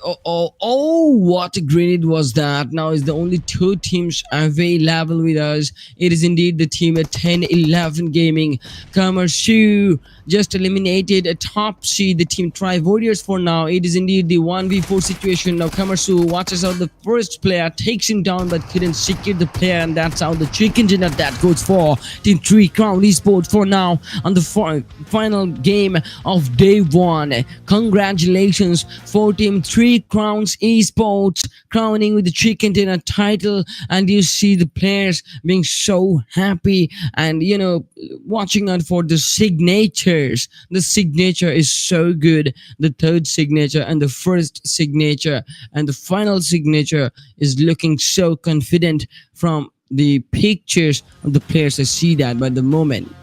what a grenade was that. Now is the only two teams available with us. It is indeed the team at 1011 Gaming. Kamarsu just eliminated a top seed, the Team Tribe Warriors for now. It is indeed the 1v4 situation. Now Kamarsu watches out the first player, takes him down but couldn't secure the player, and that's how the chicken dinner that goes for Team 3 Crown Esports for now on the final game of Day 1. Congratulations for Team 3 Crowns Esports crowning with the chicken dinner title, and you see the players being so happy and watching out for the signatures. The signature is so good. The third signature and the first signature and the final signature is looking so confident from the pictures of the players. I see that, but the momentum,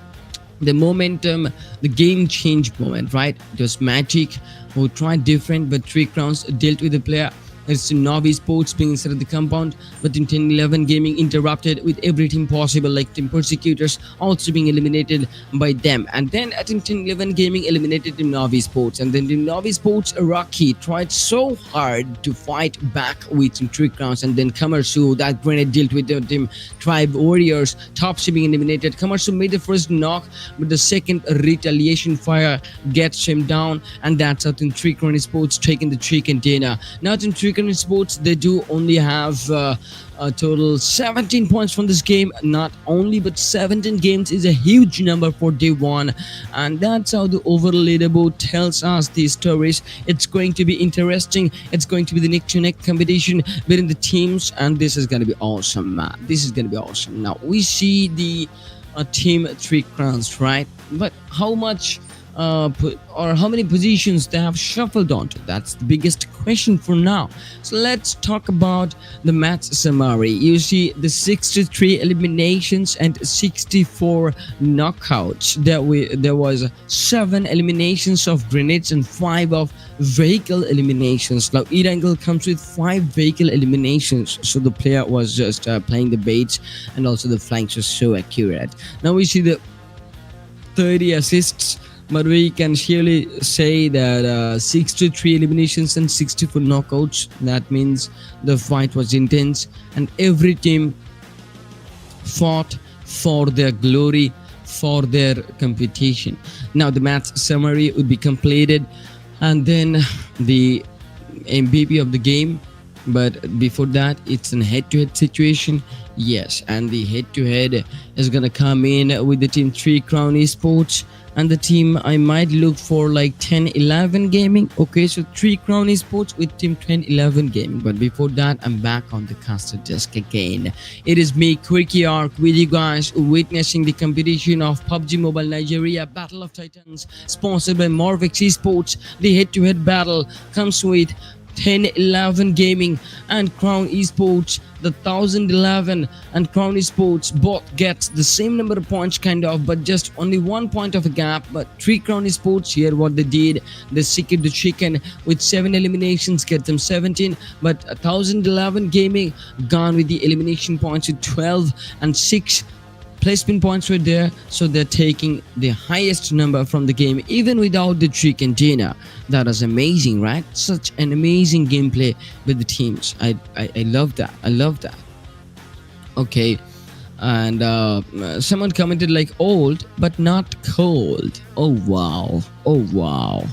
the game change moment, right? It was magic. Who tried different, but 3 Crowns dealt with the player. It's Navi Sports being inside of the compound, but in 1011 Gaming interrupted with every team possible, like Team Persecutors also being eliminated by them. And then at Team 1011 Gaming eliminated Team Navi Sports, and then Team Navi Sports Rocky tried so hard to fight back with Team 3 Crowns, and then Kamarsu, that grenade dealt with the Team Tribe Warriors. Topsy being eliminated. Kamarsu made the first knock, but the second retaliation fire gets him down, and that's how Team 3 Crown Sports taking the chicken dinner. Now Team 3 Crown Sports, they do only have a total 17 points from this game. Not only, but 17 games is a huge number for day one, and that's how the overall leaderboard tells us these stories. It's going to be interesting. It's going to be the neck to neck competition between the teams, and this is going to be awesome, man. This is going to be awesome. Now we see the team Three Crowns, right? But how much or how many positions they have shuffled onto? That's the biggest question for now. So let's talk about the match summary. You see the 63 eliminations and 64 knockouts. There was 7 eliminations of grenades and 5 of vehicle eliminations. Now Erangle comes with 5 vehicle eliminations, so the player was just playing the baits, and also the flanks were so accurate. Now we see the 30 assists, but we can surely say that 63 eliminations and 64 knockouts. That means the fight was intense, and every team fought for their glory, for their competition. Now the match summary would be completed, and then the MVP of the game. But before that, it's a head-to-head situation. Yes, and the head-to-head is gonna come in with the team Three Crown Esports, and the team I might look for like 10-11 gaming. Okay, so Three Crown Esports with team 10-11 gaming. But before that, I'm back on the caster desk again. It is me, Quirky Arc, with you guys, witnessing the competition of PUBG Mobile Nigeria Battle of Titans, sponsored by Morvex Esports. The head-to-head battle comes with 10-11 gaming and Crown Esports. The 1011 and Crown Esports both gets the same number of points, kind of, but just only 1 point of a gap. But Three Crown Esports, here what they did, they secured the chicken with 7 eliminations, get them 17. But 1011 gaming gone with the elimination points with 12, and 6 placement points were there, so they're taking the highest number from the game even without the trick container. That is amazing, right? Such an amazing gameplay with the teams. I love that. I love that. Okay, and someone commented like old but not cold. Oh wow, oh wow.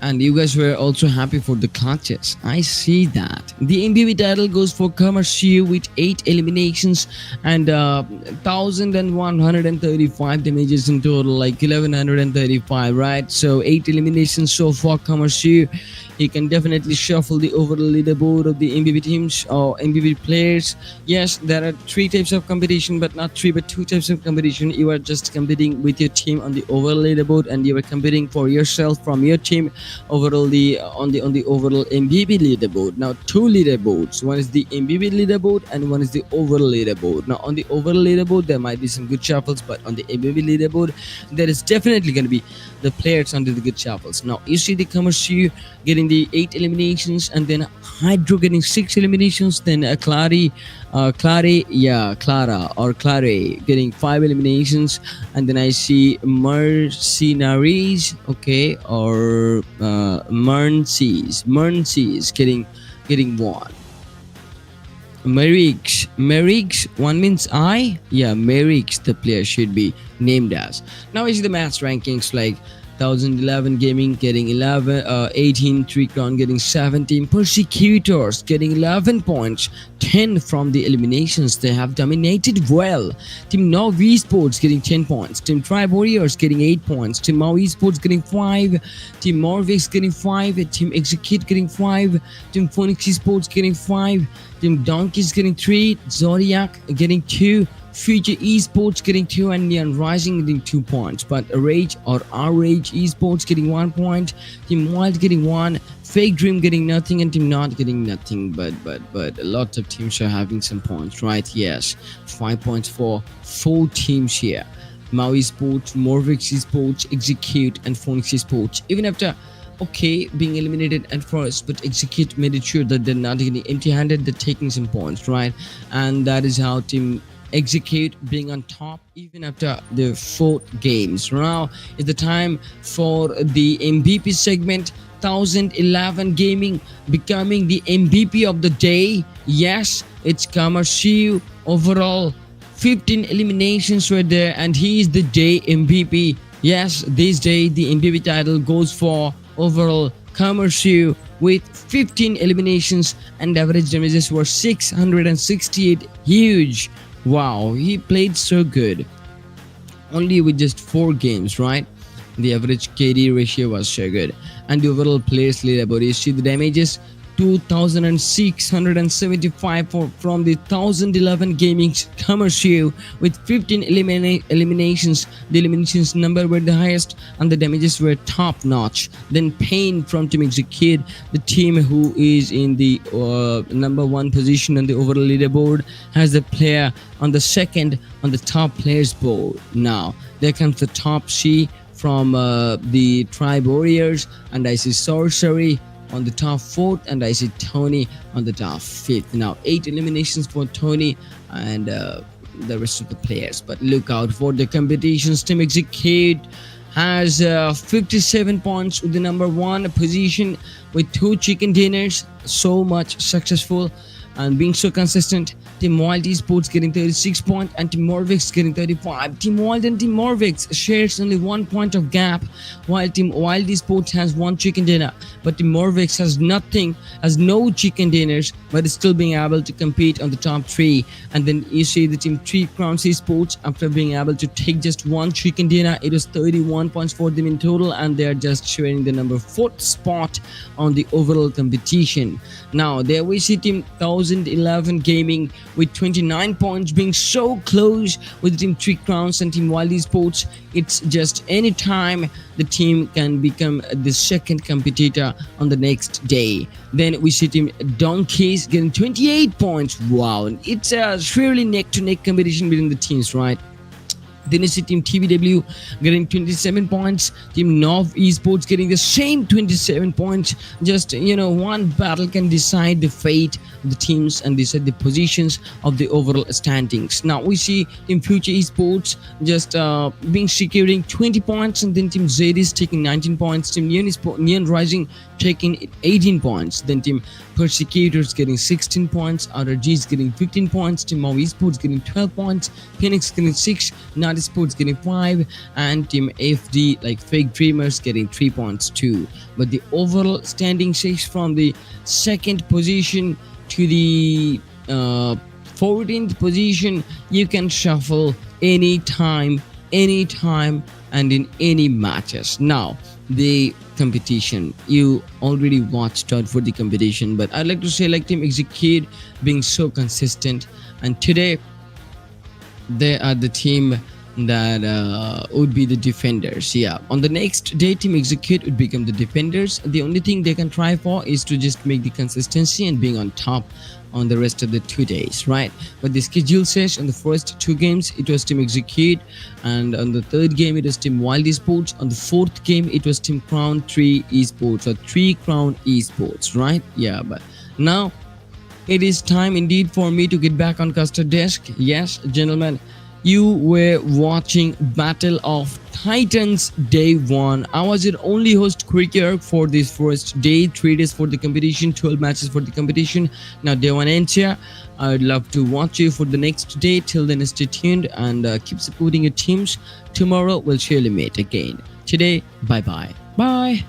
And you guys were also happy for the clutches. I see that. The MVP title goes for Commercial with 8 eliminations and 1,135 damages in total, like 1,135, right? So 8 eliminations so far, Commercial. He can definitely shuffle the overall leaderboard of the MVP teams or MVP players. Yes, there are 3 types of competition, but not 3, but 2 types of competition. You are just competing with your team on the overall leaderboard, and you are competing for yourself from your team overall on the overall MVP leaderboard. Now 2 leaderboards, one is the MVP leaderboard and one is the overall leaderboard. Now on the overall leaderboard there might be some good shuffles, but on the MVP leaderboard there is definitely going to be the players under the good shuffles. Now you see the Commercial getting the 8 eliminations, and then Hydro getting 6 eliminations, then Clara getting 5 eliminations, and then I see Mercenaries, okay, or Merncies getting 1. Merix, one means I. Yeah, Merix, the player should be named as. Now I see the match rankings like 1011 gaming getting 18, Three Crown getting 17, Persecutors getting 11 points, 10 from the eliminations. They have dominated well. Team Nav Esports getting 10 points, Team Tribe Warriors getting 8 points, Team Mau Esports getting 5, Team Morvex getting 5, Team Execute getting 5, Team Phoenix Esports getting 5, Team Donkeys getting 3, Zodiac getting 2, Future Esports getting 2, and Neon Rising getting 2 points. But Rage or R-Rage Esports getting 1 point, Team Wild getting 1, Fake Dream getting nothing, and Team Not getting nothing. But a lot of teams are having some points, right? Yes, 5 points for 4 teams here. Mau Esports, Morvex Esports, Execute, and Phoenix Esports. Even after being eliminated at first, but Execute made it sure that they're not getting empty-handed, they're taking some points, right? And that is how Team Execute being on top even after the 4 games. Now is the time for the MVP segment. 1011 gaming becoming the MVP of the day. Yes, it's Commercial. Overall 15 eliminations were there, and he is the day MVP. Yes, this day the MVP title goes for overall Commercial with 15 eliminations and average damages were 668. Huge. Wow, he played so good. Only with just 4 games, right? The average KD ratio was so good. And the overall players leaderboard, you see the damages 2675 from the 1011 gaming commercial with 15 eliminations. The eliminations number were the highest and the damages were top notch. Then Payne from Team Execute, the team who is in the number 1 position on the overall leaderboard, has the player on the second on the top players board. Now there comes the top C from the Tribe Warriors, and I see Sorcery on the top 4th, and I see Tony on the top 5th. Now 8 eliminations for Tony and the rest of the players. But look out for the competitions. Team Execute has 57 points with the number 1 position with 2 chicken dinners. So much successful and being so consistent. Team Wild Esports getting 36 points and Team Morvix getting 35. Team Wild and Team Morvix shares only 1 point of gap, while Team Wild Esports has 1 chicken dinner. But Team Morvix has nothing, has no chicken dinners, but is still being able to compete on the top 3. And then you see the Team 3 Crowns Esports, after being able to take just 1 chicken dinner, it was 31 points for them in total, and they are just sharing the number 4th spot on the overall competition. Now there we see Team 1011 Gaming with 29 points, being so close with Team 3 Crowns and Team Wild Esports. It's just any time the team can become the second competitor on the next day. Then we see Team Donkeys getting 28 points. Wow, it's a really neck-to-neck competition between the teams, right? Then you see Team TBW getting 27 points. Team Nov Esports getting the same 27 points. Just, one battle can decide the fate of the teams and decide the positions of the overall standings. Now we see Team Future Esports just being securing 20 points, and then Team Zedis taking 19 points. Team Neon Rising taking 18 points. Then Team Persecutors getting 16 points. RRGs getting 15 points. Team Mau Esports getting 12 points. Phoenix getting 6. Nat Sports getting 5, and Team FD like Fake Dreamers getting 3 points too. But the overall standing says from the 2nd position to the 14th position, you can shuffle anytime, and in any matches. Now the competition, you already watched out for the competition, but I'd like to say like Team Execute being so consistent, and today they are the team that would be the defenders. Yeah, on the next day Team Execute would become the defenders. The only thing they can try for is to just make the consistency and being on top on the rest of the 2 days, right? But the schedule says on the first 2 games it was Team Execute, and on the 3rd game it was Team Wild Esports. On the 4th game it was Team Crown 3 Esports, or 3 Crown Esports, right? Yeah, but now it is time indeed for me to get back on Custard Desk. Yes, gentlemen, you were watching Battle of Titans Day 1. I was your only host, Quirkier, for this first day. 3 days for the competition, 12 matches for the competition. Now day 1 ends here. I'd love to watch you for the next day. Till then, stay tuned and keep supporting your teams. Tomorrow we'll surely meet again. Today, bye-bye. Bye.